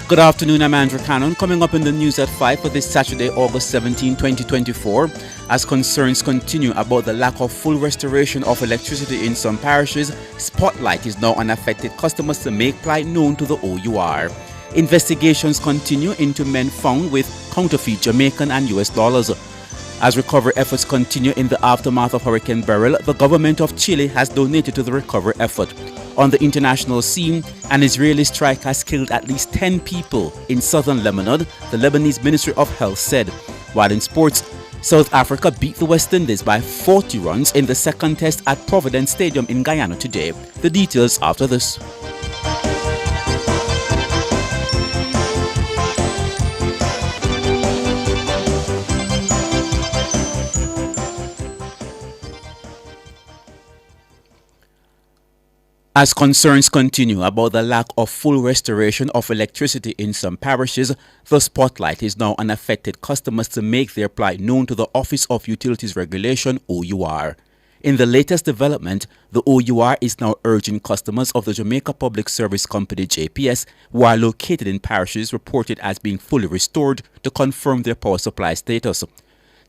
Good afternoon, I'm Andrew Cannon. Coming up in the news at 5 for this Saturday, August 17, 2024. As concerns continue about the lack of full restoration of electricity in some parishes, spotlight is now on affected customers to make plight known to the OUR. Investigations continue into men found with counterfeit Jamaican and US dollars. As recovery efforts continue in the aftermath of Hurricane Beryl, the government of Chile has donated to the recovery effort. On the international scene, an Israeli strike has killed at least 10 people in southern Lebanon, the Lebanese Ministry of Health said. While in sports, South Africa beat the West Indies by 40 runs in the second test at Providence Stadium in Guyana today. The details after this. As concerns continue about the lack of full restoration of electricity in some parishes, the spotlight is now on affected customers to make their plight known to the Office of Utilities Regulation, OUR. In the latest development, the OUR is now urging customers of the Jamaica Public Service Company JPS who are located in parishes reported as being fully restored to confirm their power supply status.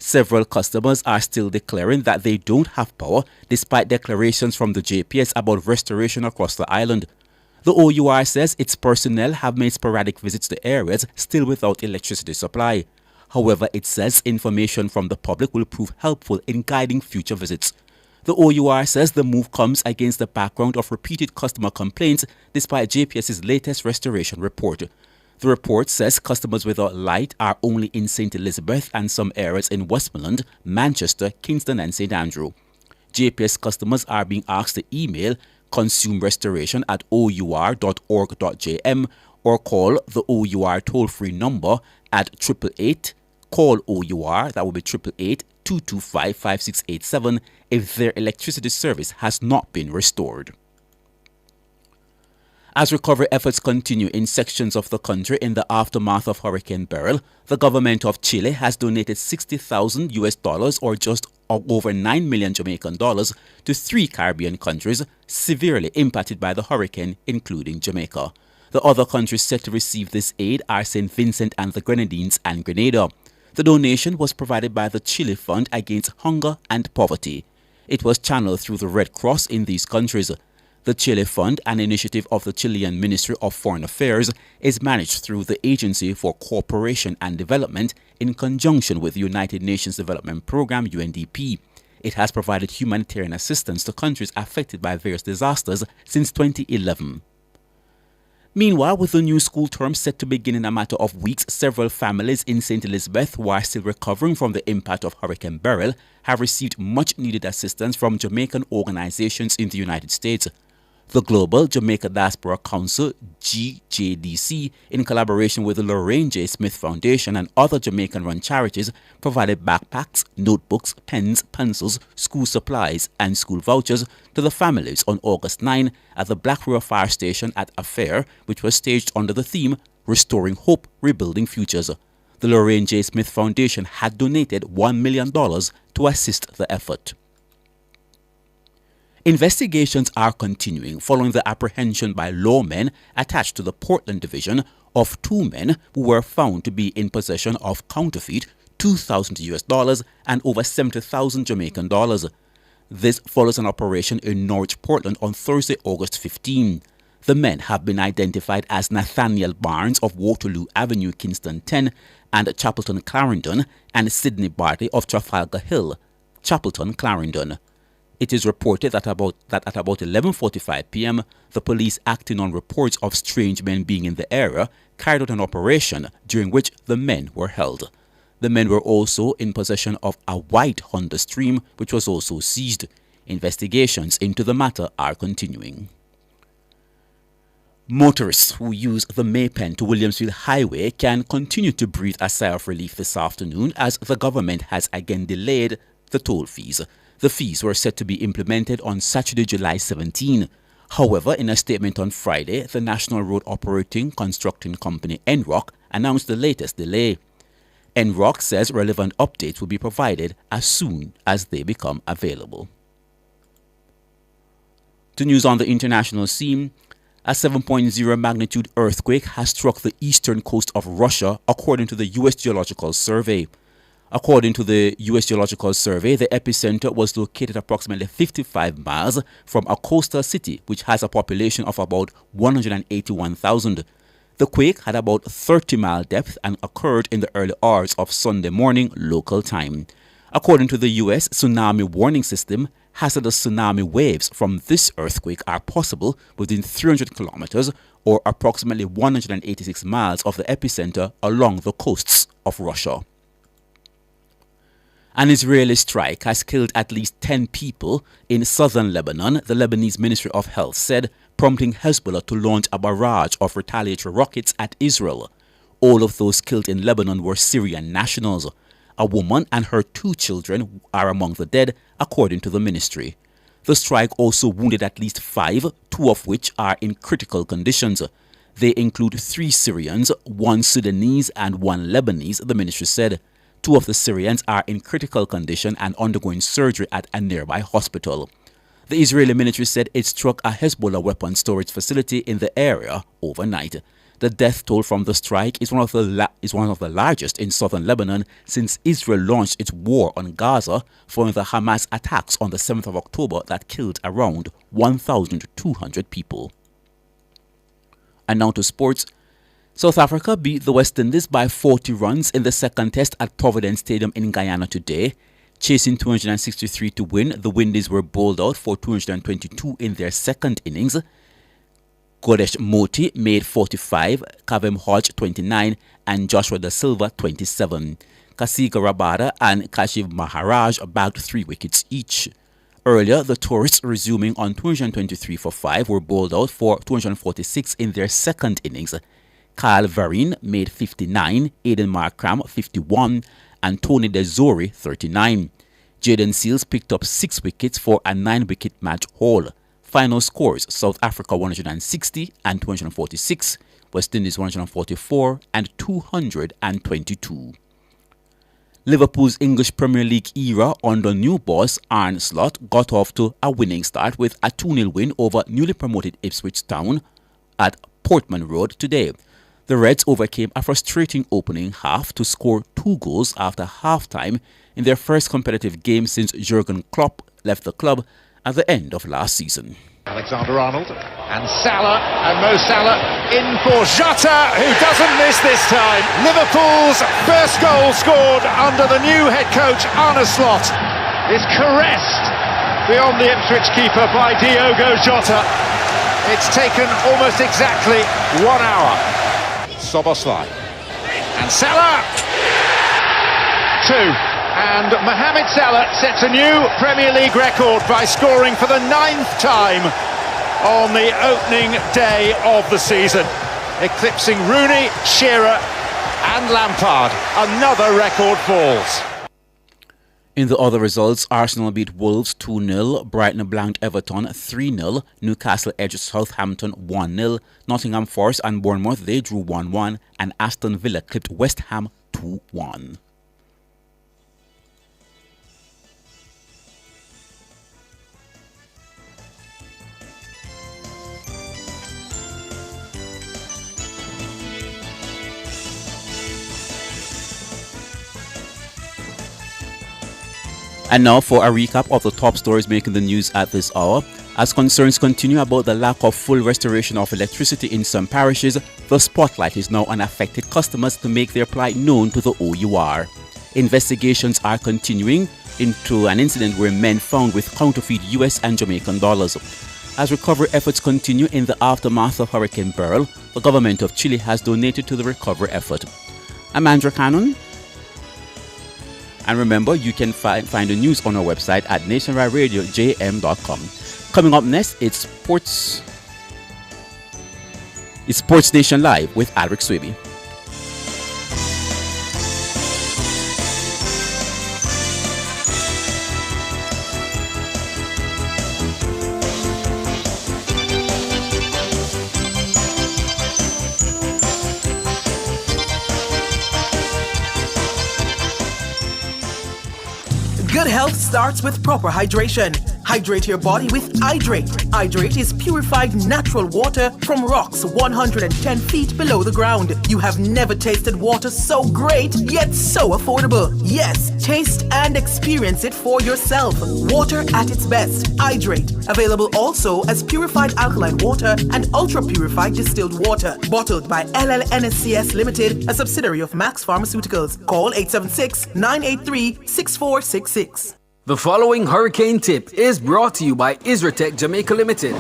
Several customers are still declaring that they don't have power despite declarations from the JPS about restoration across the island. The OUR says its personnel have made sporadic visits to areas still without electricity supply. However, it says information from the public will prove helpful in guiding future visits. The OUR says the move comes against the background of repeated customer complaints despite JPS's latest restoration report. The report says customers without light are only in St. Elizabeth and some areas in Westmoreland, Manchester, Kingston and St. Andrew. JPS customers are being asked to email consumerestoration@our.org.jm or call the OUR toll-free number at 888-CALL-OUR, that will be 888-225-5687 if their electricity service has not been restored. As recovery efforts continue in sections of the country in the aftermath of Hurricane Beryl, the government of Chile has donated $60,000 or just over 9 million Jamaican dollars to 3 Caribbean countries severely impacted by the hurricane, including Jamaica. The other countries set to receive this aid are St. Vincent and the Grenadines and Grenada. The donation was provided by the Chile Fund Against Hunger and Poverty. It was channeled through the Red Cross in these countries. The Chile Fund, an initiative of the Chilean Ministry of Foreign Affairs, is managed through the Agency for Cooperation and Development in conjunction with the United Nations Development Programme, UNDP. It has provided humanitarian assistance to countries affected by various disasters since 2011. Meanwhile, with the new school term set to begin in a matter of weeks, several families in St. Elizabeth who are still recovering from the impact of Hurricane Beryl have received much-needed assistance from Jamaican organizations in the United States. The Global Jamaica Diaspora Council, GJDC, in collaboration with the Lorraine J. Smith Foundation and other Jamaican-run charities, provided backpacks, notebooks, pens, pencils, school supplies, and school vouchers to the families on August 9 at the Black River Fire Station at a fair, which was staged under the theme, Restoring Hope, Rebuilding Futures. The Lorraine J. Smith Foundation had donated $1 million to assist the effort. Investigations are continuing following the apprehension by lawmen attached to the Portland division of 2 men who were found to be in possession of counterfeit $2,000 and over 70,000 Jamaican dollars. This follows an operation in Norwich, Portland on Thursday, August 15. The men have been identified as Nathaniel Barnes of Waterloo Avenue, Kingston 10, and Chapelton, Clarendon, and Sidney Bartley of Trafalgar Hill, Chapelton, Clarendon. It is reported that at about 11:45 p.m., the police, acting on reports of strange men being in the area, carried out an operation during which the men were held. The men were also in possession of a white Honda Stream, which was also seized. Investigations into the matter are continuing. Motorists who use the Maypen to Williamsfield Highway can continue to breathe a sigh of relief this afternoon as the government has again delayed the toll fees. The fees were set to be implemented on Saturday, July 17. However, in a statement on Friday, the National Road Operating Constructing Company, NROC, announced the latest delay. NROC says relevant updates will be provided as soon as they become available. To news on the international scene, A 7.0 magnitude earthquake has struck the eastern coast of Russia, according to the U.S. Geological Survey. According to the U.S. Geological Survey, the epicenter was located approximately 55 miles from a coastal city which has a population of about 181,000. The quake had about 30-mile depth and occurred in the early hours of Sunday morning local time. According to the U.S. Tsunami Warning System, hazardous tsunami waves from this earthquake are possible within 300 kilometers or approximately 186 miles of the epicenter along the coasts of Russia. An Israeli strike has killed at least 10 people in southern Lebanon, the Lebanese Ministry of Health said, prompting Hezbollah to launch a barrage of retaliatory rockets at Israel. All of those killed in Lebanon were Syrian nationals. A woman and her 2 children are among the dead, according to the ministry. The strike also wounded at least 5, 2 of which are in critical conditions. They include 3 Syrians, 1 Sudanese and 1 Lebanese, the ministry said. 2 of the Syrians are in critical condition and undergoing surgery at a nearby hospital. The Israeli military said it struck a Hezbollah weapons storage facility in the area overnight. The death toll from the strike is one of the largest in southern Lebanon since Israel launched its war on Gaza following the Hamas attacks on the 7th of October that killed around 1,200 people. And now to sports. South Africa beat the West Indies by 40 runs in the second test at Providence Stadium in Guyana today. Chasing 263 to win, the Windies were bowled out for 222 in their second innings. Godesh Moti made 45, Kavem Hodge 29 and Joshua Da Silva 27. Kasiga Rabada and Kashiv Maharaj bagged 3 wickets each. Earlier, the tourists resuming on 223 for 5 were bowled out for 246 in their second innings. Kyle Varin made 59, Aidan Markram 51 and Tony Desori 39. Jaden Seals picked up 6 wickets for a 9-wicket match haul. Final scores: South Africa 160 and 246, West Indies 144 and 222. Liverpool's English Premier League era under new boss Arne Slot got off to a winning start with a 2-0 win over newly promoted Ipswich Town at Portman Road today. The Reds overcame a frustrating opening half to score 2 goals after half-time in their first competitive game since Jurgen Klopp left the club at the end of last season. Alexander-Arnold and Salah, and Mo Salah in for Jota, who doesn't miss this time. Liverpool's first goal scored under the new head coach Arne Slot is caressed beyond the Ipswich keeper by Diogo Jota. It's taken almost exactly 1 hour. Soboslai and Salah 2, and Mohamed Salah sets a new Premier League record by scoring for the 9th time on the opening day of the season, eclipsing Rooney, Shearer and Lampard. Another record falls. In the other results, Arsenal beat Wolves 2-0, Brighton blanked Everton 3-0, Newcastle edged Southampton 1-0, Nottingham Forest and Bournemouth they drew 1-1, and Aston Villa clipped West Ham 2-1. And now for a recap of the top stories making the news at this hour. As concerns continue about the lack of full restoration of electricity in some parishes, the spotlight is now on affected customers to make their plight known to the OUR. Investigations are continuing into an incident where men found with counterfeit US and Jamaican dollars. As recovery efforts continue in the aftermath of Hurricane Beryl, the government of Chile has donated to the recovery effort. I'm Andrew Cannon. And remember, you can find the news on our website at nationwideradiojm.com. Coming up next, it's Sports Nation Live with Alric Swaby. Good health starts with proper hydration. Hydrate your body with Hydrate. Hydrate is purified natural water from rocks 110 feet below the ground. You have never tasted water so great, yet so affordable. Yes, taste and experience it for yourself. Water at its best. Hydrate. Available also as purified alkaline water and ultra-purified distilled water. Bottled by LLNSCS Limited, a subsidiary of Max Pharmaceuticals. Call 876-983-6466. The following hurricane tip is brought to you by Isratech Jamaica Limited.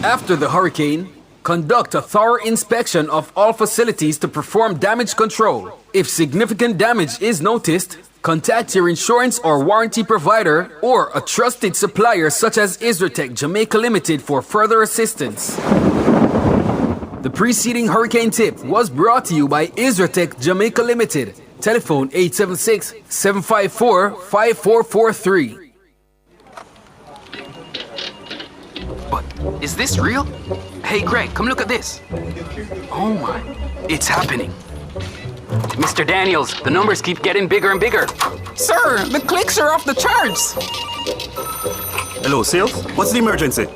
After the hurricane, conduct a thorough inspection of all facilities to perform damage control. If significant damage is noticed, contact your insurance or warranty provider or a trusted supplier such as Isratech Jamaica Limited for further assistance. The preceding hurricane tip was brought to you by Isratech Jamaica Limited. Telephone 876-754-5443. But is this real? Hey Greg, come look at this. Oh my, it's happening. Mr. Daniels, the numbers keep getting bigger and bigger. Sir, the clicks are off the charts. Hello, sales? What's the emergency?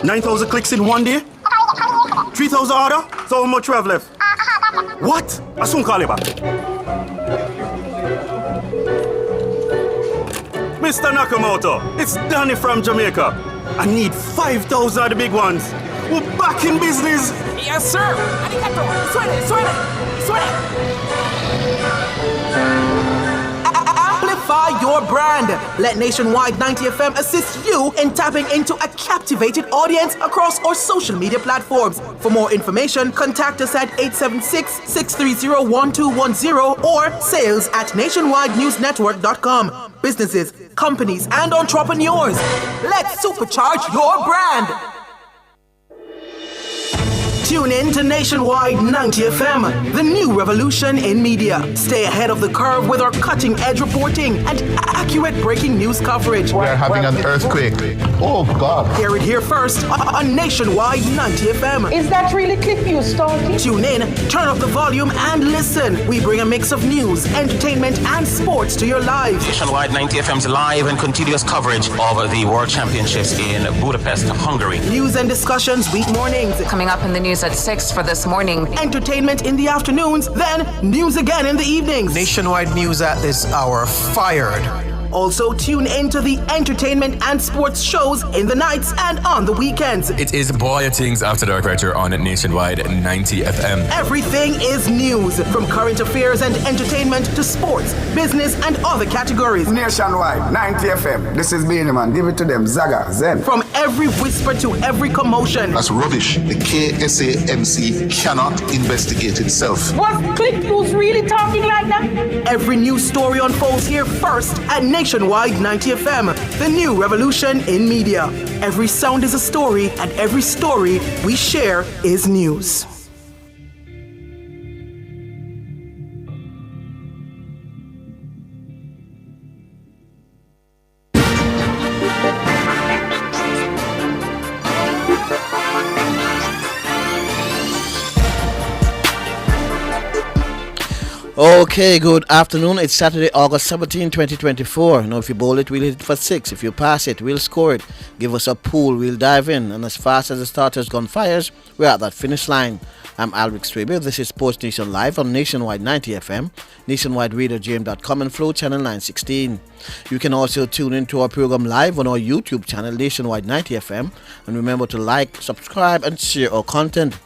9,000 clicks in one day? 3,000 order? So how much we have left? What? I soon call you back. Mr. Nakamoto, it's Danny from Jamaica. I need 5,000 of the big ones. We're back in business. Yes, sir. Arigato. Suene. Amplify your brand. Let Nationwide 90 FM assist you in tapping into a captivated audience across our social media platforms. For more information, contact us at 876-630-1210 or sales@nationwidenewsnetwork.com. Businesses, companies, and entrepreneurs, let's supercharge your brand. Tune in to Nationwide 90 FM, the new revolution in media. Stay ahead of the curve with our cutting-edge reporting and accurate breaking news coverage. We're having an earthquake. Oh, God. Hear it here first on Nationwide 90 FM. Is that really clip you started? Tune in, turn up the volume, and listen. We bring a mix of news, entertainment, and sports to your lives. Nationwide 90 FM's live and continuous coverage of the World Championships in Budapest, Hungary. News and discussions week mornings. Coming up in the news at 6 for this morning. Entertainment in the afternoons, then news again in the evenings. Nationwide news at this hour, fired. Also tune in to the entertainment and sports shows in the nights and on the weekends. It is Boy Things After Dark right here on Nationwide 90 FM. Everything is news, from current affairs and entertainment to sports, business, and other categories. Nationwide 90 FM. This is Beanie Man. Give it to them. Zaga, Zen. From every whisper to every commotion. That's rubbish. The KSAMC cannot investigate itself. Was Click News really talking like that? Every news story unfolds here first at Nationwide 90 FM, the new revolution in media. Every sound is a story, and every story we share is news. Okay, good afternoon. It's Saturday, August 17, 2024. Now, if you bowl it, we'll hit it for 6. If you pass it, we'll score it. Give us a pool, we'll dive in. And as fast as the starter's gun fires, we're at that finish line. I'm Alric Straber. This is Sports Nation Live on Nationwide 90 FM, nationwideradioJM.com, and Flow Channel 916. You can also tune into our program live on our YouTube channel, Nationwide 90 FM. And remember to like, subscribe, and share our content.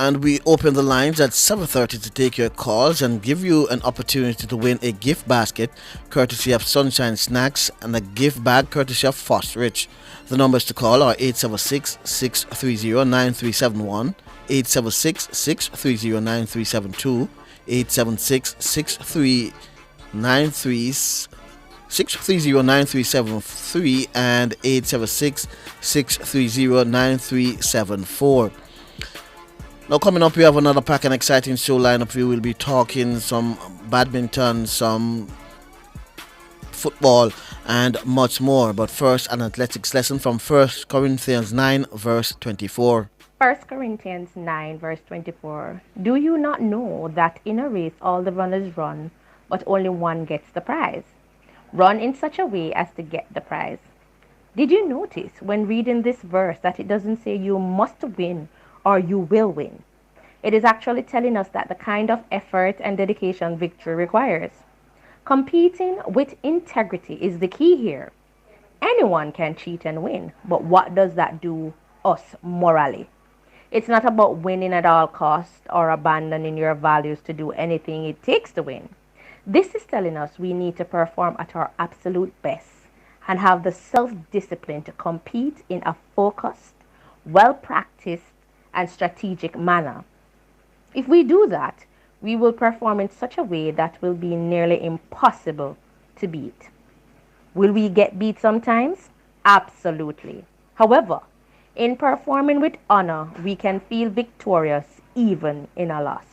And we open the lines at 7:30 to take your calls and give you an opportunity to win a gift basket courtesy of Sunshine Snacks and a gift bag courtesy of Fosrich. The numbers to call are 876-630-9371, 876-630-9372, 876-630-9373, and 876-630-9374. Now, coming up, we have another pack and exciting show lineup. We will be talking some badminton, some football, and much more. But first, an athletics lesson from 1 Corinthians 9, verse 24. 1 Corinthians 9, verse 24. Do you not know that in a race all the runners run, but only one gets the prize? Run in such a way as to get the prize. Did you notice when reading this verse that it doesn't say you must win or you will win? It is actually telling us that the kind of effort and dedication victory requires. Competing with integrity is the key here. Anyone can cheat and win, but what does that do us morally? It's not about winning at all costs or abandoning your values to do anything it takes to win. This is telling us we need to perform at our absolute best and have the self-discipline to compete in a focused, well-practiced, and strategic manner. If we do that, we will perform in such a way that will be nearly impossible to beat. Will we get beat sometimes? Absolutely. However, in performing with honor, we can feel victorious even in a loss.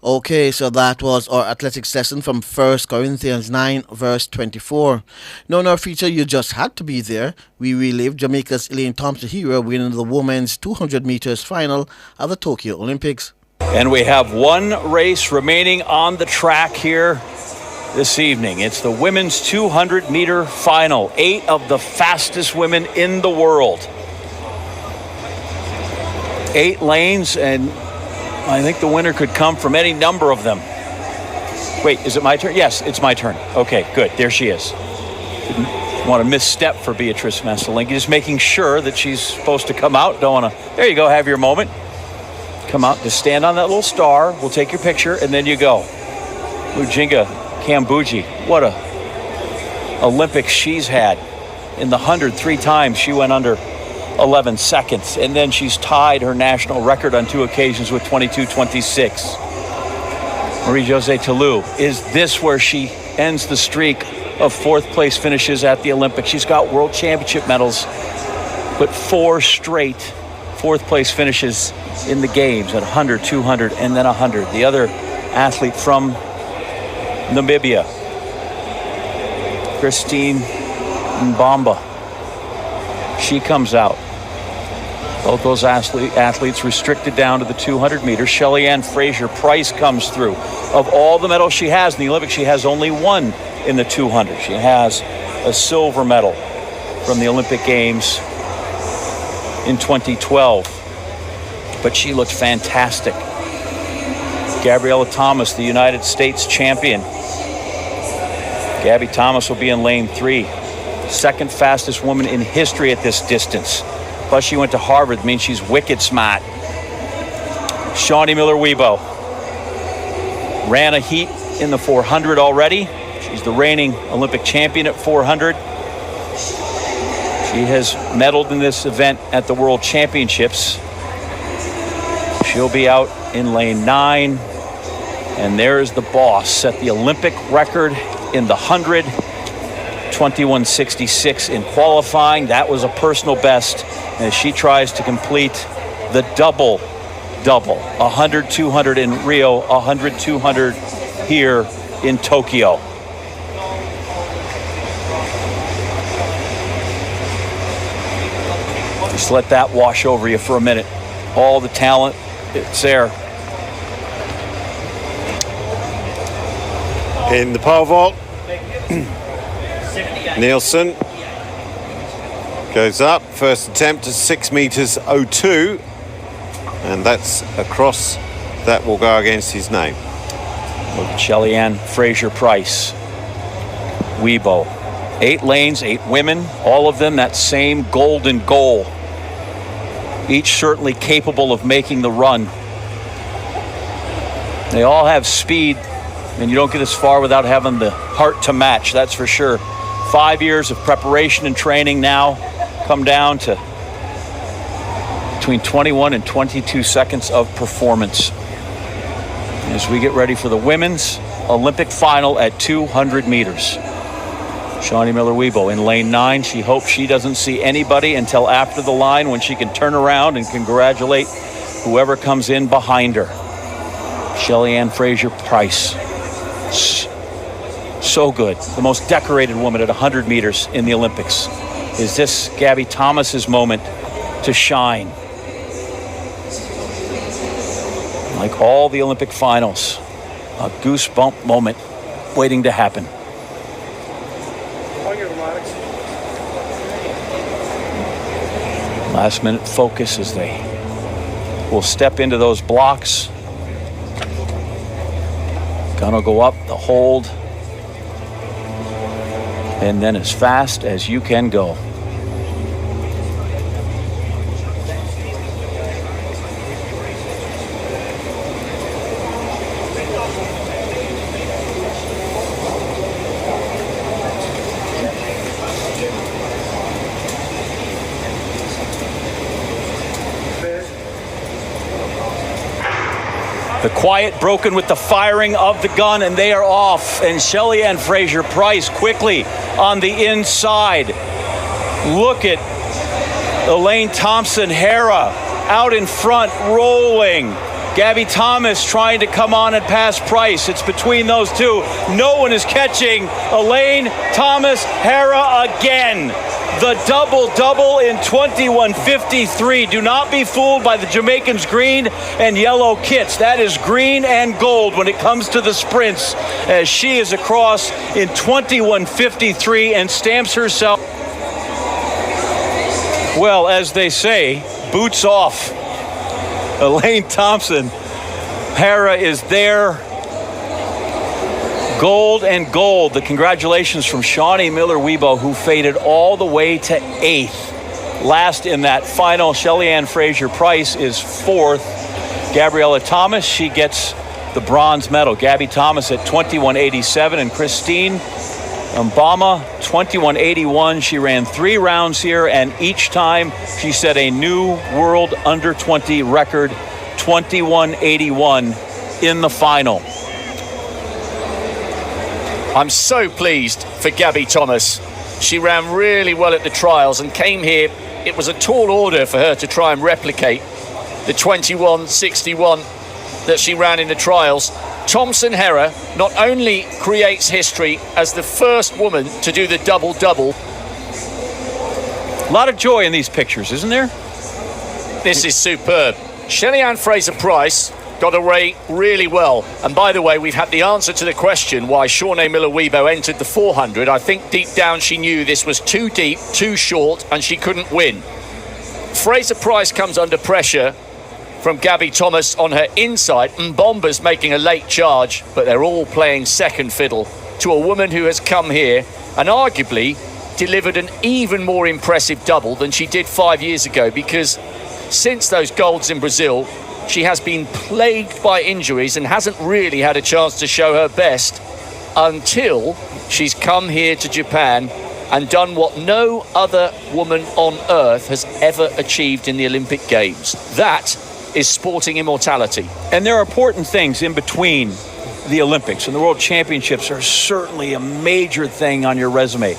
Okay, so that was our athletics lesson from 1 Corinthians 9, verse 24. Now in our feature, you just had to be there. We relived Jamaica's Elaine Thompson-Herah winning the women's 200 meters final at the Tokyo Olympics. And we have one race remaining on the track here this evening. It's the women's 200-meter final. 8 of the fastest women in the world. 8 lanes, and I think the winner could come from any number of them. Wait, is it my turn? Yes, it's my turn. Okay, good. There she is. Didn't want to misstep for Beatrice Massalinki. Just making sure that she's supposed to come out. Don't want to. There you go. Have your moment. Come out. Just stand on that little star. We'll take your picture, and then you go. Mujinga Kambuji. What a Olympics she's had. In the 100, 3 times she went under 11 seconds, and then she's tied her national record on 2 occasions with 22:26. Marie-Josée Tallou, is this where she ends the streak of 4th place finishes at the Olympics? She's got world championship medals, but 4 straight 4th place finishes in the games at 100, 200, and then 100. The other athlete from Namibia, Christine Mbamba, she comes out. Both those athletes restricted down to the 200 meters. Shelly-Ann Fraser-Pryce comes through. Of all the medals she has in the Olympics, she has only 1 in the 200. She has a silver medal from the Olympic Games in 2012. But she looked fantastic. Gabriella Thomas, the United States champion. Gabby Thomas will be in lane 3. 2nd fastest woman in history at this distance. Plus she went to Harvard, means she's wicked smart. Shawnee Miller-Weibo ran a heat in the 400 already. She's the reigning Olympic champion at 400. She has medaled in this event at the World Championships. She'll be out in lane 9. And there's the boss, set the Olympic record in the 100. 21:66 in qualifying. That was a personal best as she tries to complete the double. 100, 200 in Rio, 100, 200 here in Tokyo. Just let that wash over you for a minute. All the talent, it's there. In the pole vault, Nielsen goes up. First attempt at 6 meters 02, and that's a cross that will go against his name. Shelly-Ann Fraser-Pryce, Weibo. 8 lanes, 8 women, all of them that same golden goal. Each certainly capable of making the run. They all have speed, and you don't get as far without having the heart to match, that's for sure. 5 years of preparation and training now come down to between 21 and 22 seconds of performance. As we get ready for the women's Olympic final at 200 meters. Shawnee Miller-Weibo in lane 9. She hopes she doesn't see anybody until after the line when she can turn around and congratulate whoever comes in behind her. Shelly-Ann Fraser-Pryce. So good. The most decorated woman at 100 meters in the Olympics. Is this Gabby Thomas's moment to shine? Like all the Olympic finals, a goosebump moment. waiting to happen. Last minute focus as they will step into those blocks. Gonna go up, the hold, and then as fast as you can go. The quiet broken with the firing of the gun, and they are off. And Shelly-Ann Fraser-Pryce quickly on the inside. Look at Elaine Thompson-Herah out in front, rolling. Gabby Thomas trying to come on and pass Price. It's between those two. No one is catching Elaine Thompson-Herah again. The double-double in 21:53. Do not be fooled by the Jamaicans' green and yellow kits. That is green and gold when it comes to the sprints, as she is across in 21:53 and stamps herself. Well, as they say, boots off. Elaine Thompson-Herah is there. Gold and gold. The congratulations from Shawnee Miller-Weibo, who faded all the way to 8th. Last in that final, Shelly-Ann Fraser-Pryce is 4th. Gabriella Thomas, she gets the bronze medal. Gabby Thomas at 21:87, and Christine Mbama, 21:81. She ran 3 rounds here, and each time she set a new world under-20 record, 21:81 in the final. I'm so pleased for Gabby Thomas. She ran really well at the trials and came here. It was a tall order for her to try and replicate the 21:61 that she ran in the trials. Thompson-Herah not only creates history as the first woman to do the double-double. A lot of joy in these pictures, isn't there? This is superb. Shelly-Ann Fraser-Pryce got away really well. And by the way, we've had the answer to the question why Shawnee Miller-Weibo entered the 400. I think deep down she knew this was too deep, too short, and she couldn't win. Fraser-Pryce comes under pressure from Gabby Thomas on her inside. Mbomba's making a late charge, but they're all playing second fiddle to a woman who has come here and arguably delivered an even more impressive double than she did 5 years ago, because since those golds in Brazil, she has been plagued by injuries and hasn't really had a chance to show her best until she's come here to Japan and done what no other woman on earth has ever achieved in the Olympic Games. That is sporting immortality. And there are important things in between the Olympics, and the World Championships are certainly a major thing on your resume.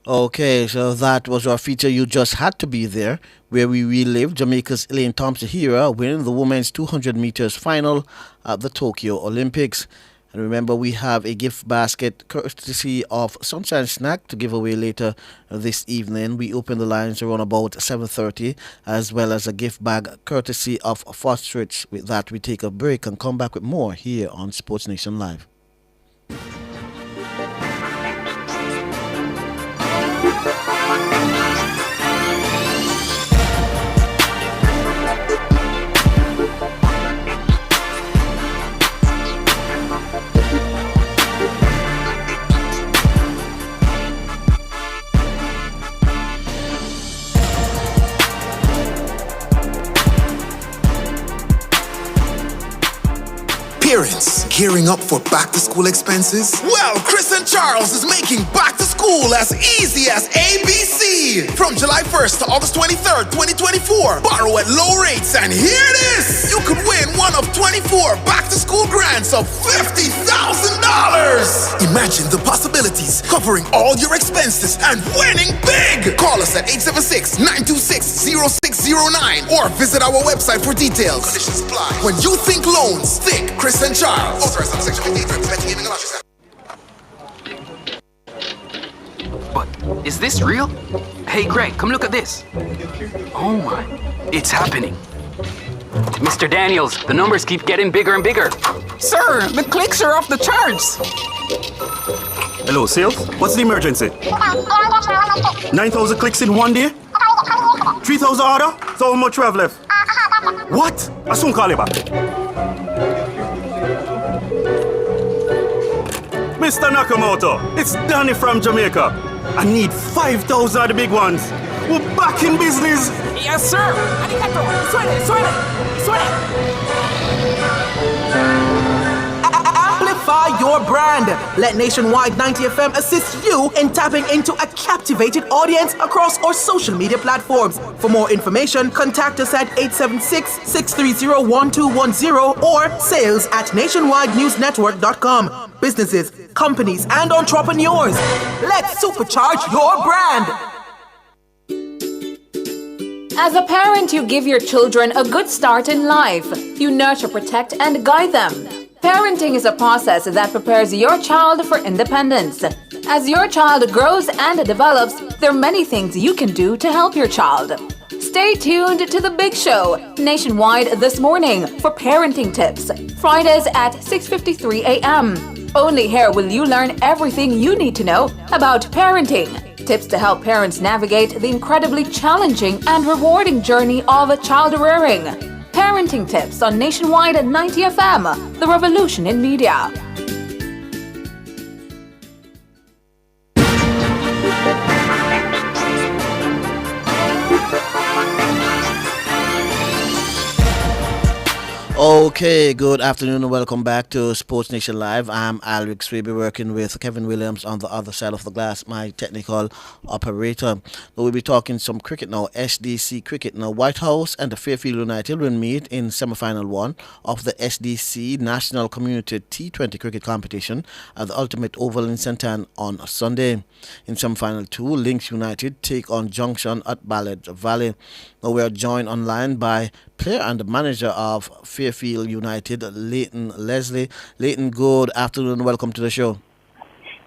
Okay, so that was our feature. You just had to be there, where we relived Jamaica's Elaine Thompson-Herah winning the women's 200 meters final at the Tokyo Olympics. And remember, we have a gift basket courtesy of Sunshine Snack to give away later this evening. We open the lines around about 7:30, as well as a gift bag courtesy of Fostrich. With that, we take a break and come back with more here on Sports Nation Live. Parents, gearing up for back-to-school expenses? Well, Chris and Charles is making back-to-school as easy as ABC. From July 1st to August 23rd, 2024, borrow at low rates, and hear this! You could win one of 24 back-to-school grants of $50,000! Imagine the possibilities, covering all your expenses and winning big! Call us at 876-926-0609 or visit our website for details. Conditions apply. When you think loans, think Chris and Charles. Authorized on Section 58, Betting, Gaming, and Lottery. But is this real? Hey, Greg, come look at this. Oh my, it's happening. Mr. Daniels, the numbers keep getting bigger and bigger. Sir, the clicks are off the charts. Hello, sales? What's the emergency? 9,000 clicks in one day? 3,000 order? So how much we have left? What? I soon call you back. Mr. Nakamoto, it's Danny from Jamaica. I need 5,000 of the big ones. We're back in business. Yes, sir. Arigato. Suene. Amplify your brand. Let Nationwide 90 FM assist you in tapping into a captivated audience across our social media platforms. For more information, contact us at 876-630-1210 or sales@nationwidenewsnetwork.com. Businesses, companies, and entrepreneurs, let's supercharge your brand. As a parent, you give your children a good start in life. You nurture, protect, and guide them. Parenting is a process that prepares your child for independence. As your child grows and develops, there are many things you can do to help your child. Stay tuned to The Big Show, Nationwide This Morning, for parenting tips. Fridays at 6:53 a.m. Only here will you learn everything you need to know about parenting. Tips to help parents navigate the incredibly challenging and rewarding journey of child rearing. Parenting tips on Nationwide 90 FM, the revolution in media. Okay, good afternoon and welcome back to Sports Nation Live. I'm Alric We'll be working with Kevin Williams on the other side of the glass, my technical operator. We'll be talking some cricket now, SDC cricket. Now, White House and the Fairfield United will meet in semi-final 1 of the SDC National Community T20 cricket competition at the Ultimate Oval in St. Ann on Sunday. In semi-final 2, Links United take on Junction at Ballard Valley. Now, we are joined online by player and manager of Fairfield United, Leighton Leslie. Leighton, good afternoon. Welcome to the show.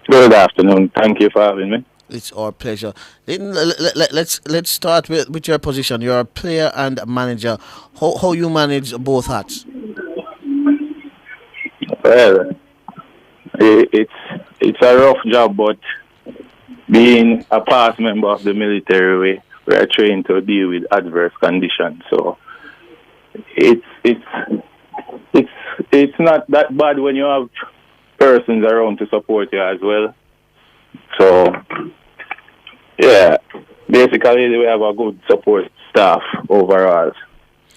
Good afternoon. Thank you for having me. It's our pleasure. Leighton, let's start with your position. You're a player and manager. How you manage both hats? Well, it's a rough job, but being a past member of the military, we are trained to deal with adverse conditions. So it's not that bad when you have persons around to support you as well. So yeah, basically we have a good support staff overall.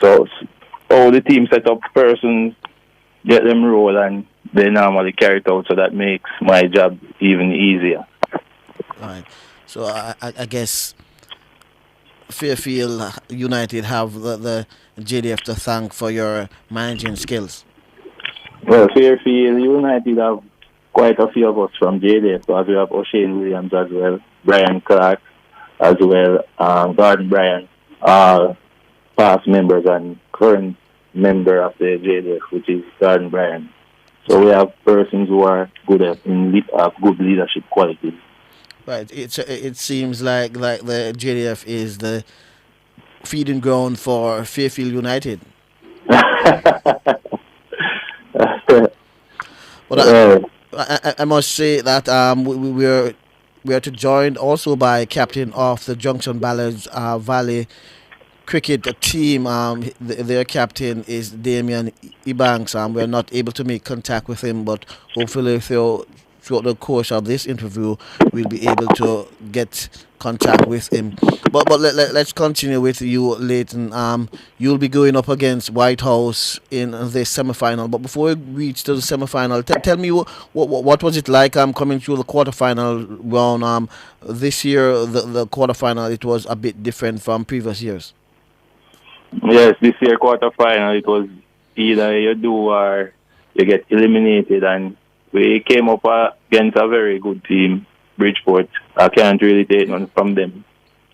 So all the team set up persons, get them roll, and they normally carry it out. So that makes my job even easier. Right. So I guess Fairfield United have the JDF to thank for your managing skills. Well, Fairfield United have quite a few of us from JDF, so as we have O'Shane Williams as well, Brian Clark as well, Gordon Bryan, all past members and current member of the JDF, which is Gordon Bryan. So we have persons who are good at good leadership qualities. Right. It seems like the JDF is the feeding ground for Fairfield United. But I must say that we are joined also by captain of the Junction Ballards Valley cricket team. Their captain is Damian Ebanks. We are not able to make contact with him, but hopefully throughout the course of this interview, we'll be able to get contact with him. But let's continue with you, Leighton. You'll be going up against White House in the semi-final. But before we reach to the semi-final, tell me what was it like coming through the quarter-final round? This year, the quarter-final, it was a bit different from previous years. Yes, this year quarter-final, it was either you do or you get eliminated, and we came up against a very good team, Bridgeport. I can't really take none from them.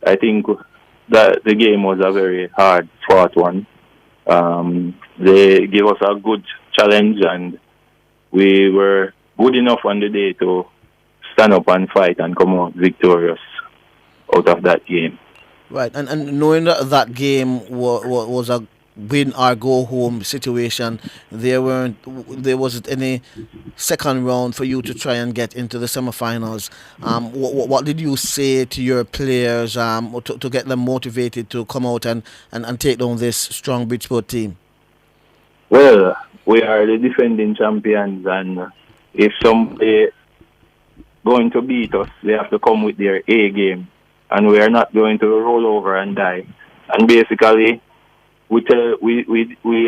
I think that the game was a very hard-fought one. They gave us a good challenge, and we were good enough on the day to stand up and fight and come out victorious out of that game. Right, and knowing that game was a win or go home situation. There wasn't any second round for you to try and get into the semifinals. What did you say to your players to get them motivated to come out and take down this strong Bridgeport team? Well, we are the defending champions, and if somebody going to beat us, they have to come with their A game, and we are not going to roll over and die. And basically, we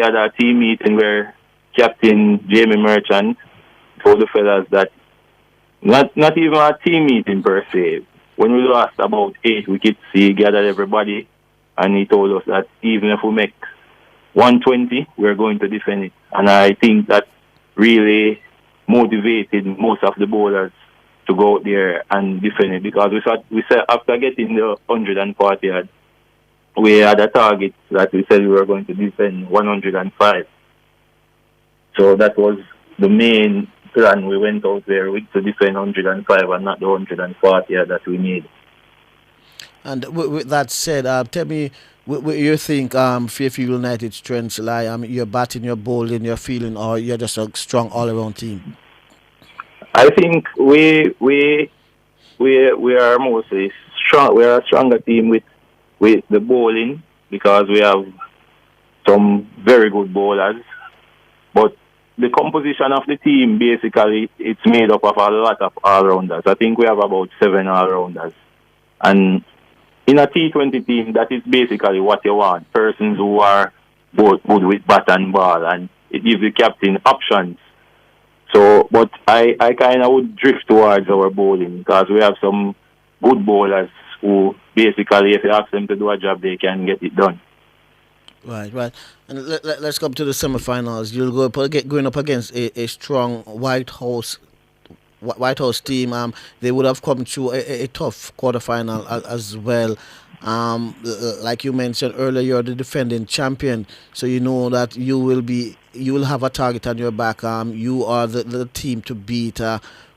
had a team meeting where Captain Jamie Merchant told the fellas that not even a team meeting per se. When we lost about 8 wickets, he gathered everybody and he told us that even if we make 120, we're going to defend it. And I think that really motivated most of the bowlers to go out there and defend it, because we said after getting the 140 yard, we had a target that we said we were going to defend 105. So that was the main plan. We went out there to defend 105 and not the 140 that we need. And with that said, tell me where you think Fairfield United's strengths lie. Your batting, your bowling, your fielding, or you're just a strong all-around team? I think we are mostly strong. We are a stronger team with the bowling, because we have some very good bowlers. But the composition of the team, basically, it's made up of a lot of all-rounders. I think we have about 7 all-rounders. And in a T20 team, that is basically what you want. Persons who are both good with bat and ball, and it gives the captain options. So, but I kind of would drift towards our bowling, because we have some good bowlers who basically, if you ask them to do a job, they can get it done. Right. And let's come to the semifinals. You'll going up against a strong White House team. They would have come through a tough quarterfinal as well. Like you mentioned earlier, you're the defending champion, so you know that you will have a target on your back. You are the team to beat.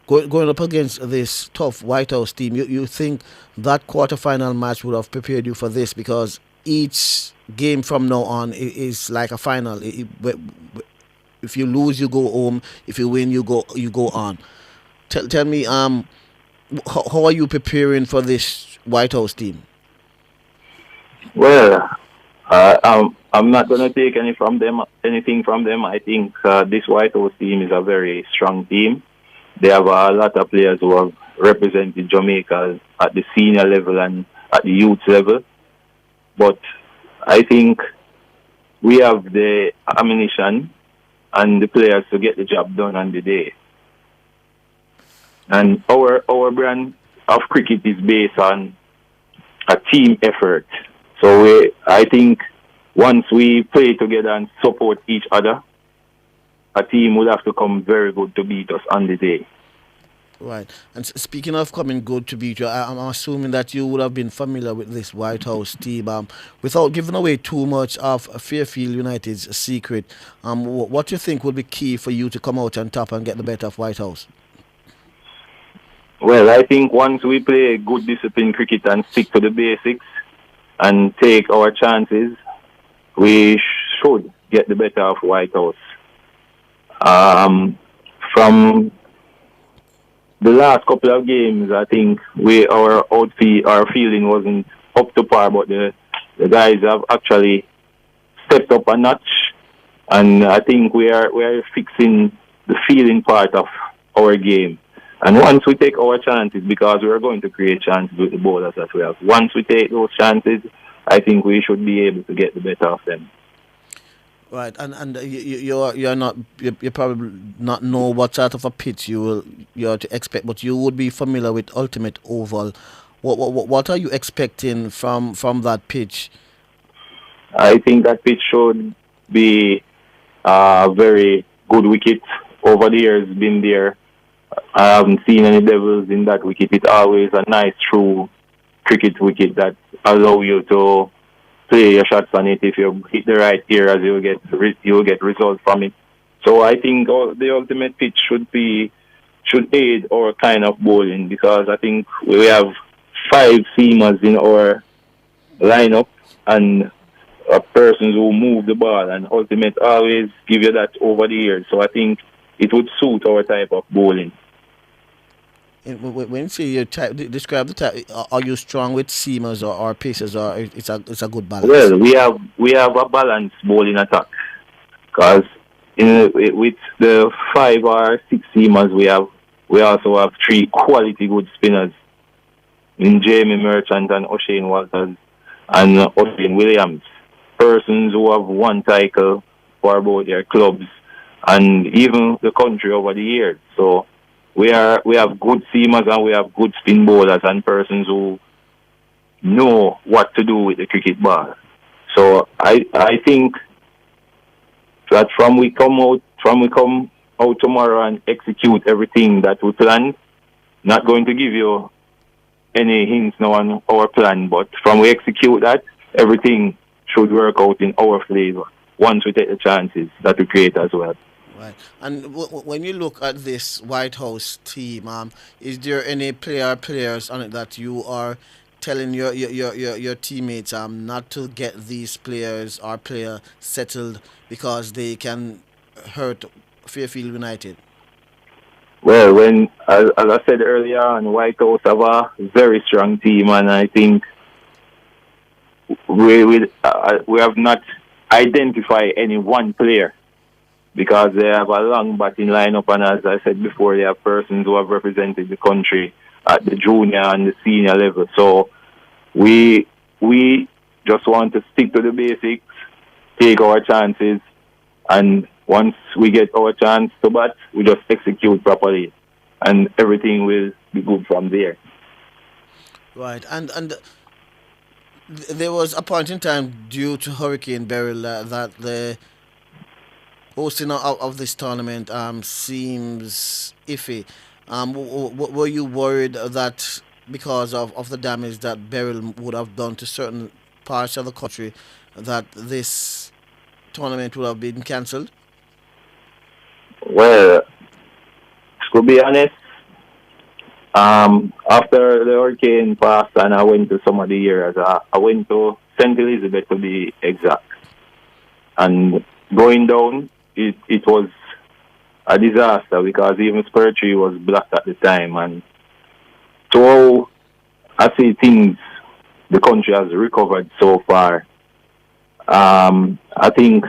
Going up against this tough White House team, you think that quarterfinal match would have prepared you for this, because each game from now on is like a final. If you lose, you go home. If you win, you go on. Tell me, how are you preparing for this White House team? Well, I'm not going to take anything from them. I think this White House team is a very strong team. They have a lot of players who have represented Jamaica at the senior level and at the youth level. But I think we have the ammunition and the players to get the job done on the day. And our brand of cricket is based on a team effort. So I think once we play together and support each other, a team will have to come very good to beat us on the day. Right. And speaking of coming good to beat you, I'm assuming that you would have been familiar with this White House team. Without giving away too much of Fairfield United's secret, what do you think would be key for you to come out on top and get the better of White House? Well, I think once we play good disciplined cricket and stick to the basics and take our chances, we should get the better of White House. From the last couple of games, I think our fielding wasn't up to par, but the guys have actually stepped up a notch, and I think we are fixing the fielding part of our game. And once we take our chances, because we are going to create chances with the bowlers that we have, once we take those chances, I think we should be able to get the better of them. Right, and you probably not know what sort of a pitch you're to expect, but you would be familiar with Ultimate Oval. What are you expecting from that pitch? I think that pitch should be a very good wicket. Over the years, been there. I haven't seen any devils in that wicket. It's always a nice true cricket wicket that allow you to play your shots on it. If you hit the right areas, you'll get results from it. So I think the ultimate pitch should aid our kind of bowling, because I think we have 5 seamers in our lineup, and persons who move the ball, and Ultimate always give you that over the years. So I think it would suit our type of bowling. When you say your type, describe the type. Are you strong with seamers or pacers, or it's a good balance? Well, we have a balanced bowling attack, because with the 5 or 6 seamers we also have 3 quality good spinners in Jamie Merchant and O'Shane Walters and O'Shane Williams. Persons who have won title for both their clubs and even the country over the years. So we have good seamers and we have good spin bowlers and persons who know what to do with the cricket ball. So I think that from we come out tomorrow and execute everything that we planned, not going to give you any hints now on our plan, but from we execute that, everything should work out in our favor once we take the chances that we create as well. Right. And when you look at this White House team, is there any players on it that you are telling your teammates not to get these players or player settled because they can hurt Fairfield United? Well, as I said earlier, and White House have a very strong team, and I think we have not identified any one player, because they have a long batting lineup, and as I said before, they have persons who have represented the country at the junior and the senior level. So we just want to stick to the basics, take our chances, and once we get our chance to bat, we just execute properly, and everything will be good from there. Right, and there was a point in time due to Hurricane Beryl that the hosting of this tournament seems iffy. Were you worried that because of the damage that Beryl would have done to certain parts of the country, that this tournament would have been cancelled? Well, to be honest, after the hurricane passed and I went to some of the areas, I went to St. Elizabeth to be exact. And going down, it was a disaster, because even Spurtree was blocked at the time. And so I see things, the country has recovered so far. I think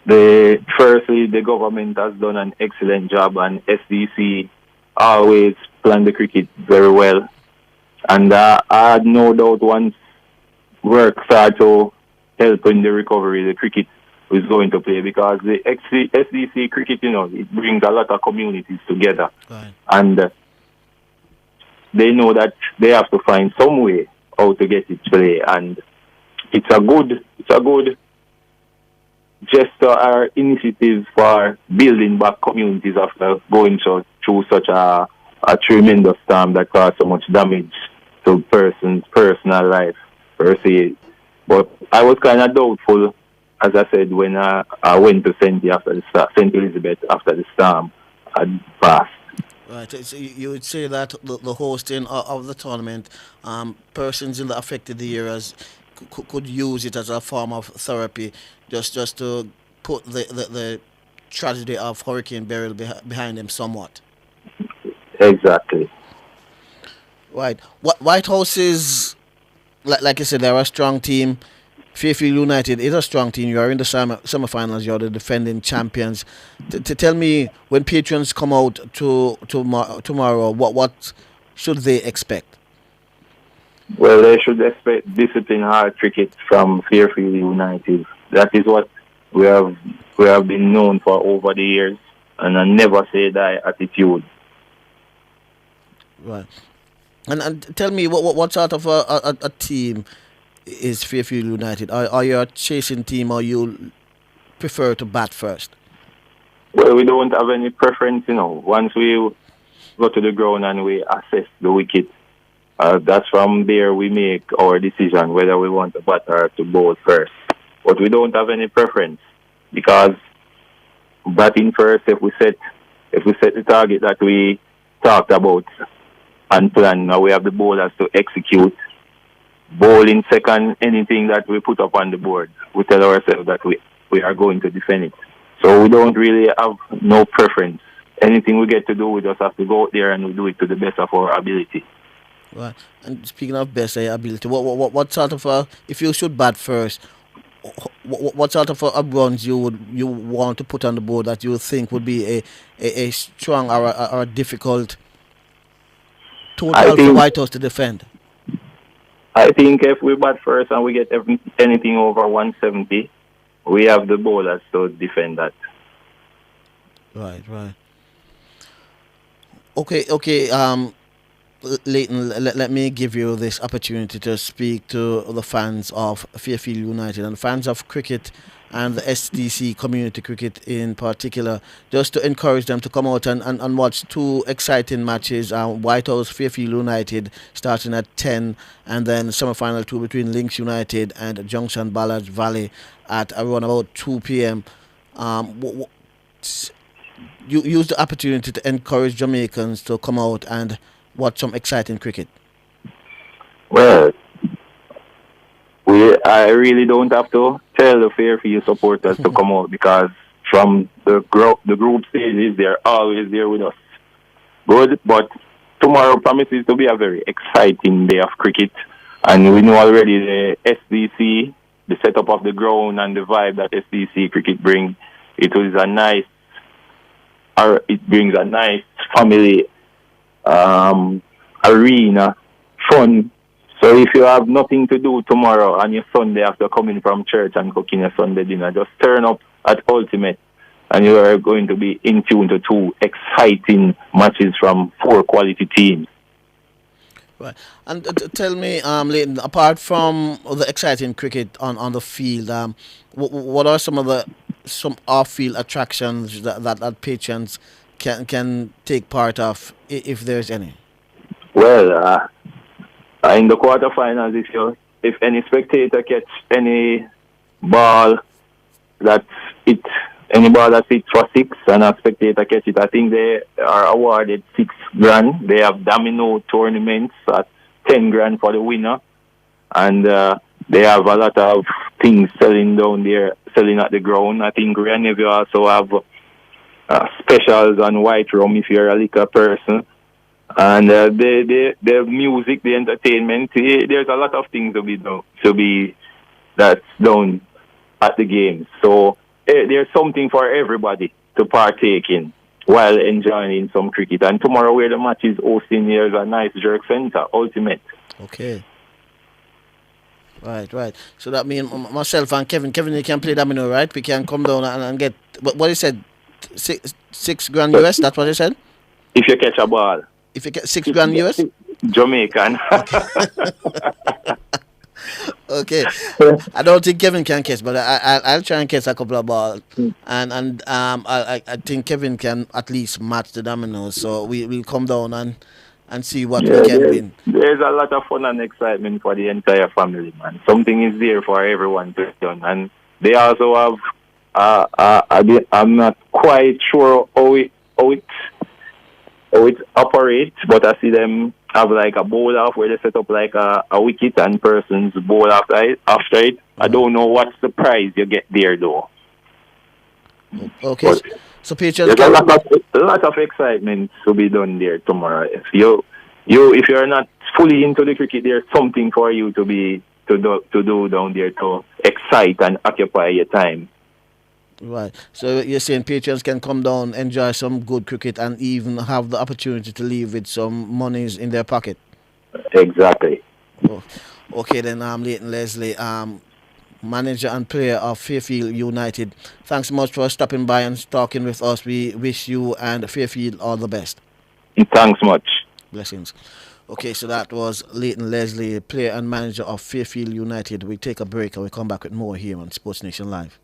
firstly, the government has done an excellent job, and SDC always plan the cricket very well. And I had no doubt once work started to help in the recovery, the cricket was going to play, because the SDC cricket, it brings a lot of communities together. Right. And they know that they have to find some way how to get it play. And it's a good gesture or initiative for building back communities after going through such a tremendous storm that caused so much damage to person's personal life per se. But I was kind of doubtful, as I said, when I went to St. Elizabeth after the storm had passed. Right, so you would say that the hosting of the tournament, persons in the affected areas could use it as a form of therapy, just to put the tragedy of Hurricane Beryl behind them somewhat. Exactly. Right. White House is, like you said, they're a strong team. Fairfield United is a strong team. You are in the semi-finals. You're the defending champions. Tell me, when patrons come out tomorrow, what should they expect? Well, they should expect disciplined, hard cricket from Fairfield United. That is what we have been known for over the years, and a never say die attitude. Right. And tell me, what sort of a team is Fairfield United? Are you a chasing team, or you prefer to bat first? Well, we don't have any preference, Once we go to the ground and we assess the wicket, that's from there we make our decision whether we want to bat or to bowl first. But we don't have any preference, because batting first, if we set the target that we talked about and plan, now we have the bowlers to execute, bowling second, anything that we put up on the board, we tell ourselves that we are going to defend it. So we don't really have no preference. Anything we get to do, we just have to go out there and we do it to the best of our ability. Right. And speaking of best ability, what sort of if you should bat first, what sort of runs you want to put on the board that you think would be a strong or a difficult total for White House to defend? I think if we bat first and we get anything over 170, we have the bowlers to defend that. Right. Okay. Leighton, let me give you this opportunity to speak to the fans of Fairfield United and fans of cricket and the SDC community cricket in particular, just to encourage them to come out and watch two exciting matches. White House Fairfield United starting at 10, and then semi-final 2 between Links United and Junction Ballard Valley at around about 2 p.m. You use the opportunity to encourage Jamaicans to come out and watch some exciting cricket. Well, I really don't have to tell the Fairfield supporters to come out, because from the group stages, they're always there with us. Good, but tomorrow promises to be a very exciting day of cricket, and we know already the SDC, the setup of the ground and the vibe that SDC cricket brings. It brings a nice family arena, fun. So if you have nothing to do tomorrow and your Sunday after coming from church and cooking your Sunday dinner, just turn up at Ultimate and you are going to be in tune to 2 exciting matches from 4 quality teams. Right. And tell me, Leighton, apart from the exciting cricket on the field, what are some off-field attractions that patrons can take part of, if there's any? Well, in the quarterfinals, if any spectator catch any ball that hits for 6 and a spectator catch it, I think they are awarded $6,000. They have domino tournaments at $10,000 for the winner, and they have a lot of things selling down there, selling at the ground. I think Reneville also have specials on white rum if you're a liquor person. And the music, the entertainment, there's a lot of things that's done at the games. So there's something for everybody to partake in while enjoying some cricket. And tomorrow, where the match is hosting, there's a nice jerk center, Ultimate. Okay. Right. So that means myself and Kevin, you can play domino, right? We can come down and get what he said, $6,000 US. That's what he said. If you catch a ball. If you get $6,000 US. Jamaican. Okay. I don't think Kevin can catch, but I'll try and catch a couple of balls, and I think Kevin can at least match the dominoes. So we'll come down and see what we can win. There's a lot of fun and excitement for the entire family, man. Something is there for everyone to do, and they also have. I'm not quite sure how it operates, but I see them have like a bowl off where they set up like a wicket and persons bowl after it. I don't know what's the prize you get there though. Okay, but so Peter, there's a lot of excitement to be done there tomorrow. If you're not fully into the cricket, there's something for you to do down there to excite and occupy your time. Right. So you're saying patrons can come down, enjoy some good cricket, and even have the opportunity to leave with some monies in their pocket. Exactly. Oh, okay, then I'm Leighton Leslie, manager and player of Fairfield United. Thanks so much for stopping by and talking with us. We wish you and Fairfield all the best. Thanks much. Blessings. Okay, so that was Leighton Leslie, player and manager of Fairfield United. We take a break and we come back with more here on Sports Nation Live.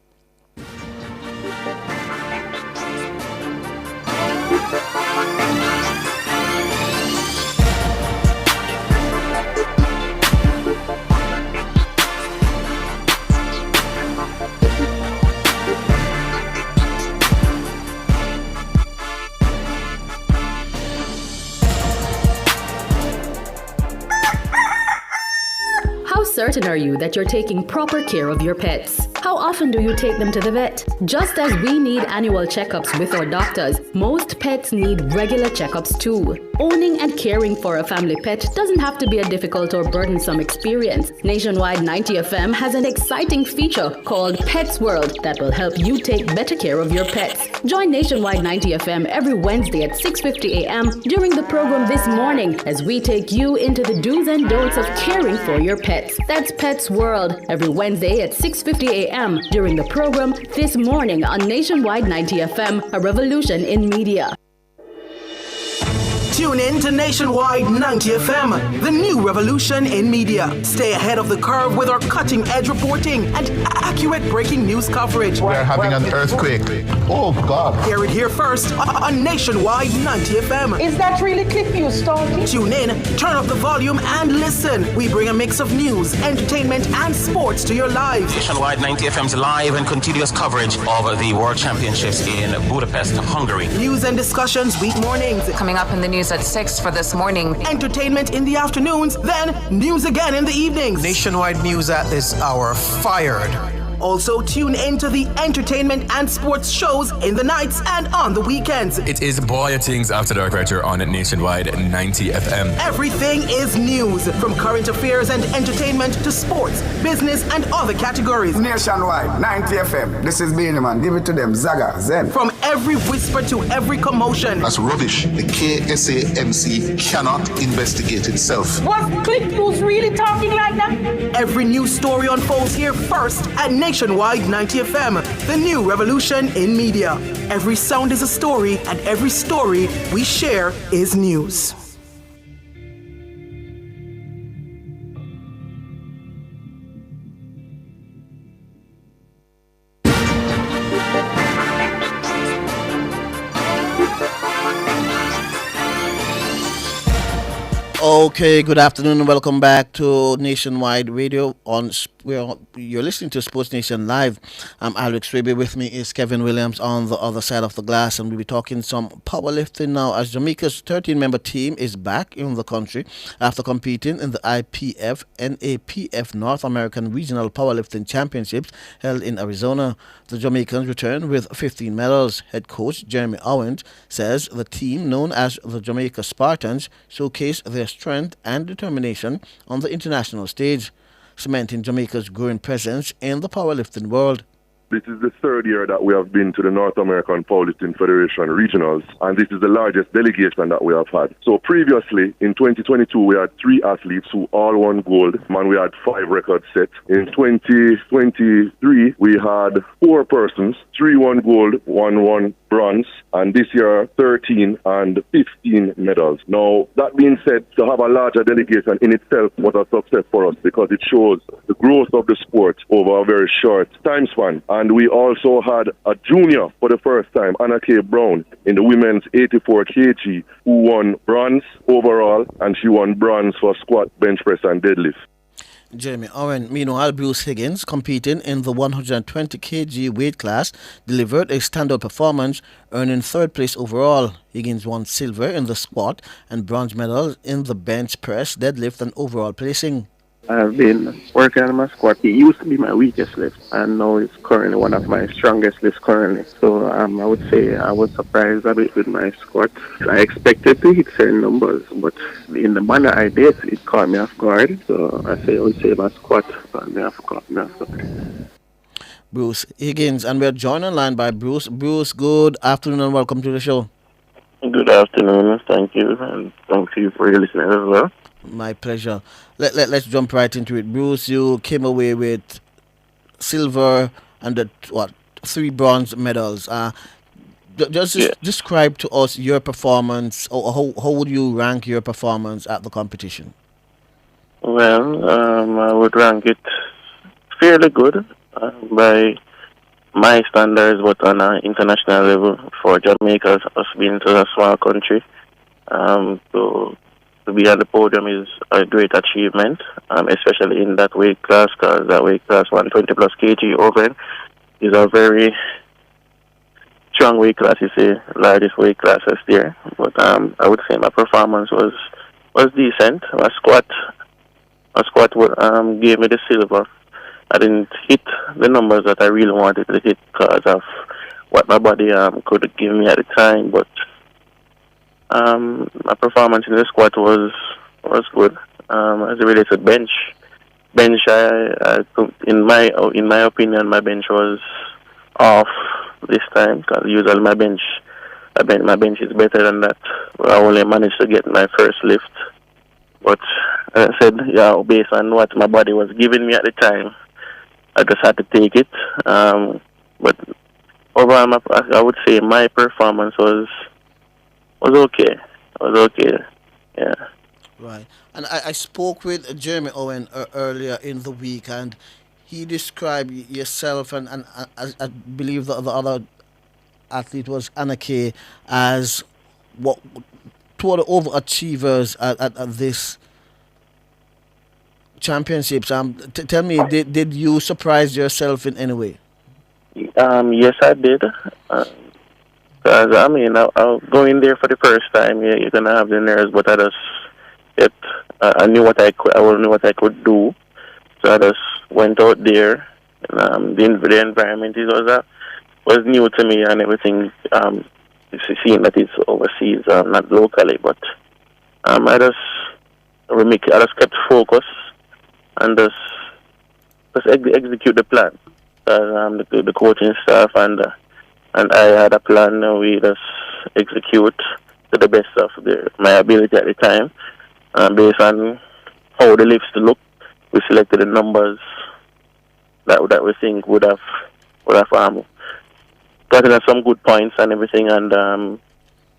How certain are you that you're taking proper care of your pets? How often do you take them to the vet? Just as we need annual checkups with our doctors, most pets need regular checkups too. Owning and caring for a family pet doesn't have to be a difficult or burdensome experience. Nationwide 90 FM has an exciting feature called Pets World that will help you take better care of your pets. Join Nationwide 90 FM every Wednesday at 6:50 a.m. during the program This Morning as we take you into the do's and don'ts of caring for your pets. That's Pets World every Wednesday at 6:50 a.m. during the program This Morning on Nationwide 90 FM, a revolution in media. Tune in to Nationwide 90 FM, the new revolution in media. Stay ahead of the curve with our cutting-edge reporting and accurate breaking news coverage. We're having an earthquake. Oh, God. Hear it here first on Nationwide 90 FM. Is that really clip you, Stalky? Tune in, turn up the volume, and listen. We bring a mix of news, entertainment, and sports to your lives. Nationwide 90 FM's live and continuous coverage of the World Championships in Budapest, Hungary. News and discussions week mornings. Coming up in the news at 6 for this morning. Entertainment in the afternoons, then news again in the evenings. Nationwide news at this hour. Fired. Also, tune in to the entertainment and sports shows in the nights and on the weekends. It is Boy Things After Dark right here on Nationwide 90 FM. Everything is news, from current affairs and entertainment to sports, business, and other categories. Nationwide 90 FM. This is Beanie Man. Give it to them. Zaga, Zen. From every whisper to every commotion. That's rubbish. The KSAMC cannot investigate itself. Was Click News really talking like that? Every news story unfolds here first at Nationwide 90 FM, the new revolution in media. Every sound is a story, and every story we share is news. Okay, good afternoon and welcome back to Nationwide Radio. You're listening to Sports Nation Live. I'm Alex Raby. With me is Kevin Williams on the other side of the glass, and we'll be talking some powerlifting now as Jamaica's 13-member team is back in the country after competing in the IPF NAPF North American Regional Powerlifting Championships held in Arizona. The Jamaicans returned with 15 medals. Head coach Jeremy Owens says the team, known as the Jamaica Spartans, showcased their strength and determination on the international stage, cementing Jamaica's growing presence in the powerlifting world. This is the third year that we have been to the North American Powerlifting Federation Regionals, and this is the largest delegation that we have had. So previously, in 2022, we had 3 athletes who all won gold, and we had 5 records set. In 2023, we had 4 persons, 3 won gold, 1 won bronze, and this year 13 and 15 medals. Now, that being said, to have a larger delegation in itself was a success for us because it shows the growth of the sport over a very short time span. And we also had a junior for the first time, Anna K. Brown, in the women's 84 kg, who won bronze overall, and she won bronze for squat, bench press, and deadlift. Jeremy Owen. Meanwhile, Bruce Higgins, competing in the 120 kg weight class, delivered a standout performance, earning 3rd place overall. Higgins won silver in the squat and bronze medals in the bench press, deadlift, and overall placing. I've been working on my squat. It used to be my weakest lift, and now it's currently one of my strongest lifts currently. So I would say I was surprised a bit with my squat. I expected to hit certain numbers, but in the manner I did, it caught me off guard. So I would say my squat caught me off guard. Bruce Higgins, and we're joined online by Bruce. Bruce, good afternoon and welcome to the show. Good afternoon, thank you, and thank you for your listening as well. My pleasure. Let's jump right into it. Bruce, you came away with silver and 3 bronze medals. Describe to us your performance, or how would you rank your performance at the competition? Well, I would rank it fairly good by my standards, but on an international level for Jamaica, us being a small country. So to be on the podium is a great achievement, especially in that weight class, because that weight class, 120 plus kg open, is a very strong weight class. It's the largest weight class that's there. But I would say my performance was decent. My squat my squat gave me the silver. I didn't hit the numbers that I really wanted to hit because of what my body could give me at the time, but my performance in the squat was good. As it relates to bench, in my opinion, my bench was off this time because usually my bench is better than that. I only managed to get my first lift, but as I said, yeah, based on what my body was giving me at the time, I just had to take it. But overall, I would say my performance was okay. Yeah. Right. And I spoke with Jeremy Owen earlier in the week, and he described yourself and I believe the other athlete was Anake as what two of the overachievers at this championships. Tell me, did you surprise yourself in any way? Yes, I did. Because I going there for the first time, you're gonna have the nerves, but I knew what I knew what I could do, so I just went out there. And, the environment was new to me and everything. Seeing that it's overseas, not locally, but I just kept focus and just execute the plan. The coaching staff and I had a plan. We just execute to the best of my ability at the time. Based on how the lifts look, we selected the numbers that we think would have gotten us some good points and everything, and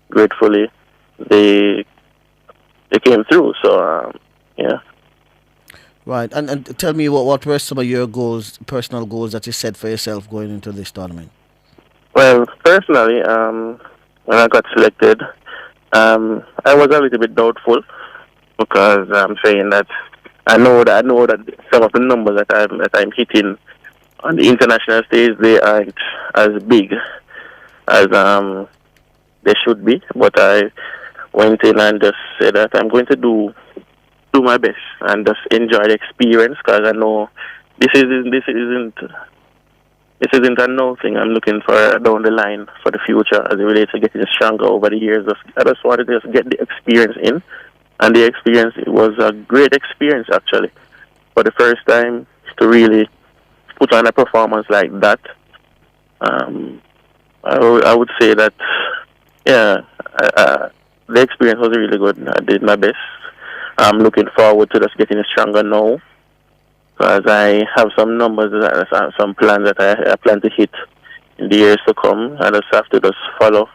gratefully they came through. So yeah. Right, and tell me what were some of your goals, personal goals that you set for yourself going into this tournament? Well, personally, when I got selected, I was a little bit doubtful because I'm saying that I know that some of the numbers that I'm hitting on the international stage, they aren't as big as they should be. But I went in and just said that I'm going to do my best and just enjoy the experience, because I know this isn't a no thing. I'm looking for down the line for the future as it relates to getting stronger over the years. I just wanted to just get the experience in, and the experience, it was a great experience actually. For the first time to really put on a performance like that, I would say that, yeah, the experience was really good. I did my best. I'm looking forward to just getting stronger now, because I have some numbers, some plans that I plan to hit in the years to come. I just have to just follow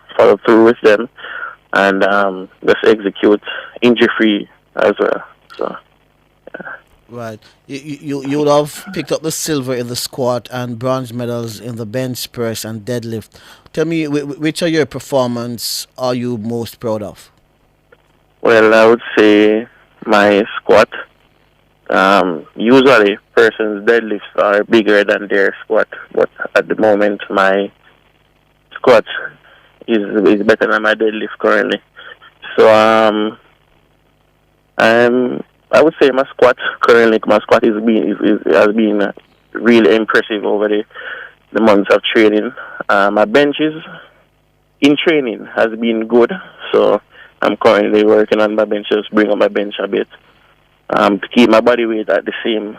through with them and just execute injury-free as well. So, yeah. Right. You would have picked up the silver in the squat and bronze medals in the bench press and deadlift. Tell me, which of your performance are you most proud of? Well, I would say my squat. Usually persons' deadlifts are bigger than their squat, but at the moment my squat is better than my deadlift currently. So I would say my squat has been really impressive over the months of training. My benches in training has been good, so I'm currently working on my benches, bring up my bench a bit. To keep my body weight at the same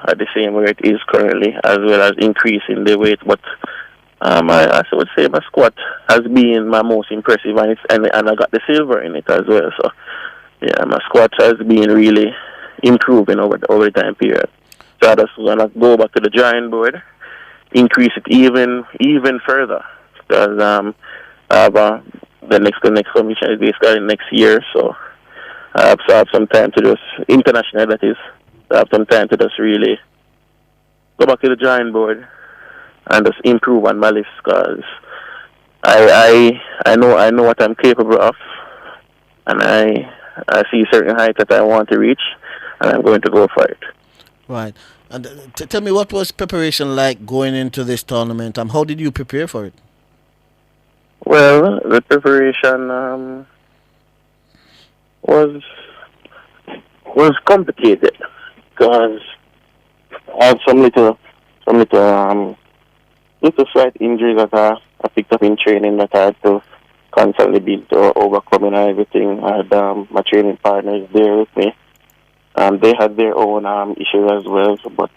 where it is currently, as well as increasing the weight. But I would say my squat has been my most impressive, and I got the silver in it as well. So yeah, my squat has been really improving over the time period. So I just wanna go back to the drawing board, increase it even further, because I have the next competition is basically next year. So I have some time to just, international that is, I have some time to just really go back to the drawing board and just improve on my lifts, because I know what I'm capable of, and I see certain heights that I want to reach, and I'm going to go for it. Right. And tell me, what was preparation like going into this tournament? How did you prepare for it? Well, the preparation was complicated, because I had some little slight injuries that I picked up in training that I had to constantly be overcoming and everything. I had my training partners there with me. They had their own issues as well, but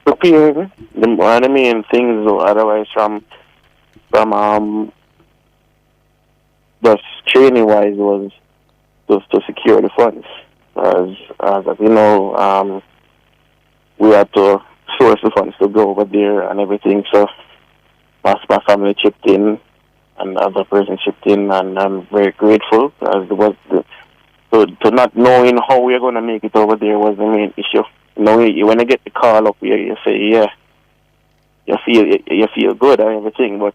preparing, one of the main things, though, otherwise from just training wise, was just to secure the funds. As you know, we had to source the funds to go over there and everything. So my family chipped in, and other person chipped in, and I'm very grateful, as it was to not knowing how we're going to make it over there was the main issue. You know, when you get the call up here, you say, yeah, you feel good and everything, but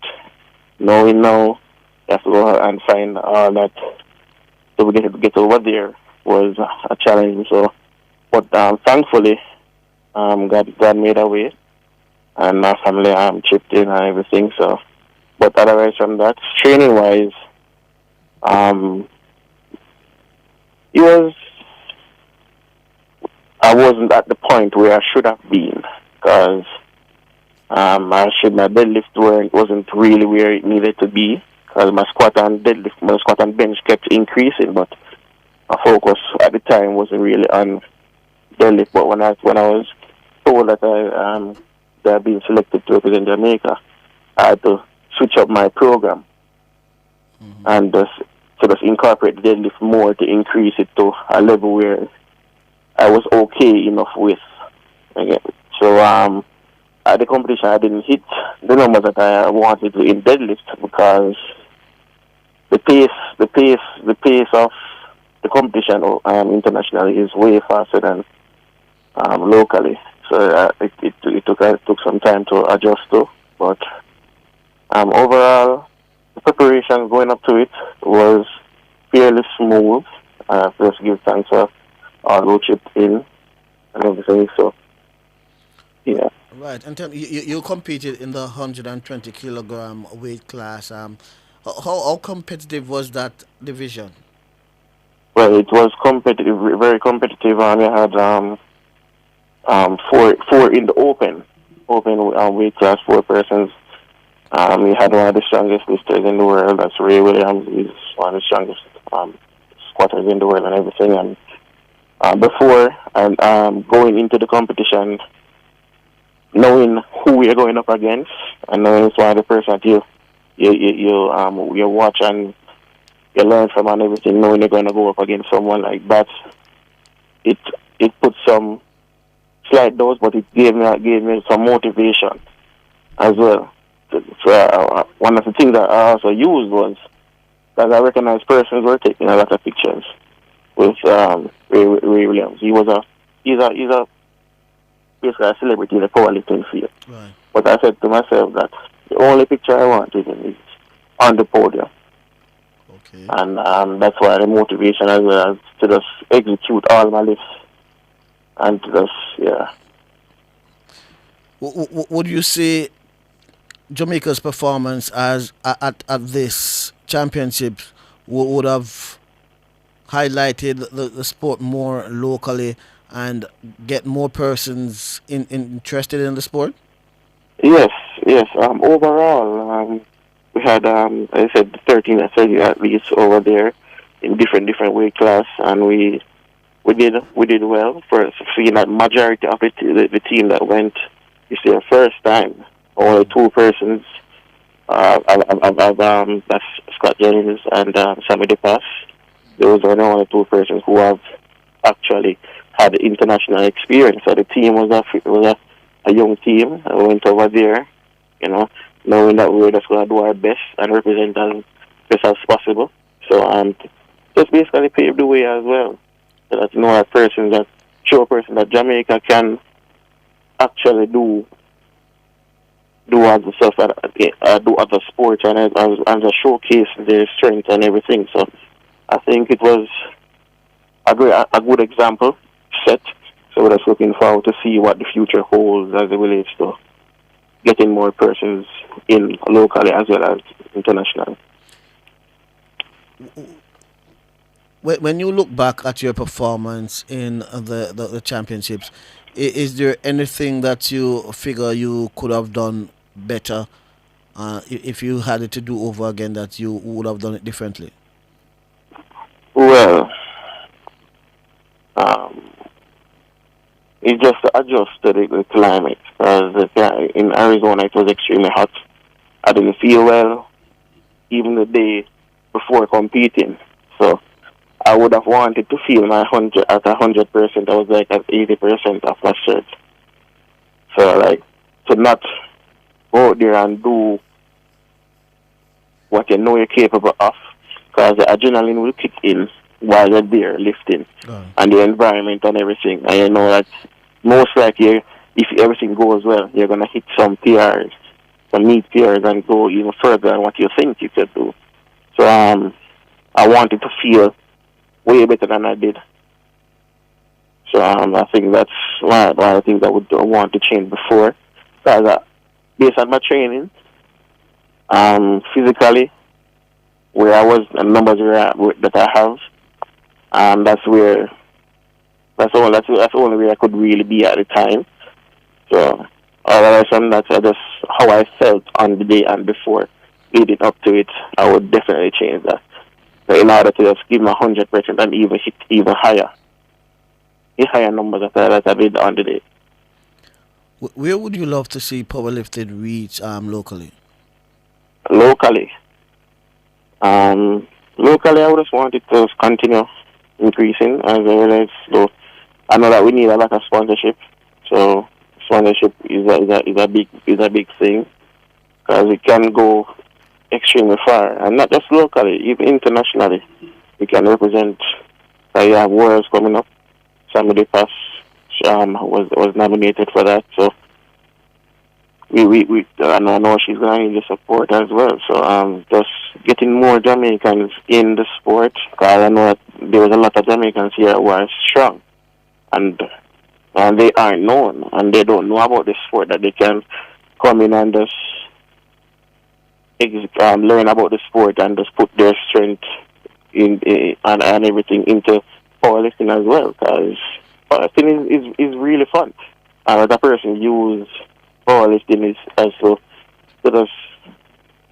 knowing now you have to go and find all that to get over there was a challenge. So, but thankfully, God made a way, and my family chipped in and everything. So, but otherwise from that, training wise, I wasn't at the point where I should have been, because my deadlift wasn't really where it needed to be, because my squat and bench kept increasing, but my focus at the time wasn't really on deadlift. But when I was told that I had been selected to represent Jamaica, I had to switch up my program and just incorporate the deadlift more to increase it to a level where I was okay enough with. Again. So at the competition, I didn't hit the numbers that I wanted to in deadlift, because the pace of the competition internationally is way faster than locally. So it took some time to adjust to, but overall, the preparation going up to it was fairly smooth. Just give thanks for all who chipped in and everything. So, yeah. Right, and tell me, you competed in the 120 kilogram weight class. How competitive was that division? Well, it was competitive, very competitive. We had four in the open weight class, 4 persons. We had one of the strongest lifters in the world. That's Ray Williams. He's one of the strongest squatters in the world and everything. And before going into the competition, knowing who we are going up against, and knowing it's one of the person that you watch and you learn from and everything, knowing you're going to go up against someone like that, it put some slight dose, but it gave me some motivation as well. So one of the things that I also used was that I recognized persons were taking a lot of pictures with Ray Williams. He's basically a celebrity in the powerlifting field. Right. But I said to myself that the only picture I want with him is on the podium. Okay. And that's why the motivation as well, as to just execute all my lifts and to just, yeah. Would you say Jamaica's performance at this championship would have highlighted the sport more locally and get more persons interested in the sport? Yes. Overall, we had, as I said, 13 athletes over there in different weight class, and we did well for seeing that majority of the team that went is their first time. Only 2 persons, that's Scott Jennings and Sammy DePass. Those are the only 2 persons who have actually had international experience. So the team was a young team. We went over there, knowing that we were just going to do our best and represent as best as possible. So just basically paved the way as well. So that show a person that Jamaica can actually do other stuff, do other sports, and just showcase their strength and everything. So I think it was a good example set. So we're just looking forward to see what the future holds as it relates to getting more persons in locally as well as internationally. When you look back at your performance in the championships, is there anything that you figure you could have done better if you had it to do over again, that you would have done it differently? Well, it just adjusted the climate. In Arizona, it was extremely hot. I didn't feel well even the day before competing. So I would have wanted to feel my 100% at 100%. I was like at 80% of my shirt. So like to not go out there and do what you know you're capable of, because the adrenaline will kick in while you're there lifting, and the environment and everything. And you know that most likely, if everything goes well, you're gonna hit some PRs, some meet PRs, and go even further than what you think you could do. So I wanted to feel way better than I did. So I think that's one of the things I would want to change before. Because based on my training, physically, where I was and numbers that I have, that's the only way I could really be at the time. So otherwise from that, just how I felt on the day and before leading up to it, I would definitely change that. So in order to just give my 100% and even hit even higher numbers that I did on the day. Where would you love to see powerlifting reach locally? Locally, I would just want it to continue increasing as well as so. I know that we need a lot of sponsorship, so sponsorship is a big thing, because it can go extremely far, and not just locally, even internationally. We can represent. You have Worlds coming up. Somebody Pass was nominated for that, so we I know she's going to need the support as well. So just getting more Jamaicans in the sport, because I know that there was a lot of Jamaicans here who are strong, and they aren't known, and they don't know about the sport, that they can come in and just learn about the sport and just put their strength in and everything into powerlifting as well, because powerlifting is really fun. And as a person use powerlifting as to just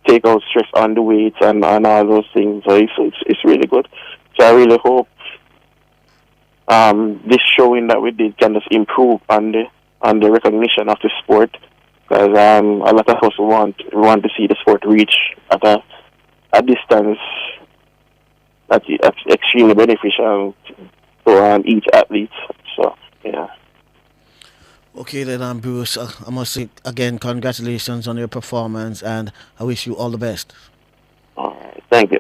take out stress on the weights and all those things. So it's really good. So I really hope this showing that we did can just improve on the recognition of the sport, because a lot of us want to see the sport reach at a distance that's extremely beneficial to each athlete. So yeah. Okay then, Bruce, I must say again, congratulations on your performance, and I wish you all the best. All right, thank you.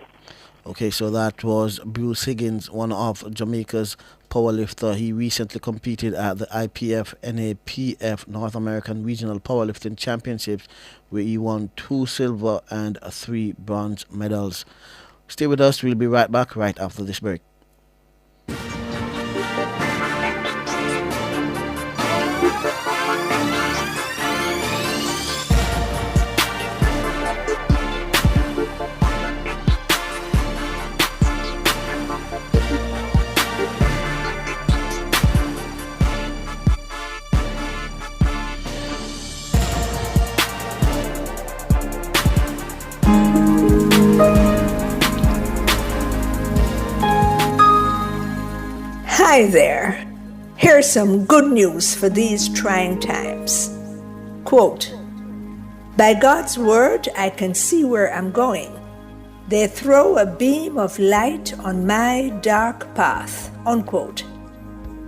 Okay, so that was Bruce Higgins, one of Jamaica's powerlifter. He recently competed at the IPF NAPF North American Regional Powerlifting Championships, where he won 2 silver and 3 bronze medals. Stay with us, we'll be right back right after this break. Hi there. Here's some good news for these trying times. Quote, "By God's word, I can see where I'm going. They throw a beam of light on my dark path." Unquote.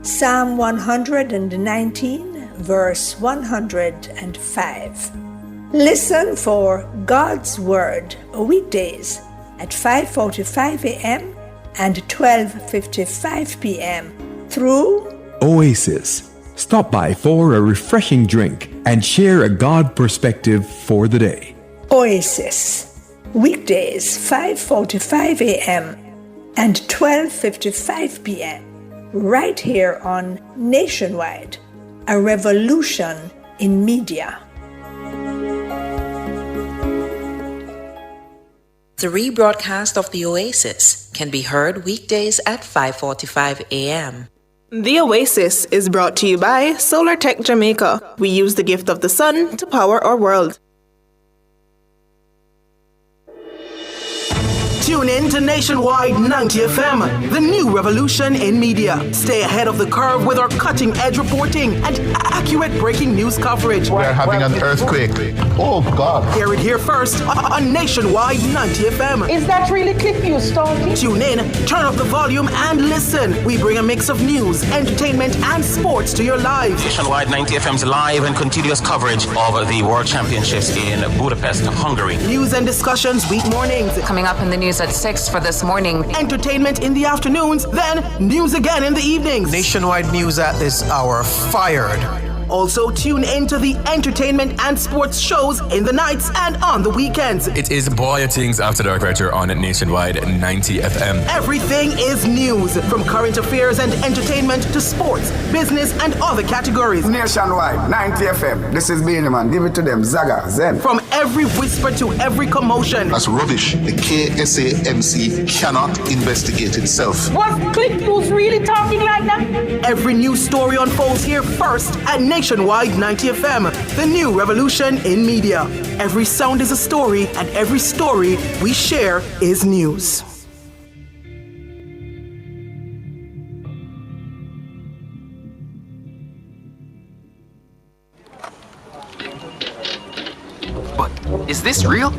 Psalm 119, verse 105. Listen for God's word weekdays at 5:45 a.m. and 12:55 p.m. through Oasis. Stop by for a refreshing drink and share a God perspective for the day. Oasis, weekdays 5:45 a.m. and 12:55 p.m. right here on Nationwide, a revolution in media. The rebroadcast of The Oasis can be heard weekdays at 5:45 a.m. The Oasis is brought to you by Solar Tech Jamaica. We use the gift of the sun to power our world. Tune in to Nationwide 90 FM, the new revolution in media. Stay ahead of the curve with our cutting-edge reporting and accurate breaking news coverage. We are having an earthquake. Oh, God. Hear it here first on Nationwide 90 FM. Is that really clip you, Stalky? Tune in, turn up the volume, and listen. We bring a mix of news, entertainment, and sports to your lives. Nationwide 90 FM's live and continuous coverage of the World Championships in Budapest, Hungary. News and discussions week mornings. Coming up in the news at 6 for this morning. Entertainment in the afternoons, then news again in the evenings. Nationwide news at this hour. Fired. Also, tune in to the entertainment and sports shows in the nights and on the weekends. It is Boy Things After Dark right here on Nationwide 90 FM. Everything is news, from current affairs and entertainment to sports, business, and other categories. Nationwide 90 FM. This is Beanie, give it to them. Zaga, Zen. From every whisper to every commotion. That's rubbish. The KSAMC cannot investigate itself. Was Click News really talking like that? Every news story unfolds here first at Nationwide 90 FM, the new revolution in media. Every sound is a story, and every story we share is news. But is this real?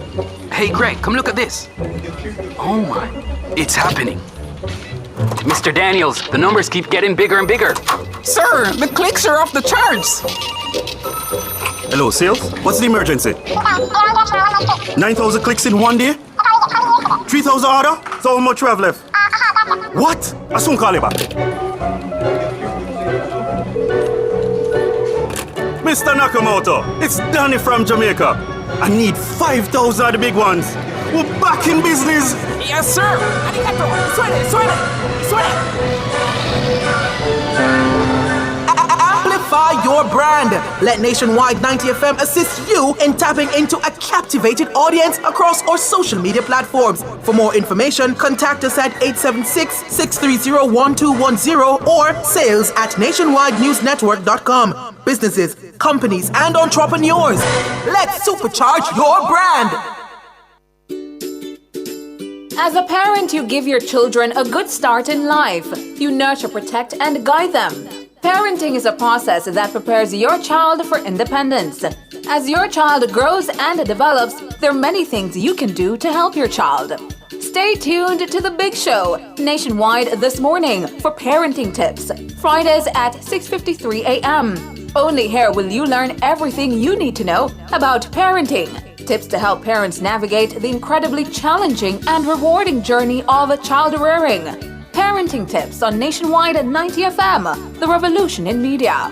Hey, Greg, come look at this. Oh my, it's happening. Mr. Daniels, the numbers keep getting bigger and bigger. Sir, the clicks are off the charts. Hello, sales? What's the emergency? 9,000 clicks in one day? 3,000 order? So how much we have left? What? I soon call you back. Mr. Nakamoto, it's Danny from Jamaica. I need 5,000 of the big ones. We're back in business. Yes, sir. Arigato. Suene. Amplify your brand. Let Nationwide 90 FM assist you in tapping into a captivated audience across our social media platforms. For more information, contact us at 876-630-1210 or sales@nationwidenewsnetwork.com. Businesses, companies, and entrepreneurs, let's supercharge your brand. As a parent, you give your children a good start in life. You nurture, protect, and guide them. Parenting is a process that prepares your child for independence. As your child grows and develops, there are many things you can do to help your child. Stay tuned to The Big Show, Nationwide this morning, for parenting tips. Fridays at 6:53 a.m. Only here will you learn everything you need to know about parenting. Tips to help parents navigate the incredibly challenging and rewarding journey of child rearing. Parenting tips on Nationwide 90 FM, the revolution in media.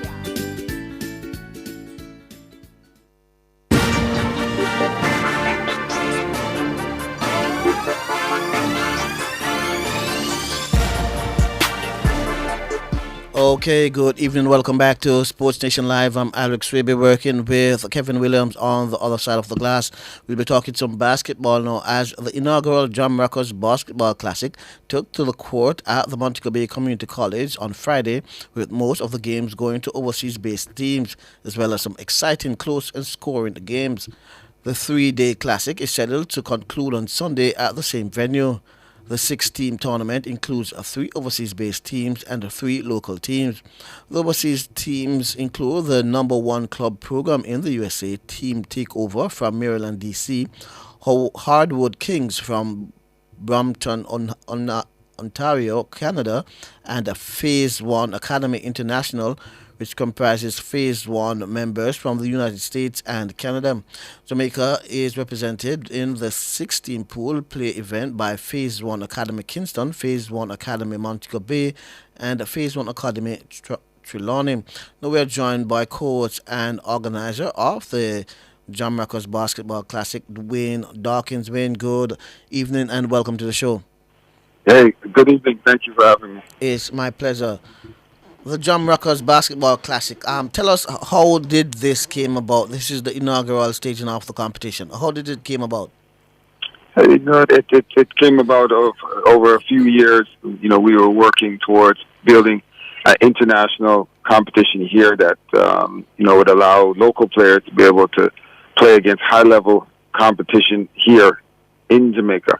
Okay, good evening. Welcome back to Sports Nation Live. I'm Alex Raby, working with Kevin Williams on the other side of the glass. We'll be talking some basketball now, as the inaugural John Marcus Basketball Classic took to the court at the Montego Bay Community College on Friday, with most of the games going to overseas-based teams, as well as some exciting, close and scoring games. The three-day classic is scheduled to conclude on Sunday at the same venue. The 6-team tournament includes 3 overseas-based teams and 3 local teams. The overseas teams include the number 1 club program in the USA, Team Takeover from Maryland, D.C., Hardwood Kings from Brampton, Ontario, Canada, and a Phase 1 Academy International, which comprises Phase 1 members from the United States and Canada. Jamaica is represented in the 16 pool play event by Phase 1 Academy Kingston, Phase 1 Academy Montego Bay, and Phase 1 Academy Trelawney. Now we are joined by coach and organizer of the John Marcus Basketball Classic, Wayne Dawkins. Wayne, good evening and welcome to the show. Hey, good evening. Thank you for having me. It's my pleasure. The John Marcus Basketball Classic. Tell us, how did this came about? This is the inaugural staging of the competition. How did it came about? It came about over a few years. We were working towards building an international competition here that would allow local players to be able to play against high-level competition here in Jamaica,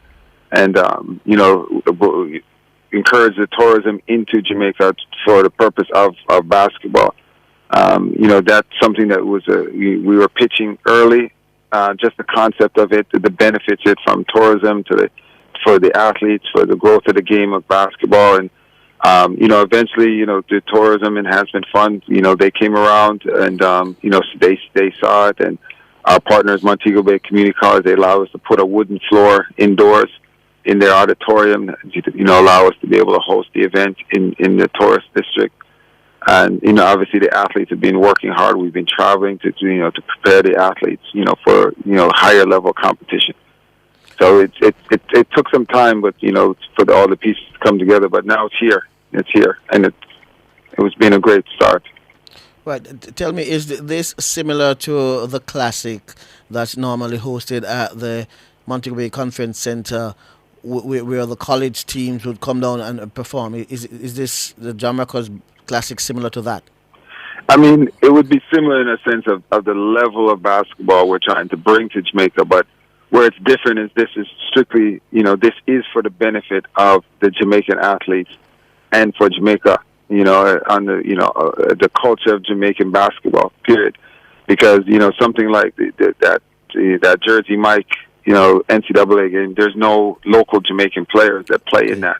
and encourage the tourism into Jamaica for the purpose of basketball. That's something that we were pitching early. Just the concept of it, the benefits it from tourism for the athletes, for the growth of the game of basketball, and eventually, the tourism enhancement fund, they came around and they saw it, and our partners, Montego Bay Community College, they allow us to put a wooden floor indoors in their auditorium, allow us to be able to host the event in the tourist district. And, obviously the athletes have been working hard. We've been traveling to prepare the athletes, for, higher level competition. So it took some time, but, for all the pieces to come together, but now it's here. It's here. And it was been a great start. Right. Tell me, is this similar to the Classic that's normally hosted at the Montego Bay Conference Center, where the college teams would come down and perform? Is this the Jamaica's Classic similar to that? I mean, it would be similar in a sense of the level of basketball we're trying to bring to Jamaica, but where it's different is this is strictly, this is for the benefit of the Jamaican athletes and for Jamaica, on the culture of Jamaican basketball, period. Because, something like that Jersey Mike, NCAA game, there's no local Jamaican players that play in that.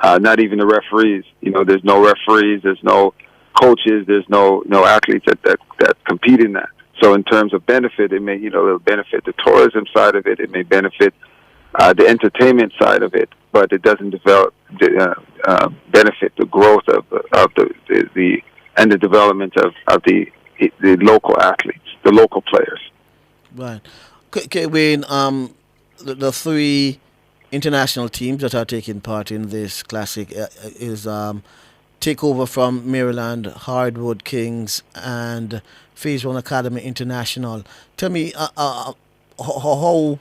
Not even the referees. There's no referees, there's no coaches, there's no athletes that compete in that. So in terms of benefit, it may, it'll benefit the tourism side of it. It may benefit the entertainment side of it, but it doesn't benefit the growth of the and the development of the local athletes, the local players. Right. Okay, Wayne. The three international teams that are taking part in this Classic is Takeover from Maryland, Hardwood Kings, and Phase 1 Academy International. Tell me, how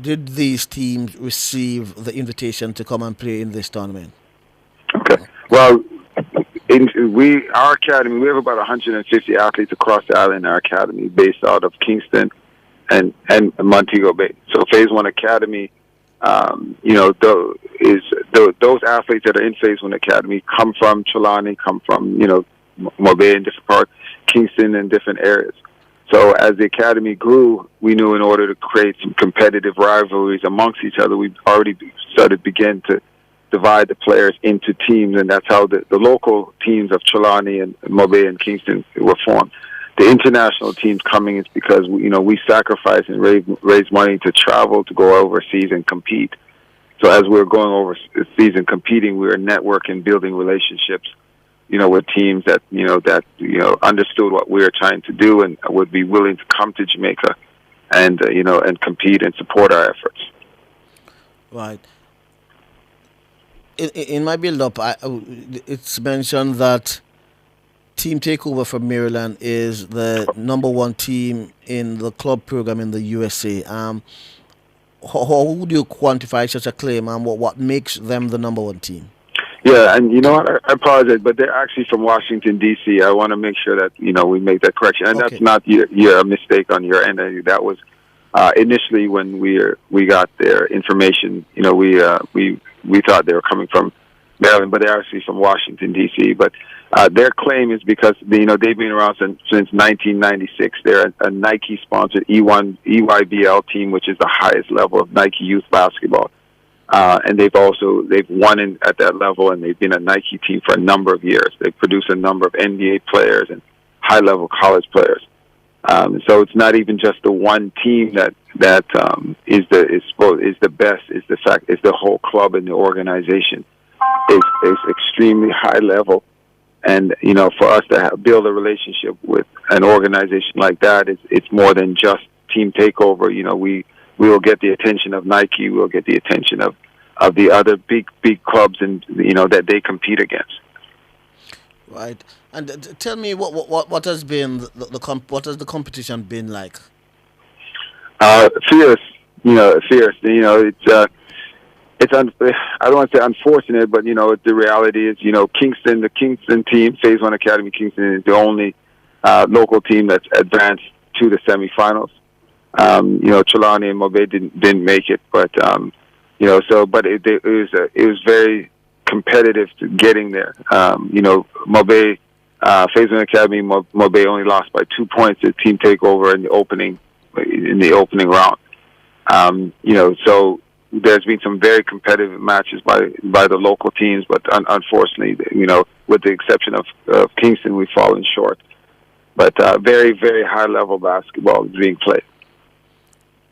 did these teams receive the invitation to come and play in this tournament? Okay. Well, our academy, we have about 150 athletes across the island in our academy, based out of Kingston and Montego Bay. So Phase 1 Academy, those athletes that are in Phase 1 Academy come from Trelawney, come from, Mobay and different parts, Kingston and different areas. So as the academy grew, we knew in order to create some competitive rivalries amongst each other, we already began to divide the players into teams, and that's how the local teams of Trelawney and Mobay and Kingston were formed. The international teams coming is because we sacrifice and raise money to travel, to go overseas and compete. So as we were going overseas and competing, we were networking, building relationships, with teams that understood what we were trying to do and would be willing to come to Jamaica and and compete and support our efforts. Right. In my build-up, it's mentioned that Team Takeover from Maryland is the number one team in the club program in the USA. How would you quantify such a claim, and what makes them the number one team? Yeah, and I apologize, but they're actually from Washington, D.C. I want to make sure that, we make that correction. And That's not your mistake on your end. That was initially when we got their information, we thought they were coming from Maryland, but they're actually from Washington, D.C. But their claim is because, they've been around since 1996. They're a Nike-sponsored EYBL team, which is the highest level of Nike youth basketball. And they've won at that level, and they've been a Nike team for a number of years. They've produced a number of NBA players and high-level college players. So it's not even just the one team that is the best. It's the whole club and the organization is extremely high level. And for us to build a relationship with an organization like that, it's more than just Team Takeover. We will get the attention of Nike. We'll get the attention of the other big clubs, and that they compete against. Right. And tell me what has been what has the competition been like? Fierce. fierce. It's I don't want to say unfortunate, but the reality is, the Kingston team, Phase 1 Academy Kingston, is the only local team that's advanced to the semifinals. Trelawney and Mobay didn't make it, but it was very competitive to getting there. Mobay, Phase 1 Academy, Mobay only lost by 2 points at team takeover in the opening round. So there's been some very competitive matches by the local teams, but unfortunately, with the exception of Kingston, we've fallen short. But very, very high level basketball is being played.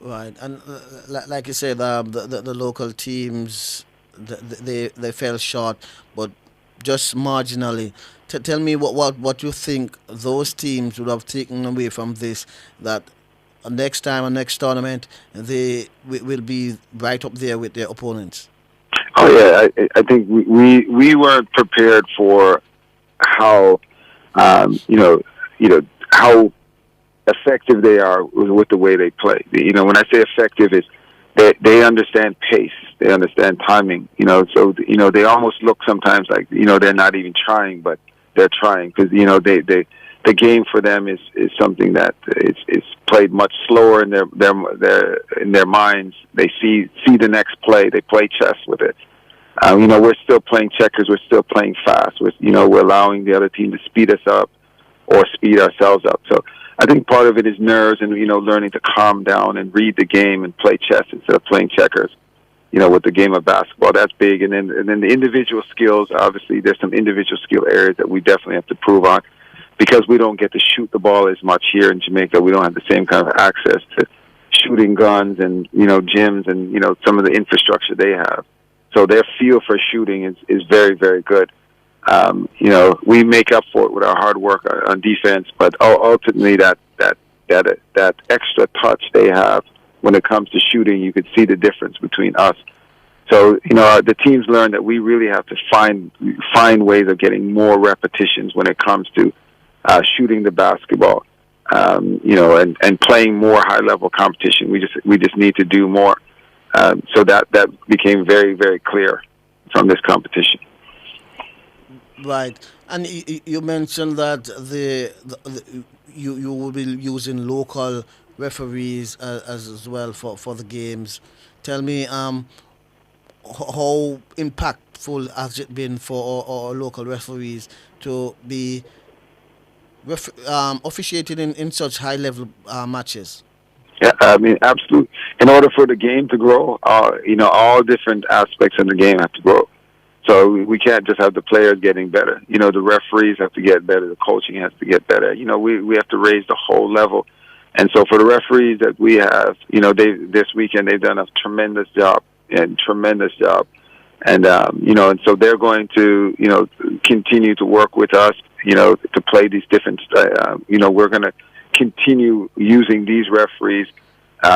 Right, and like you said, the local teams, they fell short, but just marginally. Tell me what you think those teams would have taken away from this, that next time or next tournament they will be right up there with their opponents. Oh yeah, I think we weren't prepared for how how effective they are with the way they play. When I say effective, is they understand pace, they understand timing. So they almost look sometimes like they're not even trying, but they're trying, because the game for them is something that is played much slower in their minds. They see the next play. They play chess with it. We're still playing checkers. We're still playing fast. We're allowing the other team to speed us up or speed ourselves up. So I think part of it is nerves and learning to calm down and read the game and play chess instead of playing checkers. With the game of basketball, that's big. And then the individual skills. Obviously, there's some individual skill areas that we definitely have to prove on, because we don't get to shoot the ball as much here in Jamaica. We don't have the same kind of access to shooting guns and, gyms and, some of the infrastructure they have. So their feel for shooting is very, very good. We make up for it with our hard work on defense, but ultimately that extra touch they have when it comes to shooting, you could see the difference between us. So, the teams learn that we really have to find ways of getting more repetitions when it comes to shooting the basketball, and playing more high-level competition. We just need to do more. So that became very, very clear from this competition. Right, and you mentioned that you will be using local referees as well for the games. Tell me, how impactful has it been for our local referees to be officiating in such high-level matches? Yeah, absolutely. In order for the game to grow, all different aspects of the game have to grow. So we can't just have the players getting better. The referees have to get better. The coaching has to get better. We have to raise the whole level. And so for the referees that we have, this weekend they've done a tremendous job. And and so they're going to, continue to work with us, to play these different, we're going to continue using these referees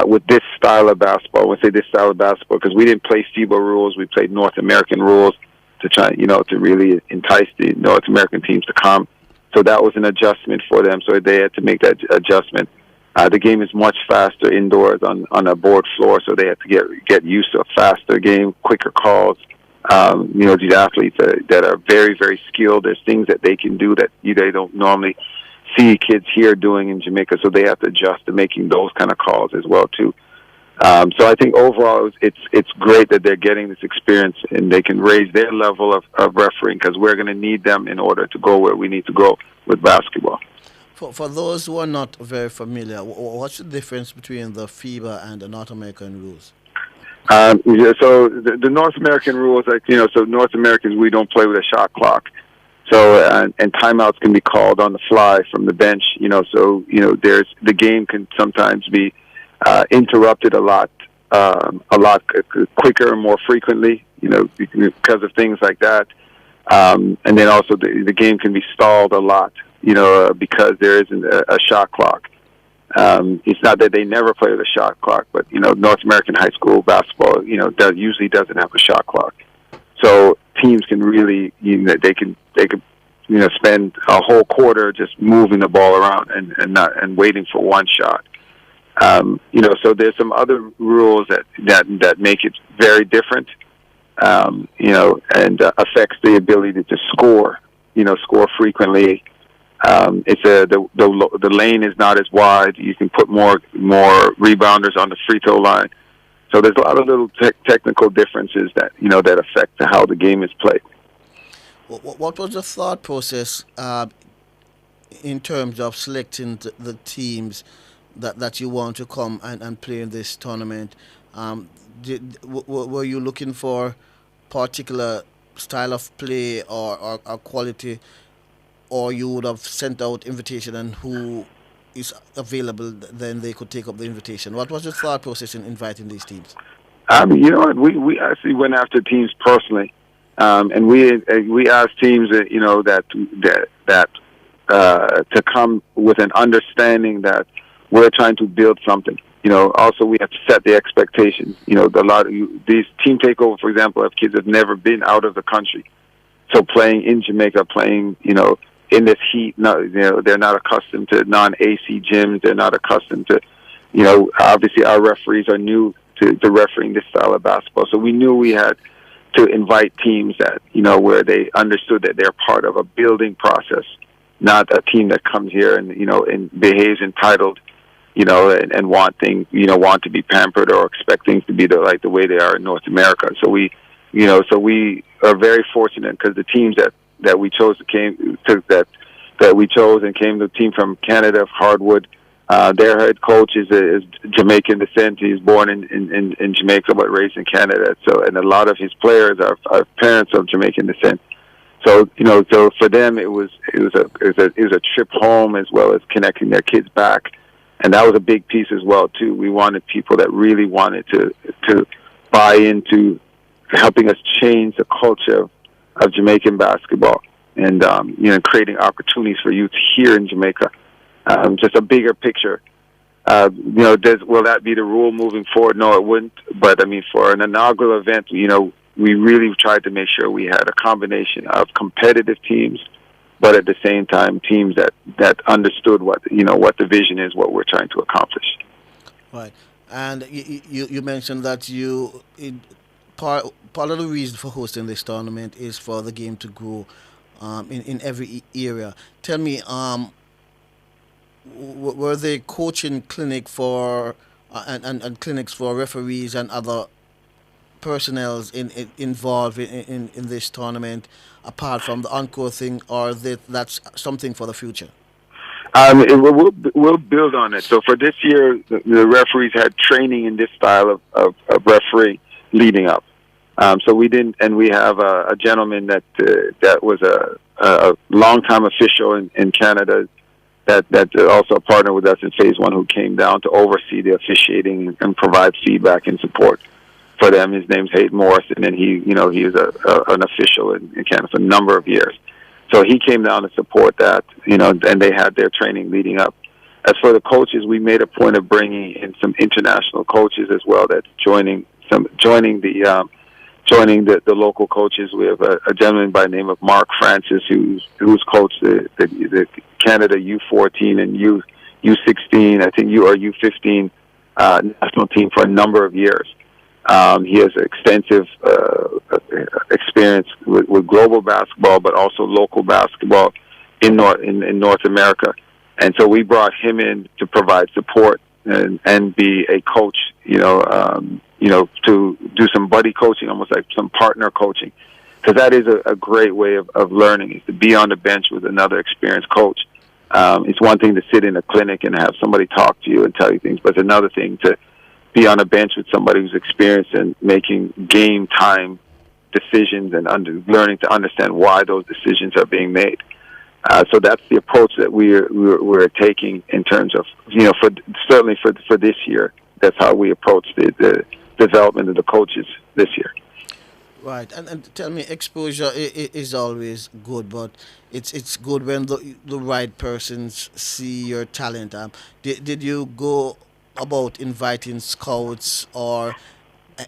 with this style of basketball. When I say this style of basketball, because we didn't play FIBA rules, we played North American rules to try, to really entice the North American teams to come. So that was an adjustment for them. So they had to make that adjustment. The game is much faster indoors on a board floor, so they had to get used to a faster game, quicker calls. These athletes that are very, very skilled. There's things that they can do that they don't normally see kids here doing in Jamaica, so they have to adjust to making those kind of calls as well too. So I think overall it's great that they're getting this experience and they can raise their level of refereeing, because we're going to need them in order to go where we need to go with basketball. For those who are not very familiar, what's the difference between the FIBA and the North American rules? So the North American rules, so North Americans, we don't play with a shot clock. So and timeouts can be called on the fly from the bench. There's the game can sometimes be interrupted a lot quicker and more frequently. Because of things like that. And then also the game can be stalled a lot. Because there isn't a shot clock. It's not that they never play with a shot clock, but North American high school basketball, usually doesn't have a shot clock. So teams can really, they can spend a whole quarter just moving the ball around and waiting for one shot. So there's some other rules that make it very different, and affects the ability to score, score frequently. The lane is not as wide. You can put more rebounders on the free throw line. So there's a lot of little technical differences that affect how the game is played. What was the thought process in terms of selecting the teams that you want to come and play in this tournament? Were you looking for particular style of play or quality, or you would have sent out invitation and who is available, then they could take up the invitation? What was the thought process in inviting these teams? We actually went after teams personally, and we asked teams that to come with an understanding that we're trying to build something. Also we have to set the expectations. These team takeover, for example, have kids that have never been out of the country, so playing in Jamaica, playing in this heat, they're not accustomed to non-AC gyms. They're not accustomed to, obviously our referees are new to refereeing this style of basketball. So we knew we had to invite teams that, where they understood that they're part of a building process, not a team that comes here and behaves entitled, and want to be pampered or expect things to be the way they are in North America. So we are very fortunate because the teams that we chose that we chose and came, the team from Canada, Hardwood, their head coach is Jamaican descent. He's born in Jamaica but raised in Canada. So, and a lot of his players are parents of Jamaican descent. So so for them it was a trip home as well as connecting their kids back, and that was a big piece as well too. We wanted people that really wanted to buy into helping us change the culture of Jamaican basketball, and creating opportunities for youth here in Jamaica. Just a bigger picture. Will that be the rule moving forward? No, it wouldn't. But for an inaugural event, we really tried to make sure we had a combination of competitive teams, but at the same time teams that understood what the vision is, what we're trying to accomplish. Right, and you mentioned that part of the reason for hosting this tournament is for the game to grow in every area. Tell me, were there coaching clinic for and clinics for referees and other personnel involved in this tournament, apart from the encore thing, or that's something for the future? We'll build on it. So for this year, the referees had training in this style of referee leading up. So we didn't, and we have a gentleman that was a longtime official in Canada that also a partner with us in Phase 1, who came down to oversee the officiating and provide feedback and support for them. His name's Hayden Morrison, and he is an official in Canada for a number of years. So he came down to support that, and they had their training leading up. As for the coaches, we made a point of bringing in some international coaches as well, that's joining the local coaches. We have a gentleman by the name of Mark Francis who's coached the Canada U14 and U16, I think U15 national team for a number of years. He has extensive experience with global basketball, but also local basketball in North America. And so we brought him in to provide support and be a coach, to do some buddy coaching, almost like some partner coaching. Because that is a great way of learning, is to be on the bench with another experienced coach. It's one thing to sit in a clinic and have somebody talk to you and tell you things, but it's another thing to be on a bench with somebody who's experienced in making game time decisions and learning to understand why those decisions are being made. So that's the approach that we're taking in terms of, certainly for this year. That's how we approach the development of the coaches this year. Right, and tell me, exposure is always good, but it's good when the right persons see your talent. Did you go about inviting scouts, or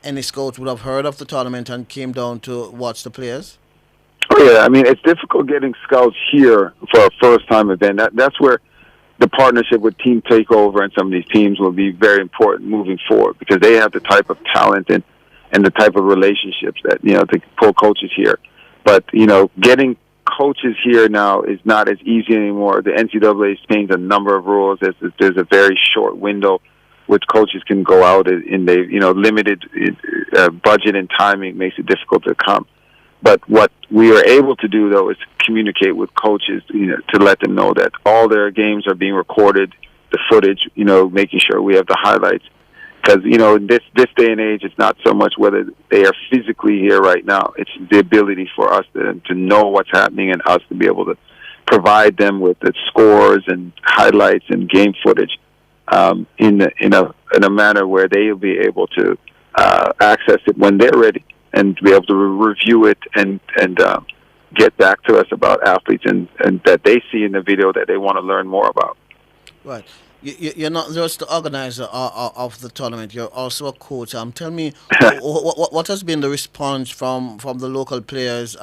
any scouts would have heard of the tournament and came down to watch the players? Oh yeah, it's difficult getting scouts here for a first-time event. That's where the partnership with Team Takeover and some of these teams will be very important moving forward because they have the type of talent and the type of relationships that, to pull coaches here. But, getting coaches here now is not as easy anymore. The NCAA has changed a number of rules. There's a very short window which coaches can go out in. They, limited budget and timing makes it difficult to come. But what we are able to do, though, is communicate with coaches, to let them know that all their games are being recorded, the footage, making sure we have the highlights. Because, in this day and age, it's not so much whether they are physically here right now. It's the ability for us to know what's happening and us to be able to provide them with the scores and highlights and game footage in a manner where they will be able to access it when they're ready and to be able to review it and get back to us about athletes and that they see in the video that they want to learn more about. Right. You're not just the organizer of the tournament. You're also a coach. Tell me, what has been the response from the local players?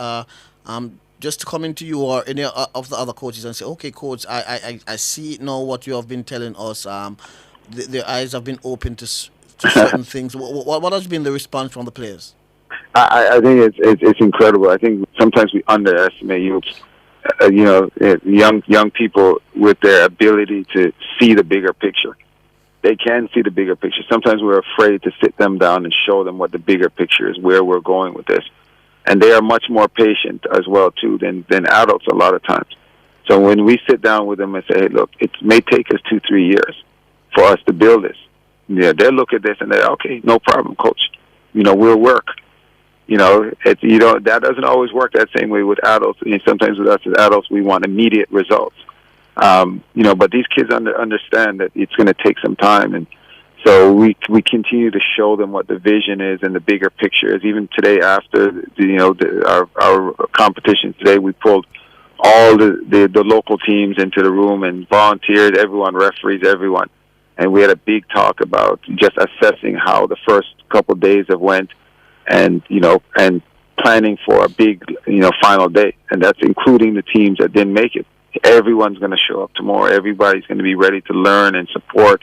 Just to come into you or any of the other coaches and say, okay, coach, I see now what you have been telling us. Their eyes have been open to certain things. What has been the response from the players? I think it's incredible. I think sometimes we underestimate youths. Young people with their ability to see the bigger picture. They can see the bigger picture. Sometimes we're afraid to sit them down and show them what the bigger picture is, where we're going with this. And they are much more patient as well, too, than adults a lot of times. So when we sit down with them and say, hey, look, it may take us 2-3 years for us to build this. They'll look at this and they're, okay, no problem, coach. We'll work. That doesn't always work that same way with adults. And sometimes with us as adults, we want immediate results. But these kids understand that it's going to take some time. And so we continue to show them what the vision is and the bigger picture is. Even today after, our competition today, we pulled all the local teams into the room and volunteers, everyone, referees, everyone. And we had a big talk about just assessing how the first couple of days have went. And planning for a big, final day. And that's including the teams that didn't make it. Everyone's going to show up tomorrow. Everybody's going to be ready to learn and support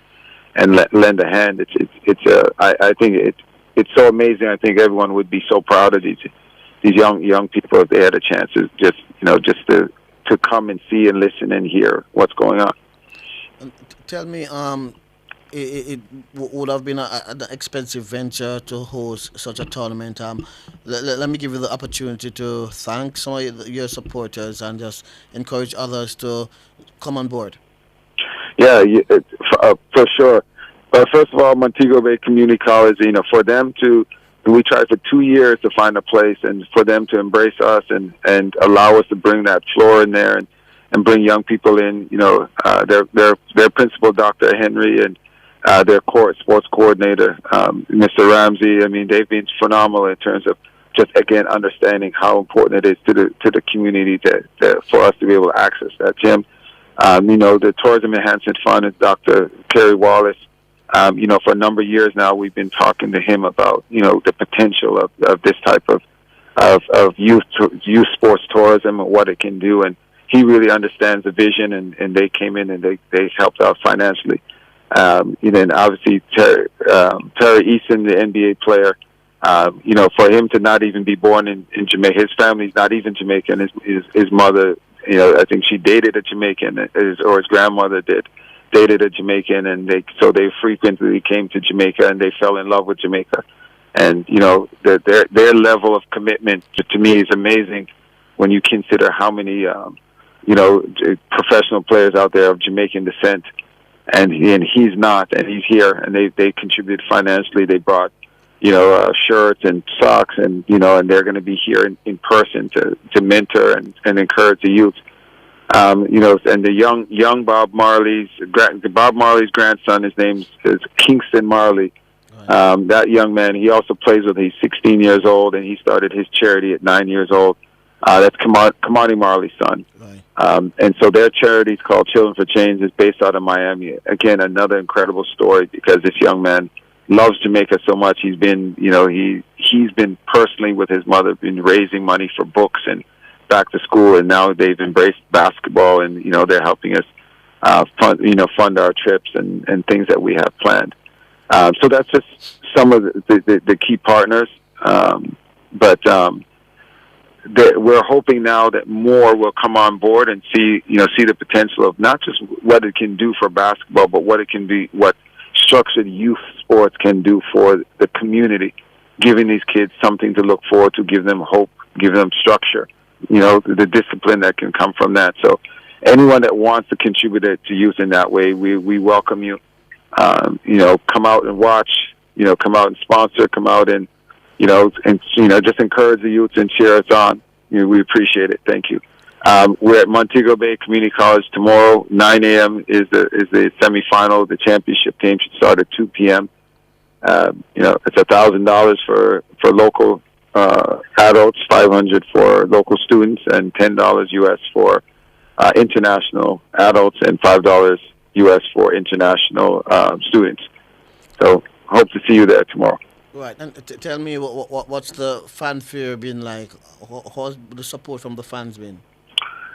and lend a hand. I think it's so amazing. I think everyone would be so proud of these young people if they had a chance to just to come and see and listen and hear what's going on. Tell me, it would have been an expensive venture to host such a tournament. Let me give you the opportunity to thank some of your supporters and just encourage others to come on board. Yeah, for sure. First of all, Montego Bay Community College, for them we tried for 2 years to find a place and for them to embrace us and allow us to bring that floor in there and bring young people in, their principal, Dr. Henry, and their sports coordinator, Mr. Ramsey. I mean, they've been phenomenal in terms of just, again, understanding how important it is to the community for us to be able to access that gym. The Tourism Enhancement Fund is Dr. Kerry Wallace. For a number of years now, we've been talking to him about, the potential of this type of youth sports tourism and what it can do. And he really understands the vision, and they came in and they helped out financially. And obviously Terry Easton, the NBA player, for him to not even be born in Jamaica, his family's not even Jamaican. His mother, I think she dated a Jamaican, or his grandmother dated a Jamaican, and they frequently came to Jamaica and they fell in love with Jamaica. And their level of commitment to me is amazing when you consider how many professional players out there of Jamaican descent. And he's not, and he's here, and they contributed financially. They brought, shirts and socks, and and they're going to be here in person to mentor and encourage the youth. And the young Bob Marley's grandson, his name is Kingston Marley. That young man, he also plays with. He's 16 years old, and he started his charity at 9 years old. That's Kamani Marley's son. Right. And so their charity is called Children for Change. Is based out of Miami. Again, another incredible story because this young man loves Jamaica so much. He's been, he's been personally with his mother, been raising money for books and back to school, and now they've embraced basketball, and they're helping us fund our trips and things that we have planned. So that's just some of the key partners. We're hoping now that more will come on board and see the potential of not just what it can do for basketball, but what structured youth sports can do for the community, giving these kids something to look forward to, give them hope, give them structure, the discipline that can come from that. So anyone that wants to contribute to youth in that way, we welcome you. Come out and watch, come out and sponsor, come out and just encourage the youth and cheer us on. We appreciate it. Thank you. We're at Montego Bay Community College tomorrow. 9 a.m. is the semifinal. The championship game should start at 2 p.m. It's $1,000 for local adults, $500 for local students, and $10 U.S. for international adults, and $5 U.S. for international students. So hope to see you there tomorrow. Right, and tell me what's the fanfare been like? How's the support from the fans been?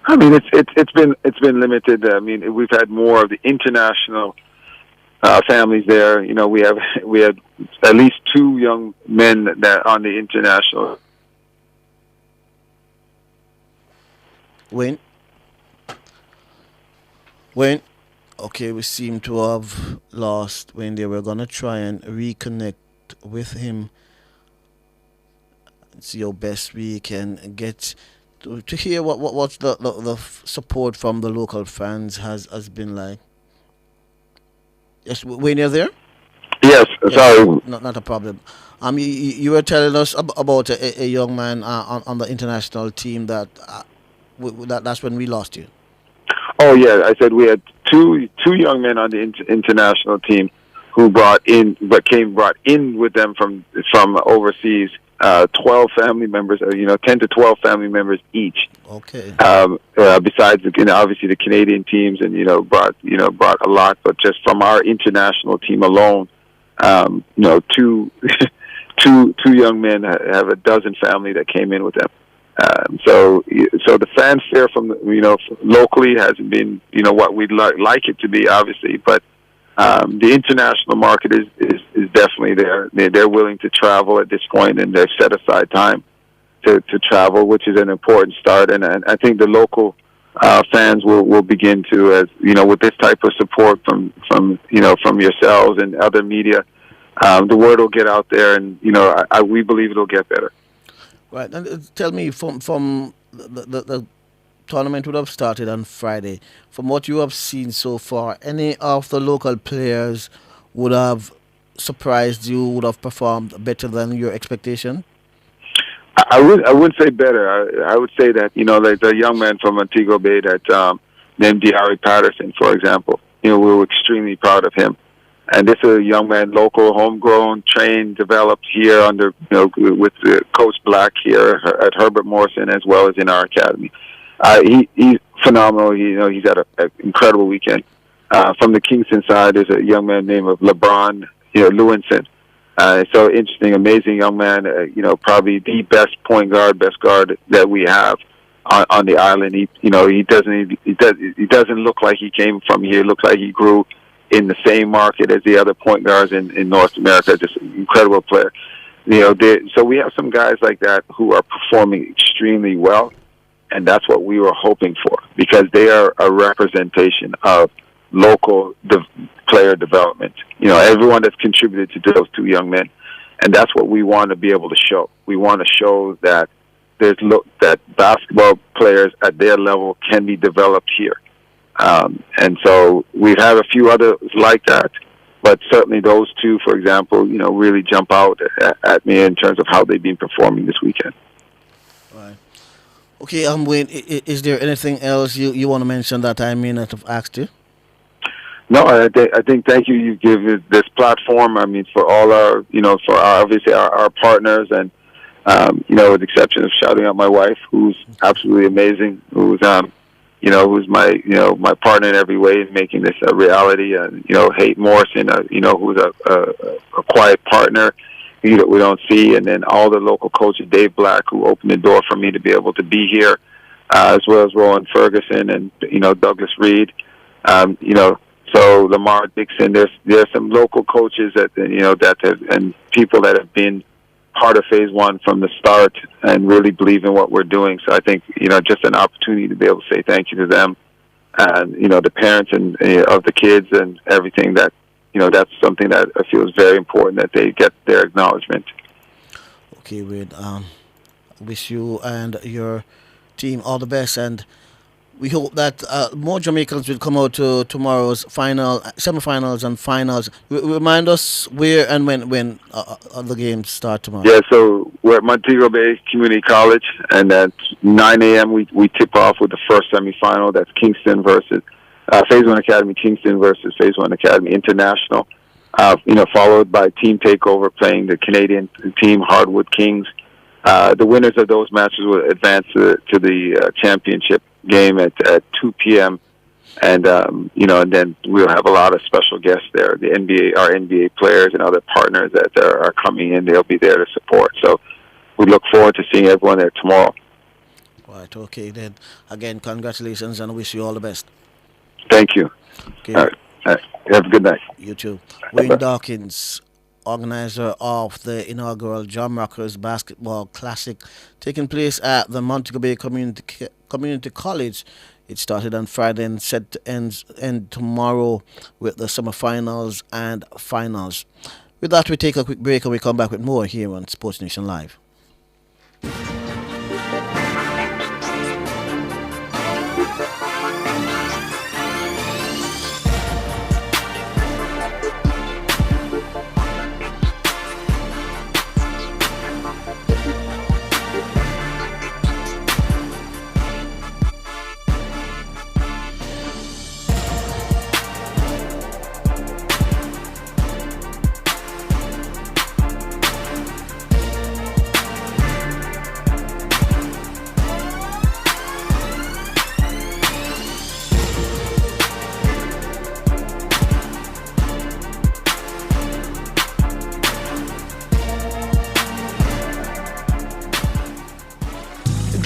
I mean, it's been limited. I mean, we've had more of the international families there. We had at least 2 young men that on the international. Wayne. Okay, we seem to have lost Wayne there. We're gonna try and reconnect with him and see how best we can get to hear what's the support from the local fans has been like. Yes, Wayne, you're there? Yes, sorry. Not a problem. You were telling us about a young man on the international team that's when we lost you. Oh yeah, I said we had two young men on the international team who brought in with them from overseas. 12 family members, 10 to 12 family members each. Okay. Besides, obviously the Canadian teams, and brought a lot. But just from our international team alone, two young men have a dozen family that came in with them. So the fanfare from locally hasn't been what we'd like it to be, obviously, but the international market is definitely there. They're willing to travel at this point, and they've set aside time to travel, which is an important start. And I think the local fans will begin to, as with this type of support from yourselves and other media, the word will get out there, and we believe it'll get better. Right, and tell me, from the tournament would have started on Friday. From what you have seen so far, any of the local players would have surprised you, would have performed better than your expectation? I wouldn't say better. I would say that like the young man from Montego Bay that named Diari Patterson, for example. We were extremely proud of him. And this is a young man, local, homegrown, trained, developed here under with Coach Black here at Herbert Morrison, as well as in our academy. He's phenomenal. He's had an incredible weekend. From the Kingston side, there's a young man named LeBron Lewinson. So interesting, amazing young man. Probably the best best guard that we have on the island. He doesn't look like he came from here. He looks like he grew in the same market as the other point guards in North America. Just an incredible player. So we have some guys like that who are performing extremely well, and that's what we were hoping for, because they are a representation of local player development. Everyone that's contributed to those 2 young men, and that's what we want to be able to show. We want to show that that basketball players at their level can be developed here. And so we have a few others like that, but certainly those 2, for example, really jump out at me in terms of how they've been performing this weekend. Right. Okay, Wayne, is there anything else you want to mention that I may not have asked you? No, I think thank you. You give this platform. I mean, for all our, for our partners, and with the exception of shouting out my wife, who's absolutely amazing, who's who's my partner in every way in making this a reality. And Haight Morrison, who's a quiet partner that we don't see, and then all the local coaches, Dave Black, who opened the door for me to be able to be here, as well as Rowan Ferguson and Douglas Reed. So Lamar Dixon, there's some local coaches that and people that have been part of Phase 1 from the start and really believe in what we're doing. So I think just an opportunity to be able to say thank you to them and the parents and of the kids and everything that that's something that I feel is very important that they get their acknowledgement. Okay, Wade. Wish you and your team all the best, and we hope that more Jamaicans will come out to tomorrow's semi-finals and finals. Remind us where and when the games start tomorrow. Yeah, so we're at Montego Bay Community College, and at 9 a.m. we tip off with the first semi-final. That's Kingston versus Phase 1 Academy Kingston versus Phase 1 Academy International. Followed by Team Takeover playing the Canadian team Hardwood Kings. The winners of those matches will advance to the championship game at 2 p.m. And then we'll have a lot of special guests there. Our NBA players and other partners that are coming in, they'll be there to support. So we look forward to seeing everyone there tomorrow. Right. Okay. Then again, congratulations and wish you all the best. Thank you. Okay. All right. Have a good night. You too. Wayne Dawkins, organizer of the inaugural John Rockers Basketball Classic, taking place at the Montego Bay Community College. It started on Friday and set to end tomorrow with the semifinals and finals. With that, we take a quick break and we come back with more here on Sports Nation Live.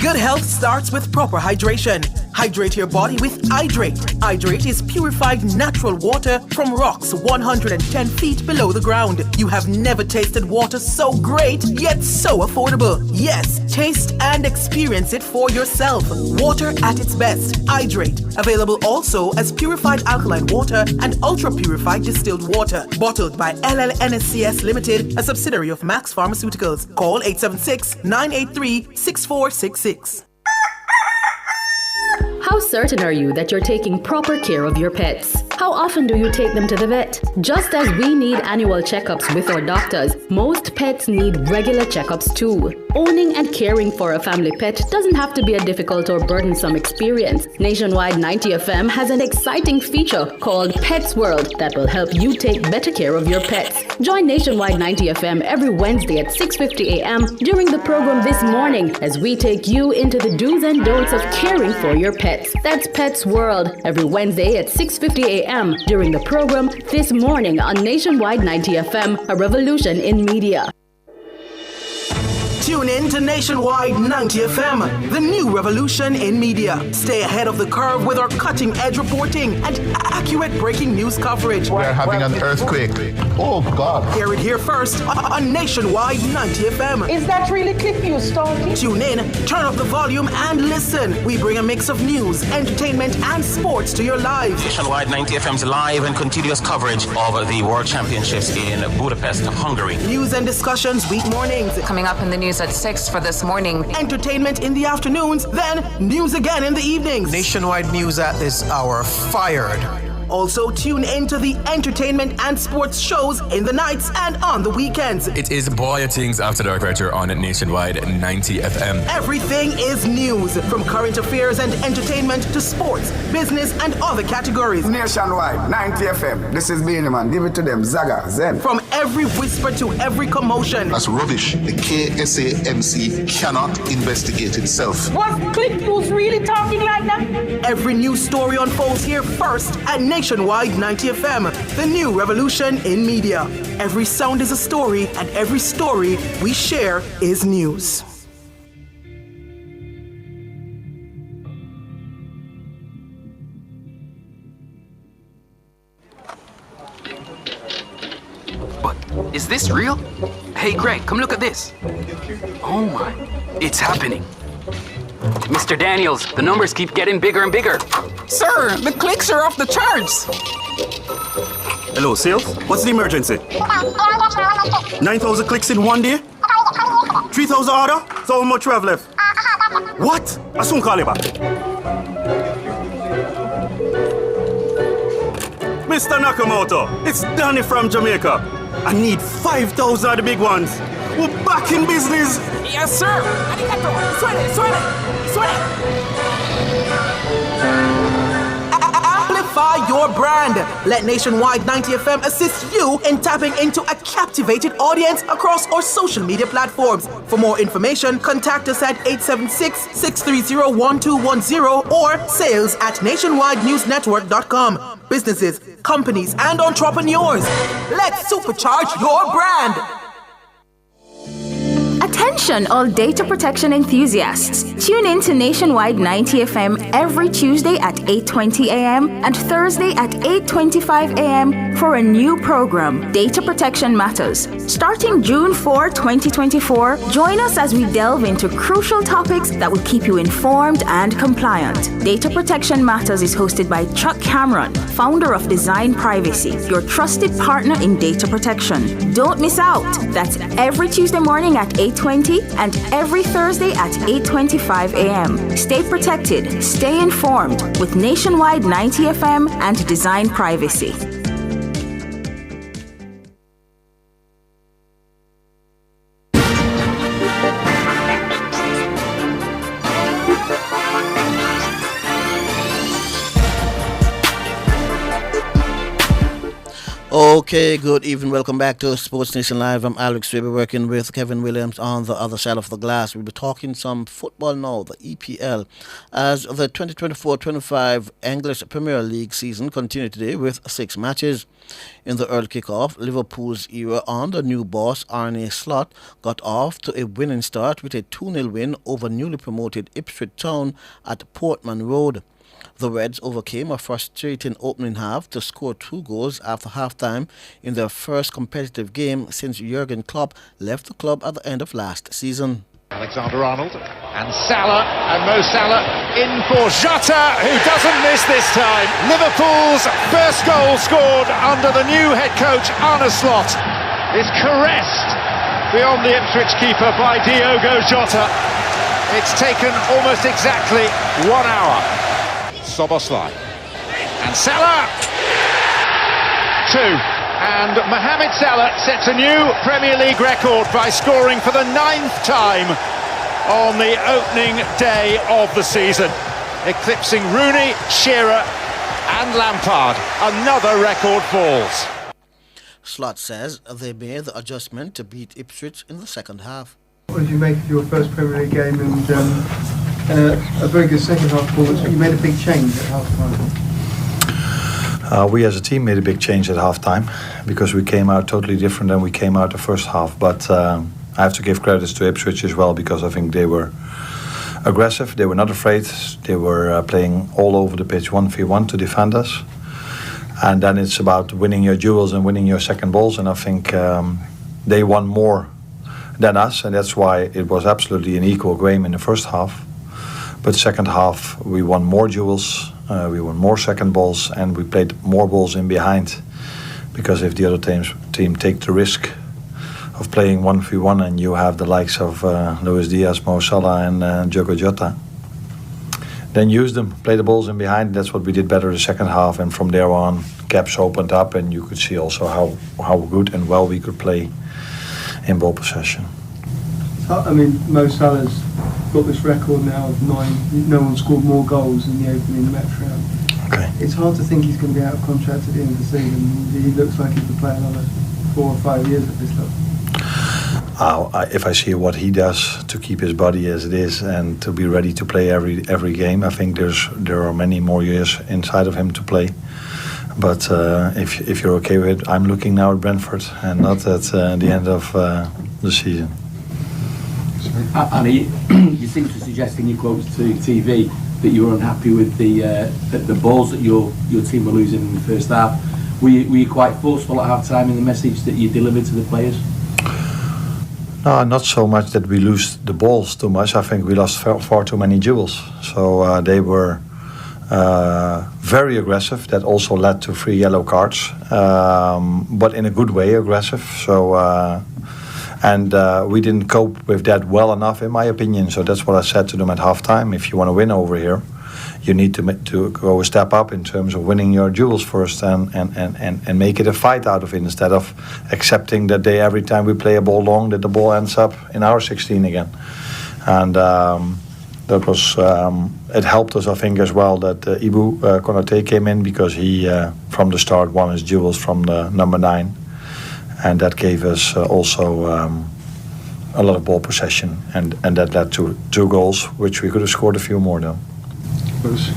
Good health starts with proper hydration. Hydrate your body with Hydrate. Hydrate is purified natural water from rocks 110 feet below the ground. You have never tasted water so great, yet so affordable. Yes, taste and experience it for yourself. Water at its best. Hydrate. Available also as purified alkaline water and ultra-purified distilled water. Bottled by LLNSCS Limited, a subsidiary of Max Pharmaceuticals. Call 876-983-6466. How certain are you that you're taking proper care of your pets? How often do you take them to the vet? Just as we need annual checkups with our doctors, most pets need regular checkups too. Owning and caring for a family pet doesn't have to be a difficult or burdensome experience. Nationwide 90 FM has an exciting feature called Pets World that will help you take better care of your pets. Join Nationwide 90 FM every Wednesday at 6:50 a.m. during the program This Morning as we take you into the do's and don'ts of caring for your pets. That's Pets World every Wednesday at 6:50 a.m. during the program This Morning on Nationwide 90 FM, a revolution in media. Tune in to Nationwide 90 FM, the new revolution in media. Stay ahead of the curve with our cutting-edge reporting and accurate breaking news coverage. We're having an earthquake. Oh, God. Hear it here first on Nationwide 90 FM. Is that really clip you, Stalky? Tune in, turn up the volume and listen. We bring a mix of news, entertainment and sports to your lives. Nationwide 90 FM's live and continuous coverage of the World Championships in Budapest, Hungary. News and discussions week mornings. Coming up in the news at 6 for this morning. Entertainment in the afternoons, then news again in the evenings. Nationwide news at this hour. Fired. Also tune in to the entertainment and sports shows in the nights and on the weekends. It is Boy Things After Dark right here on Nationwide 90 FM. Everything is news, from current affairs and entertainment to sports, business and other categories. Nationwide 90 FM. This is Beanie Man. Give it to them. Zaga, Zen. From every whisper to every commotion. That's rubbish. The KSAMC cannot investigate itself. Was Clip News really talking like that? Every news story unfolds here first at Nationwide 90 FM, the new revolution in media. Every sound is a story, and every story we share is news. But is this real? Hey, Greg, come look at this. Oh my, it's happening. Mr. Daniels, the numbers keep getting bigger and bigger. Sir, the clicks are off the charts. Hello, sales? What's the emergency? 9,000 clicks in one day? 3,000 order? So how much we have left? What? I soon call you back. Mr. Nakamoto, it's Danny from Jamaica. I need 5,000 of the big ones. We're back in business. Yes, sir. Arigato. Suene. Amplify your brand. Let Nationwide 90 FM assist you in tapping into a captivated audience across our social media platforms. For more information, contact us at 876-630-1210 or sales@nationwidenewsnetwork.com. Businesses, companies, and entrepreneurs, let's supercharge your brand. Attention all data protection enthusiasts. Tune in to Nationwide 90 FM every Tuesday at 8:20 a.m. and Thursday at 8:25 a.m. for a new program, Data Protection Matters. Starting June 4, 2024, join us as we delve into crucial topics that will keep you informed and compliant. Data Protection Matters is hosted by Chuck Cameron, founder of Design Privacy, your trusted partner in data protection. Don't miss out. That's every Tuesday morning at 8:20 and every Thursday at 8:25 a.m. Stay protected, stay informed with Nationwide 90 FM and Design Privacy. Okay, good evening. Welcome back to Sports Nation Live. I'm Alex. We'll be working with Kevin Williams on the other side of the glass. We'll be talking some football now, the EPL, as the 2024-25 English Premier League season continued today with 6 matches. In the early kickoff, Liverpool's era under new boss Arne Slot got off to a winning start with a 2-0 win over newly promoted Ipswich Town at Portman Road. The Reds overcame a frustrating opening half to score 2 goals after halftime in their first competitive game since Jurgen Klopp left the club at the end of last season. Alexander-Arnold and Salah, and Mo Salah in for Jota, who doesn't miss this time. Liverpool's first goal scored under the new head coach Arne Slot is caressed beyond the Ipswich keeper by Diogo Jota. It's taken almost exactly 1 hour. Soboslai and Salah 2, and Mohamed Salah sets a new Premier League record by scoring for the 9th time on the opening day of the season, eclipsing Rooney, Shearer and Lampard. Another record falls. Slot says they made the adjustment to beat Ipswich in the second half. What did you make of your first Premier League game and a very good second half performance? You made a big change at half time. We as a team made a big change at half time because we came out totally different than we came out the first half. But I have to give credits to Ipswich as well, because I think they were aggressive, they were not afraid, they were playing all over the pitch 1v1 to defend us. And then it's about winning your duels and winning your second balls, and I think they won more than us, and that's why it was absolutely an equal game in the first half. But second half we won more duels, we won more second balls, and we played more balls in behind, because if the other team take the risk of playing 1v1 and you have the likes of Luis Diaz, Mo Salah and Diogo Jota, then use them, play the balls in behind. That's what we did better the second half, and from there on gaps opened up, and you could see also how good and well we could play in ball possession. I mean, Mo Salah's got this record now of 9. No one scored more goals in the opening match round. Okay. It's hard to think he's going to be out of contract at the end of the season. He looks like he could play another 4 or 5 years at this level. If I see what he does to keep his body as it is and to be ready to play every game, I think there are many more years inside of him to play. But if you're okay with it, I'm looking now at Brentford and not at the end of the season. Annie, you seem to be suggesting in quotes to TV that you were unhappy with the balls that your team were losing in the first half. Were you quite forceful at half-time in the message that you delivered to the players? No, not so much that we lose the balls too much. I think we lost far too many duels. So they were very aggressive. That also led to 3 yellow cards, but in a good way aggressive. So we didn't cope with that well enough, in my opinion. So that's what I said to them at halftime. If you want to win over here, you need to go a step up in terms of winning your duels first and make it a fight out of it, instead of accepting that every time we play a ball long, that the ball ends up in our 16 again. And that was it helped us, I think, as well that Ibu Konate came in, because he from the start won his duels from the number 9, and that gave us also a lot of ball possession, and that led to 2 goals, which we could have scored a few more though. There's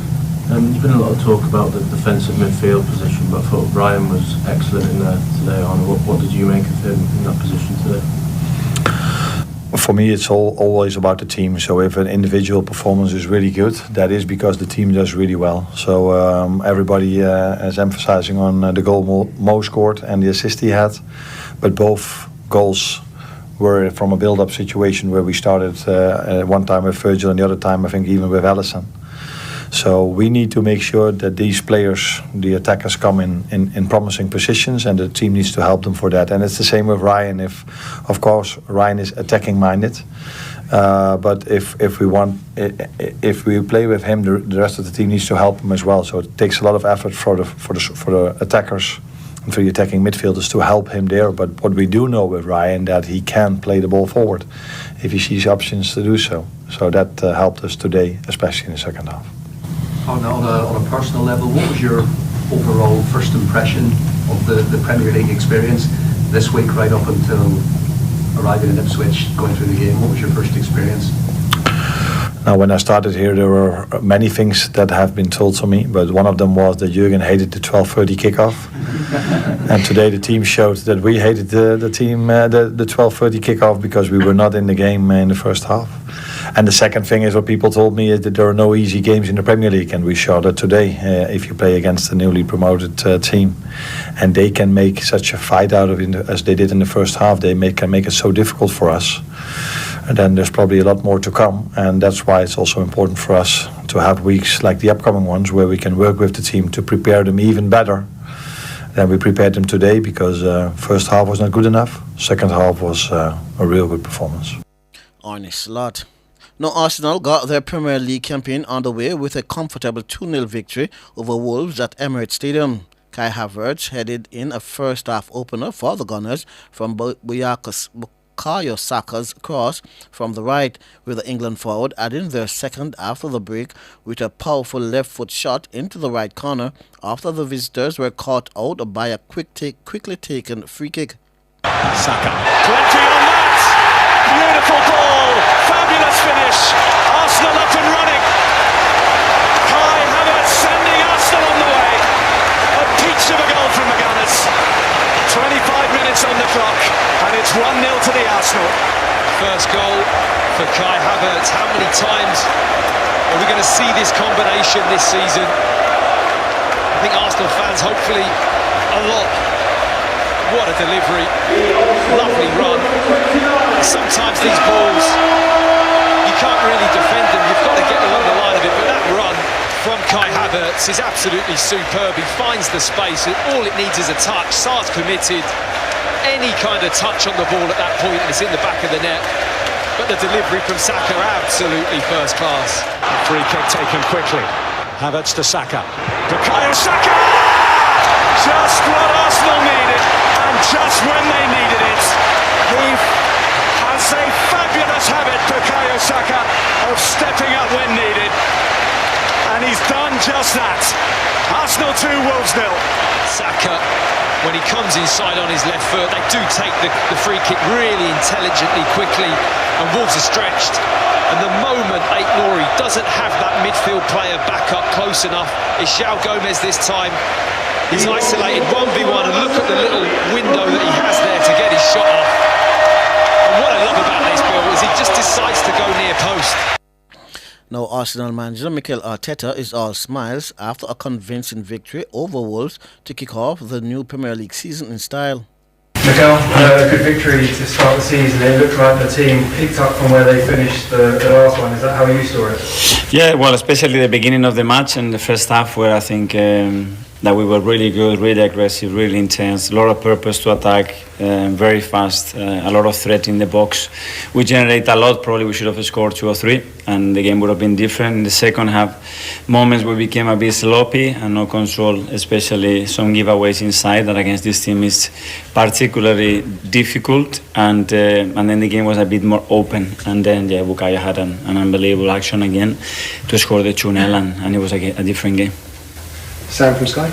been a lot of talk about the defensive midfield position, but I thought Ryan was excellent in there today. What did you make of him in that position today? For me, it's always about the team. So if an individual performance is really good, that is because the team does really well. So everybody is emphasizing on the goal Mo scored and the assist he had, but both goals were from a build-up situation where we started one time with Virgil and the other time I think even with Allison. So we need to make sure that these players, the attackers, come in promising positions, and the team needs to help them for that. And it's the same with Ryan. Of course, Ryan is attacking minded, but if we play with him, the rest of the team needs to help him as well. So it takes a lot of effort for the attackers and for the attacking midfielders to help him there. But what we do know with Ryan, that he can play the ball forward if he sees options to do so. So that helped us today, especially in the second half. On a personal level, what was your overall first impression of the Premier League experience this week, right up until arriving in Ipswich, going through the game? What was your first experience? Now, when I started here, there were many things that have been told to me, but one of them was that Jürgen hated the 12:30 kickoff. And today the team showed that we hated the 12:30 kickoff because we were not in the game in the first half. And the second thing is what people told me is that there are no easy games in the Premier League, and we showed that today. If you play against the newly promoted team, and they can make such a fight out of it as they did in the first half, they can make it so difficult for us. And then there's probably a lot more to come, and that's why it's also important for us to have weeks like the upcoming ones where we can work with the team to prepare them even better than we prepared them today, because first half was not good enough. Second half was a real good performance. Arne Slot. Now, Arsenal got their Premier League campaign underway with a comfortable 2-0 victory over Wolves at Emirates Stadium. Kai Havertz headed in a first-half opener for the Gunners from Bukayo Saka's cross from the right, with the England forward adding their second after the break with a powerful left-foot shot into the right corner after the visitors were caught out by a quickly taken free kick. Saka, plenty on that! Beautiful ball, fabulous finish. Arsenal up and running. Kai Havertz sending Arsenal on the way. A peach of a goal from the Gunners. 25 minutes on the clock, and it's 1-0 to the Arsenal. First goal for Kai Havertz. How many times are we going to see this combination this season? I think Arsenal fans, hopefully, a lot. What a delivery. Lovely run. Sometimes these balls, you can't really defend them. You've got to get along the line of it, but that run from Kai Havertz is absolutely superb. He finds the space, and all it needs is a touch. Sar's committed. Any kind of touch on the ball at that point, and it's in the back of the net. But the delivery from Saka, absolutely first class. Free kick taken quickly. Havertz to Saka. Bukayo Saka! Just what Arsenal needed, and just when they needed it. He has a fabulous habit, Bukayo Saka, of stepping up when needed. And he's done just that. Arsenal 2, Wolves 0. Saka, when he comes inside on his left foot, they do take the free kick really intelligently, quickly, and Wolves are stretched. And the moment Aït-Nouri doesn't have that midfield player back up close enough, it's João Gomez this time. He's isolated 1v1, and look at the little window that he has there to get his shot off. And what I love about this, Bill, is he just decides to go near post. Now, Arsenal manager Mikel Arteta is all smiles after a convincing victory over Wolves to kick off the new Premier League season in style. Mikel, a good victory to start the season. It looked like the team picked up from where they finished the last one. Is that how you saw it? Yeah, well, especially the beginning of the match and the first half, where I think that we were really good, really aggressive, really intense, a lot of purpose to attack, very fast, a lot of threat in the box. We generate a lot. Probably we should have scored 2 or 3, and the game would have been different. In the second half, moments we became a bit sloppy and no control, especially some giveaways inside that against this team is particularly difficult. And then the game was a bit more open. And then Bukayo had an unbelievable action again to score the 2-0, and it was a different game. Sam from Sky.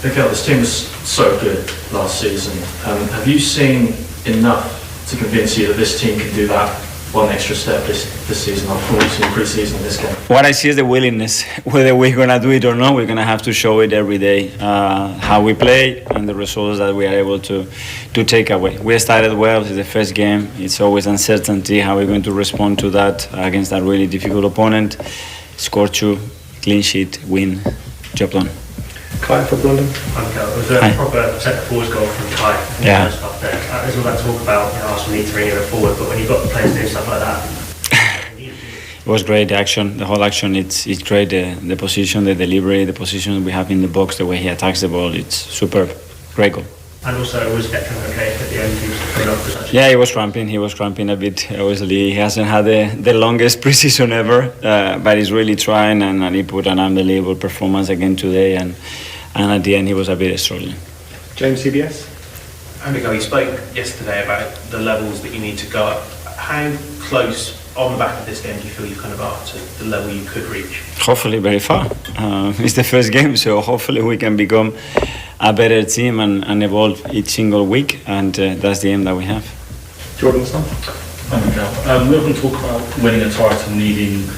Mikel, this team was so good last season. Have you seen enough to convince you that this team can do that one extra step this season, like from what you've seen pre-season in this game? What I see is the willingness. Whether we're going to do it or not, we're going to have to show it every day, how we play and the results that we are able to take away. We started well. It's the first game. It's always uncertainty how we're going to respond to that against a really difficult opponent. Score 2, clean sheet, win. Job done. Kai from London. Was there a proper centre forwards goal from Kai? Yeah. There's all that talk about Arsenal need to bring it forward, but when you've got the players doing stuff like that, it was great. The action, the whole action, it's great. The position, the delivery, the position we have in the box, the way he attacks the ball, it's superb. Great goal. And also, was Declan okay at the end? He was coming up for such. Yeah, he was cramping a bit. Obviously, he hasn't had the longest pre-season ever, but he's really trying, and he put an unbelievable performance again today, and at the end he was a bit struggling. James, CBS. Mikel, you spoke yesterday about the levels that you need to go up. How close on the back of this game do you feel you kind of are to the level you could reach? Hopefully very far. It's the first game, so hopefully we can become a better team and evolve each single week, and that's the aim that we have. Jordan Son. Hi Mikel. We often talk about winning a title needing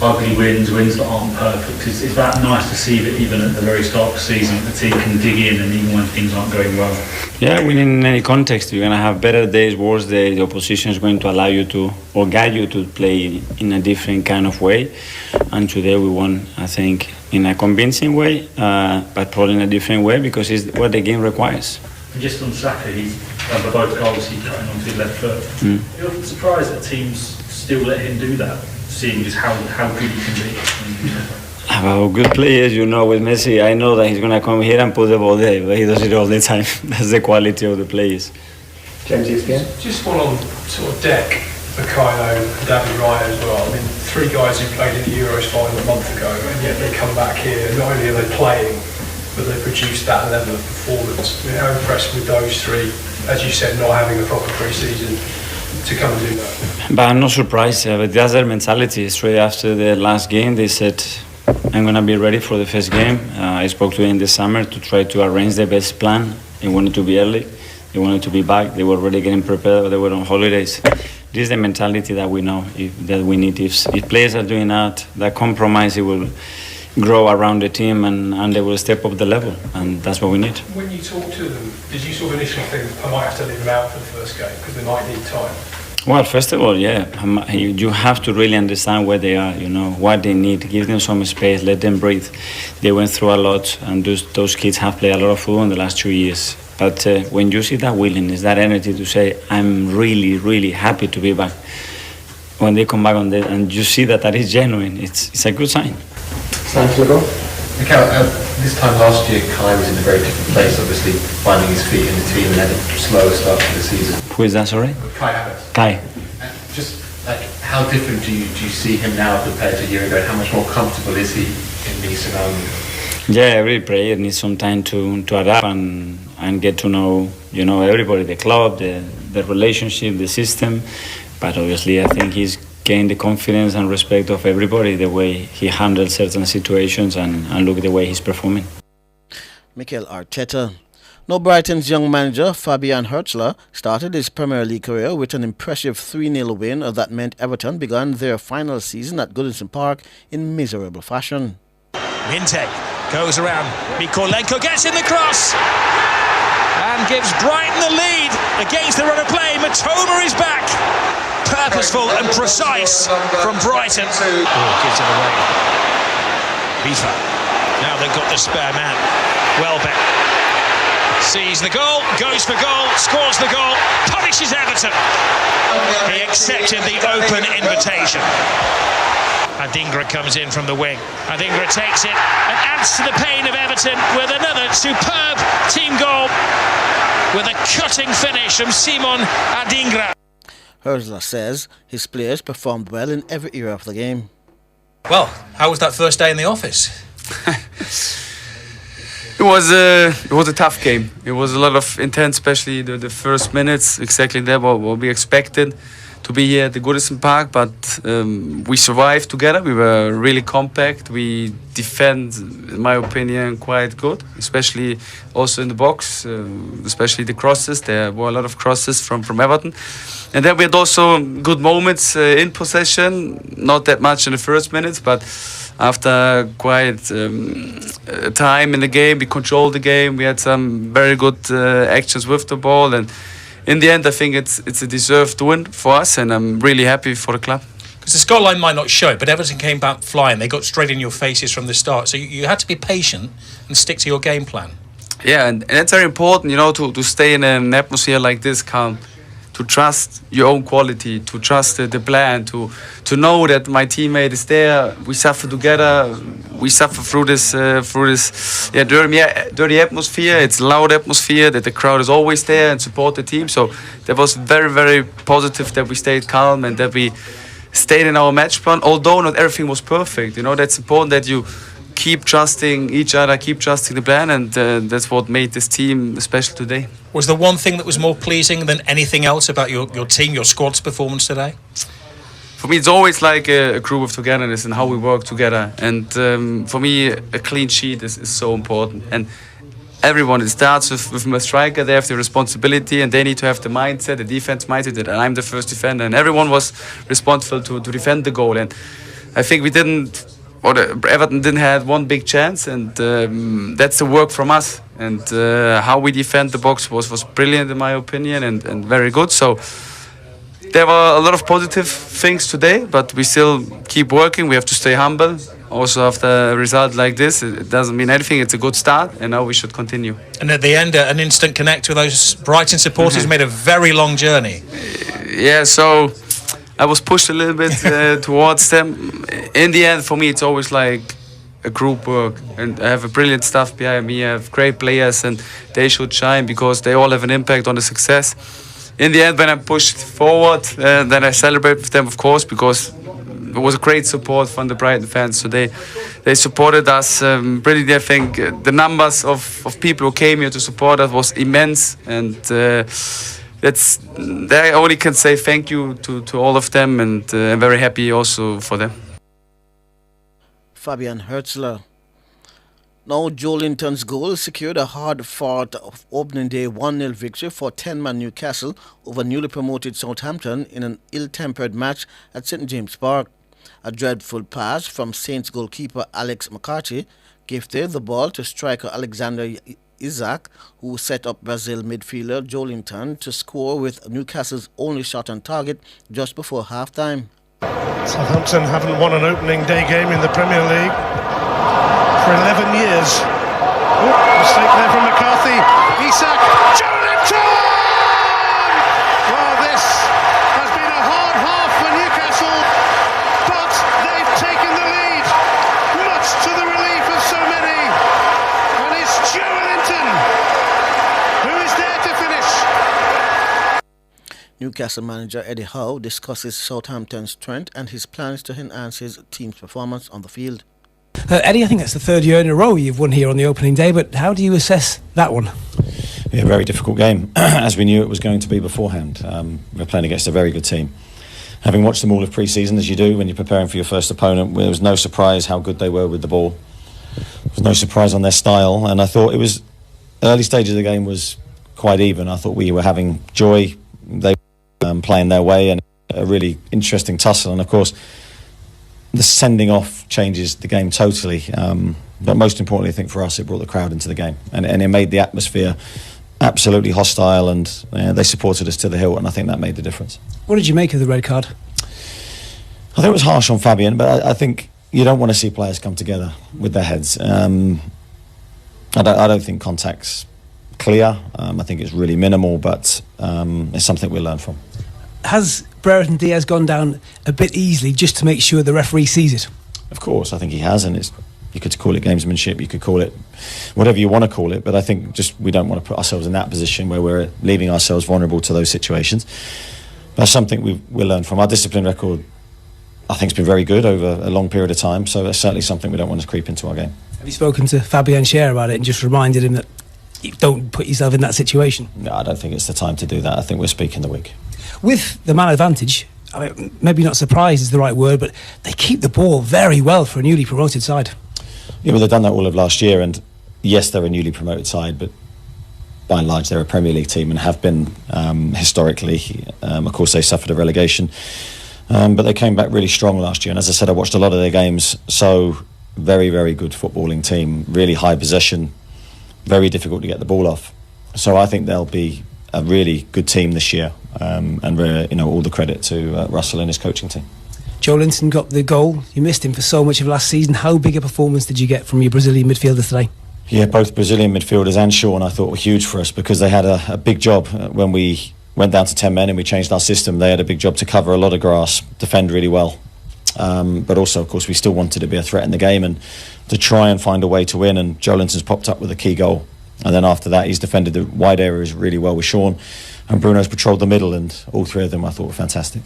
ugly wins that aren't perfect. Is that nice to see that even at the very start of the season the team can dig in, and even when things aren't going well? Yeah, winning in any context. You're going to have better days, worse days. The opposition is going to allow you to, or guide you to play in a different kind of way. And today we won, I think, in a convincing way, but probably in a different way because it's what the game requires. And just on Saka, for both goals, he's cutting onto his left foot. You're often surprised that teams still let him do that, seeing just how good he can be. About good players, with Messi, I know that he's going to come here and put the ball there, but he does it all the time. That's the quality of the players. James, just one on sort of deck for Kaio and David Raya as well. I mean, 3 guys who played in the Euros final a month ago, and yet they come back here. Not only are they playing, but they produced that level of performance. I mean, how impressed with those 3, as you said, not having a proper pre-season, to come and do that? But I'm not surprised. But that's their mentality. Straight after the last game, they said, I'm going to be ready for the first game. I spoke to them in the summer to try to arrange the best plan. They wanted to be early. They wanted to be back. They were already getting prepared, but they were on holidays. This is the mentality that we know, that we need. If players are doing that compromise, it will grow around the team and they will step up the level, and that's what we need. When you talk to them, did you sort of initially think I might have to leave them out for the first game because they might need time? Well, first of all, you have to really understand where they are, what they need. Give them some space, let them breathe. They went through a lot, and those kids have played a lot of football in the last 2 years. But when you see that willingness, that energy to say, I'm really, really happy to be back, when they come back on that, and you see that is genuine, it's a good sign. Thanks, Mikel. This time last year, Kai was in a very different place, obviously finding his feet in the team and had a slower start to the season. Who is that, sorry? Kai Havertz. Kai. Just how different do you see him now compared to a year ago, and how much more comfortable is he in these surroundings? Yeah, every player needs some time to adapt and get to know, everybody, the club, the relationship, the system. But obviously, I think he's gained the confidence and respect of everybody, the way he handles certain situations and look at the way he's performing. Mikel Arteta. Now Brighton's young manager Fabian Hürzeler started his Premier League career with an impressive 3-0 win that meant Everton began their final season at Goodison Park in miserable fashion. Minte goes around, Mikolenko gets in the cross and gives Brighton the lead against the run of play. Matoma is back. purposeful and precise from Brighton. Oh, gives it away. Bifa. Now they've got the spare man. Welbeck sees the goal, goes for goal, scores the goal, punishes Everton. He accepted the open invitation. Adingra comes in from the wing. Adingra takes it and adds to the pain of Everton with another superb team goal with a cutting finish from Simon Adingra. Hertzler says his players performed well in every era of the game. Well, how was that first day in the office? It was a tough game. It was a lot of intense, especially the first minutes. Exactly that what we expected to be here at the Goodison Park, but we survived together. We were really compact. We defend, in my opinion, quite good, especially also in the box, especially the crosses. There were a lot of crosses from Everton. And then we had also good moments in possession, not that much in the first minutes, but after quite time in the game, we controlled the game. We had some very good actions with the ball, and in the end, I think it's a deserved win for us, and I'm really happy for the club. Because the scoreline might not show it, but Everton came back flying. They got straight in your faces from the start. So you had to be patient and stick to your game plan. Yeah, and it's very important, you know, to stay in an atmosphere like this, calm, to trust your own quality, to trust the plan, to know that my teammate is there. We suffer together. We suffer through this dirty atmosphere. It's a loud atmosphere, that the crowd is always there and support the team. So that was very, very positive that we stayed calm and that we stayed in our match plan. Although not everything was perfect, you know, that's important that you keep trusting each other, keep trusting the plan, and that's what made this team special today. Was there one thing that was more pleasing than anything else about your team, your squad's performance today? For me, it's always like a group of togetherness and how we work together. And for me, a clean sheet is so important. And everyone, it starts with my striker. They have the responsibility and they need to have the mindset, the defense mindset, that I'm the first defender. And everyone was responsible to defend the goal. And I think Everton didn't have one big chance, and that's the work from us. And how we defend the box was brilliant in my opinion, and very good. So there were a lot of positive things today, but we still keep working. We have to stay humble. Also, after a result like this, it doesn't mean anything. It's a good start, and now we should continue. And at the end, an instant connect with those Brighton supporters made a very long journey. Yeah, so I was pushed a little bit towards them. In the end, for me, it's always like a group work, and I have a brilliant staff behind me. I have great players, and they should shine because they all have an impact on the success. In the end, when I pushed forward, then I celebrate with them, of course, because it was a great support from the Brighton fans. So they supported us brilliantly. I think the numbers of people who came here to support us was immense, and I only can say thank you to all of them, and I'm very happy also for them. Fabian Hertzler. Now, Joe Linton's goal secured a hard-fought opening day 1-0 victory for 10-man Newcastle over newly promoted Southampton in an ill-tempered match at St James Park. A dreadful pass from Saints goalkeeper Alex McCarthy gifted the ball to striker Alexander Isak, who set up Brazil midfielder Joe Linton to score with Newcastle's only shot on target just before half-time. Southampton haven't won an opening day game in the Premier League for 11 years. Mistake there from McCarthy. Isak, Joe Linton! Well, this has been a hard half for Newcastle, but they've taken the lead, much to the relief of so many. And it's Joe Linton who is there to finish. Newcastle manager Eddie Howe discusses Southampton's strength and his plans to enhance his team's performance on the field. Eddie, I think that's the third year in a row you've won here on the opening day, but how do you assess that one? Yeah, very difficult game, as we knew it was going to be beforehand. We're playing against a very good team. Having watched them all of pre-season, as you do when you're preparing for your first opponent, there was no surprise how good they were with the ball. There was no surprise on their style, and I thought it was early stages of the game was quite even. I thought we were having joy. They were playing their way, and a really interesting tussle. And of course, the sending off changes the game totally. But most importantly, I think for us, it brought the crowd into the game, and it made the atmosphere absolutely hostile, and they supported us to the hilt, and I think that made the difference. What did you make of the red card? I think it was harsh on Fabian, but I think you don't want to see players come together with their heads. I don't think contact's clear. I think it's really minimal, but it's something we learn from. Has Brereton Diaz gone down a bit easily just to make sure the referee sees it? Of course, I think he has, and you could call it gamesmanship, you could call it whatever you want to call it, but I think just we don't want to put ourselves in that position where we're leaving ourselves vulnerable to those situations. That's something we'll learn from. Our discipline record, I think, has been very good over a long period of time, so that's certainly something we don't want to creep into our game. Have you spoken to Fabian Schär about it and just reminded him that you don't put yourself in that situation? No, I don't think it's the time to do that. I think we're speaking the week. With the man advantage, I mean, maybe not surprised is the right word, but they keep the ball very well for a newly promoted side. Yeah, well, they've done that all of last year, and yes, they're a newly promoted side, but by and large, they're a Premier League team and have been historically. Of course, they suffered a relegation, but they came back really strong last year. And as I said, I watched a lot of their games. So very, very good footballing team, really high possession, very difficult to get the ball off. So I think they'll be a really good team this year, and all the credit to Russell and his coaching team. Joe Linton got the goal. You missed him for so much of last season. How big a performance did you get from your Brazilian midfielders today? Yeah, both Brazilian midfielders and Sean I thought were huge for us, because they had a big job when we went down to 10 men and we changed our system. They had a big job to cover a lot of grass, defend really well, but also, of course, we still wanted to be a threat in the game and to try and find a way to win, and Joe Linton's popped up with a key goal, and then after that he's defended the wide areas really well with Sean, and Bruno's patrolled the middle, and all three of them I thought were fantastic.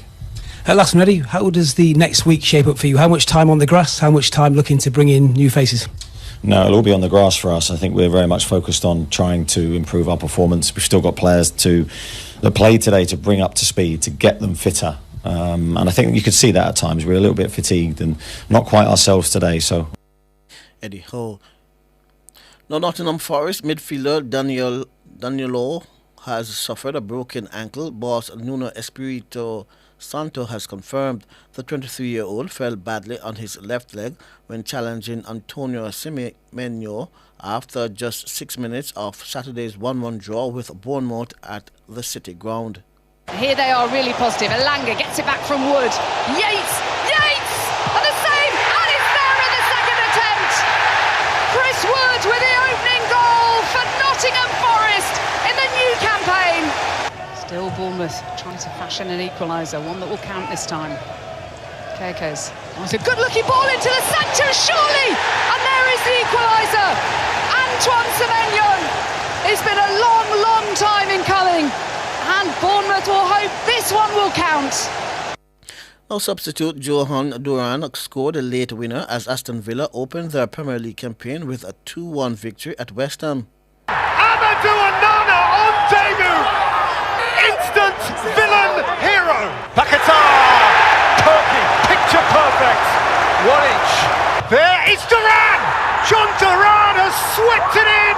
Last one, Eddie, how does the next week shape up for you? How much time on the grass? How much time looking to bring in new faces? No, it'll all be on the grass for us. I think we're very much focused on trying to improve our performance. We've still got players that played today to bring up to speed, to get them fitter. And I think you could see that at times. We're a little bit fatigued and not quite ourselves today. So, Eddie Howe. Now, Nottingham Forest midfielder Danilo has suffered a broken ankle. Boss Nuno Espirito Santo has confirmed the 23-year-old fell badly on his left leg when challenging Antonio Semenyo after just 6 minutes of Saturday's 1-1 draw with Bournemouth at the City Ground. Here they are really positive. Elanga gets it back from Wood. Yates! And the save! And it's there in the second attempt! Chris Wood with the opening goal for Nottingham Forest in the new campaign. Still Bournemouth trying to fashion an equaliser, one that will count this time. Keikes. Oh, it's a good-looking ball into the centre, surely! And there is the equaliser! Antoine Semenyo! It's been a long, long time in coming. And Bournemouth will hope this one will count. Now, substitute Johan Duran scored a late winner as Aston Villa opened their Premier League campaign with a 2-1 victory at West Ham. Amadou Onana on debut! Instant villain hero! Paquetá! Turkey, picture perfect! 1 inch. There is Duran! John Duran has swept it in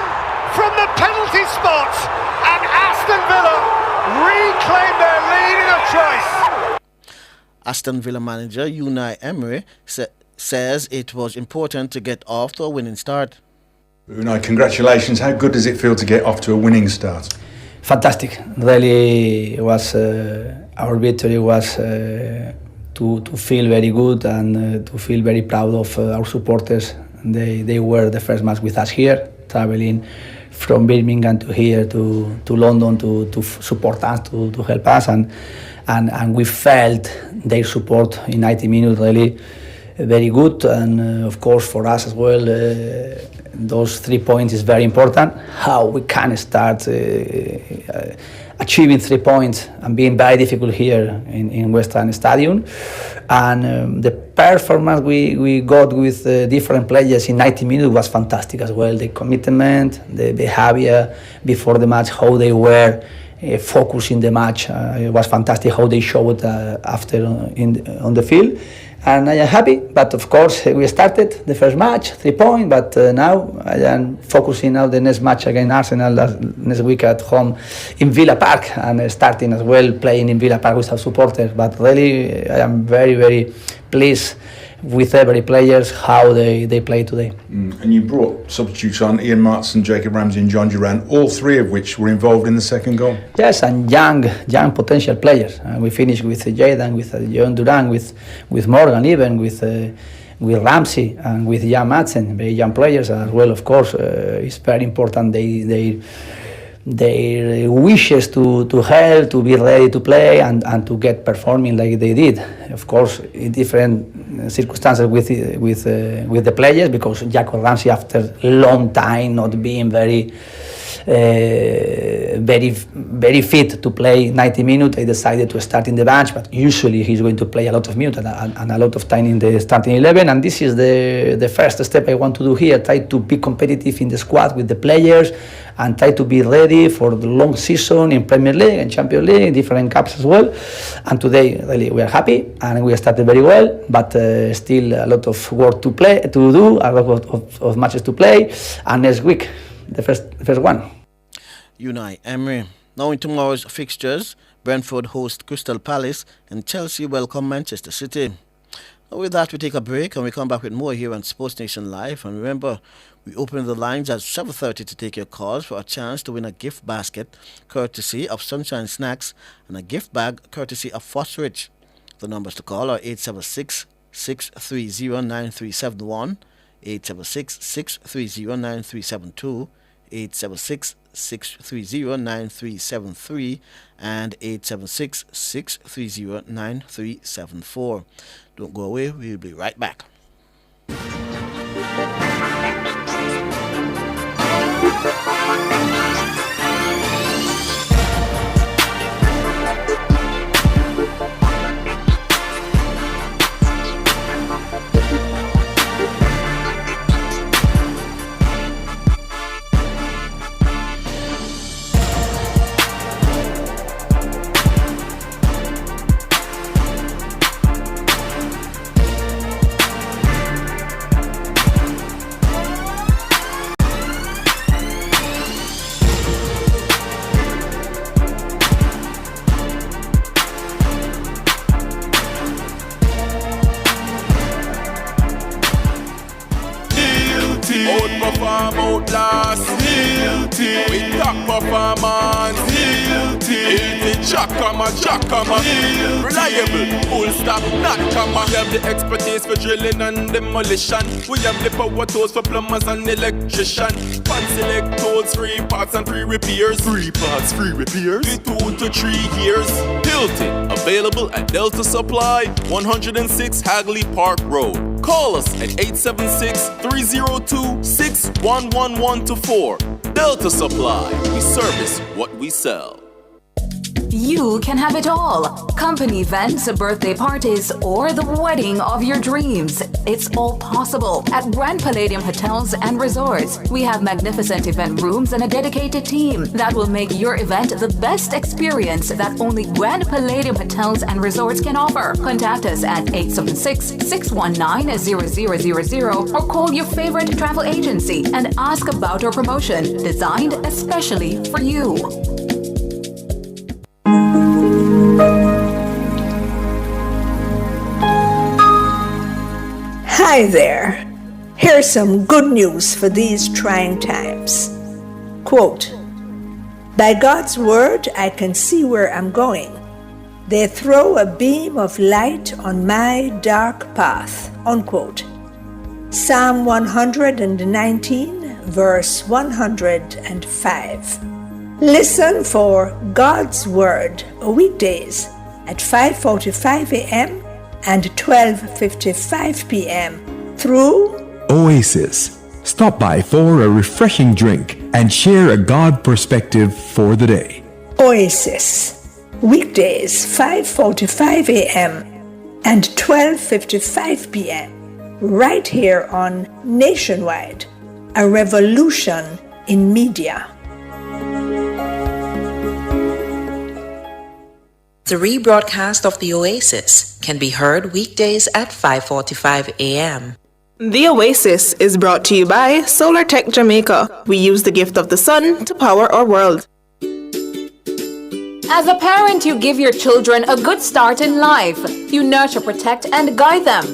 from the penalty spot, and Aston Villa reclaim their lead in a trice. Aston Villa manager Unai Emery says it was important to get off to a winning start. Unai, congratulations. How good does it feel to get off to a winning start? Fantastic. Really was our victory was to feel very good and to feel very proud of our supporters. They were the first match with us here, traveling from Birmingham to here to London to support us, to help us, and we felt their support in 90 minutes really very good, and of course for us as well those 3 points is very important. How we can start achieving 3 points and being very difficult here in West Ham Stadium, and the performance we got with different players in 90 minutes was fantastic as well. The commitment, the behavior before the match, how they were focused in the match, it was fantastic how they showed after on the field. And I am happy, but of course we started the first match, 3 points, but now I am focusing now the next match against Arsenal next week at home in Villa Park, and starting as well playing in Villa Park with our supporters. But really I am very, very pleased with every players how they play today. And you brought substitutes on, Ian Martson, Jacob Ramsey and John Duran, all three of which were involved in the second goal. Yes, and young potential players. We finished with Jayden, with John Duran, with Morgan, even with Ramsey and with Ian Martson, very young players as well. Of course, it's very important their wishes to help, to be ready to play and to get performing like they did. Of course, in different circumstances with the players, because Jacob Ramsey, after a long time not being very fit to play 90 minutes, he decided to start in the bench, but usually he's going to play a lot of minutes and a lot of time in the starting 11, and this is the first step I want to do here, try to be competitive in the squad with the players and try to be ready for the long season in Premier League and Champions League, different cups as well. And today, really, we are happy and we started very well, but still a lot of work to do, a lot of matches to play, and next week, the first one. Unai Emery. Now in tomorrow's fixtures, Brentford host Crystal Palace and Chelsea welcome Manchester City. Now with that, we take a break and we come back with more here on Sports Nation Live. And remember, we open the lines at 7:30 to take your calls for a chance to win a gift basket courtesy of Sunshine Snacks and a gift bag courtesy of Fosrich. The numbers to call are 876-630-9371, 876-630-9372, 876-630-9373 and 876-630-9374. Don't go away, we'll be right back. Outperform, outlast, with top performance, Jackama, reliable, full stop, not comma. We have the expertise for drilling and demolition. We have the power tools for plumbers and electrician. Fancy select tools, 3 parts and 3 repairs. 3 parts, 3 repairs. 2 to 3 years. Hilton, available at Delta Supply, 106 Hagley Park Road. Call us at 876-302-6111-4. Delta Supply, we service what we sell. You can have it all. Company events, birthday parties, or the wedding of your dreams. It's all possible at Grand Palladium Hotels and Resorts. We have magnificent event rooms and a dedicated team that will make your event the best experience that only Grand Palladium Hotels and Resorts can offer. Contact us at 876-619-0000 or call your favorite travel agency and ask about our promotion designed especially for you. Hi there. Here's some good news for these trying times. Quote, "By God's word, I can see where I'm going. They throw a beam of light on my dark path." Unquote. Psalm 119, verse 105. Listen for God's Word weekdays at 5:45 a.m. and 12:55 p.m. through Oasis. Stop by for a refreshing drink and share a God perspective for the day. Oasis, weekdays 5:45 a.m. and 12:55 p.m. right here on Nationwide, a revolution in media. The rebroadcast of the Oasis can be heard weekdays at 5:45 a.m. The Oasis is brought to you by Solar Tech Jamaica. We use the gift of the sun to power our world. As a parent, you give your children a good start in life. You nurture, protect, and guide them.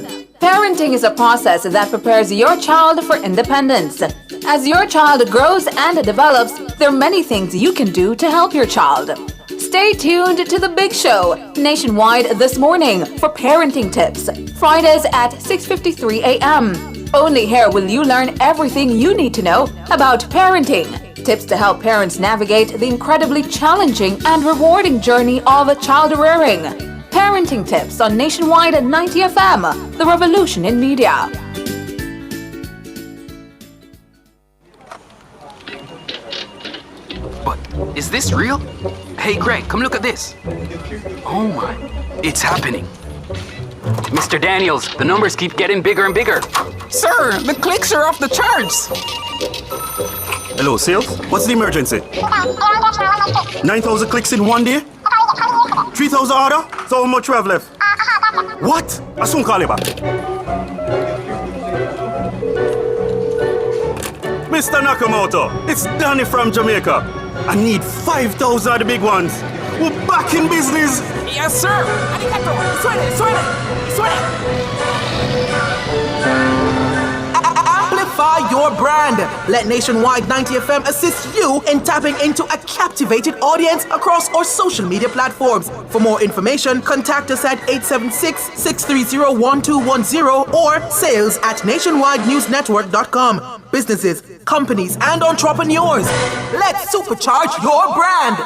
Parenting is a process that prepares your child for independence. As your child grows and develops, there are many things you can do to help your child. Stay tuned to The Big Show, nationwide this morning, for parenting tips. Fridays at 6:53 a.m. Only here will you learn everything you need to know about parenting. Tips to help parents navigate the incredibly challenging and rewarding journey of child rearing. Parenting tips on Nationwide at 90 FM, the revolution in media. But is this real? Hey Greg, come look at this. Oh my, it's happening. Mr. Daniels, the numbers keep getting bigger and bigger. Sir, the clicks are off the charts. Hello, sales? What's the emergency? 9,000 clicks in one day? 3,000 order? So how much we have left? What? I soon call you back. Mr. Nakamoto, it's Danny from Jamaica. I need 5,000 of the big ones. We're back in business. Yes, sir. Arigato. Suene. Amplify your brand. Let Nationwide 90 FM assist you in tapping into a captivated audience across our social media platforms. For more information, contact us at 876-630-1210 or sales@nationwidenewsnetwork.com. Businesses, companies, and entrepreneurs, let's supercharge your brand.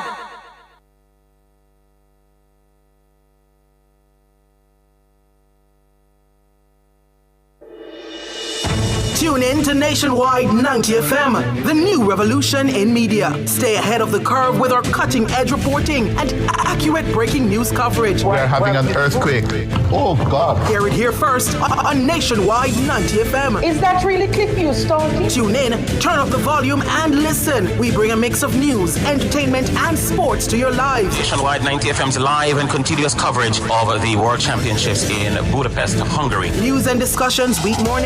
Tune in to Nationwide 90 FM, the new revolution in media. Stay ahead of the curve with our cutting-edge reporting and accurate breaking news coverage. We're having an earthquake. Oh, God. Hear it here first on Nationwide 90 FM. Is that really clip news, Stalky? Tune in, turn up the volume, and listen. We bring a mix of news, entertainment, and sports to your lives. Nationwide 90 FM's live and continuous coverage of the World Championships in Budapest, Hungary. News and discussions week morning.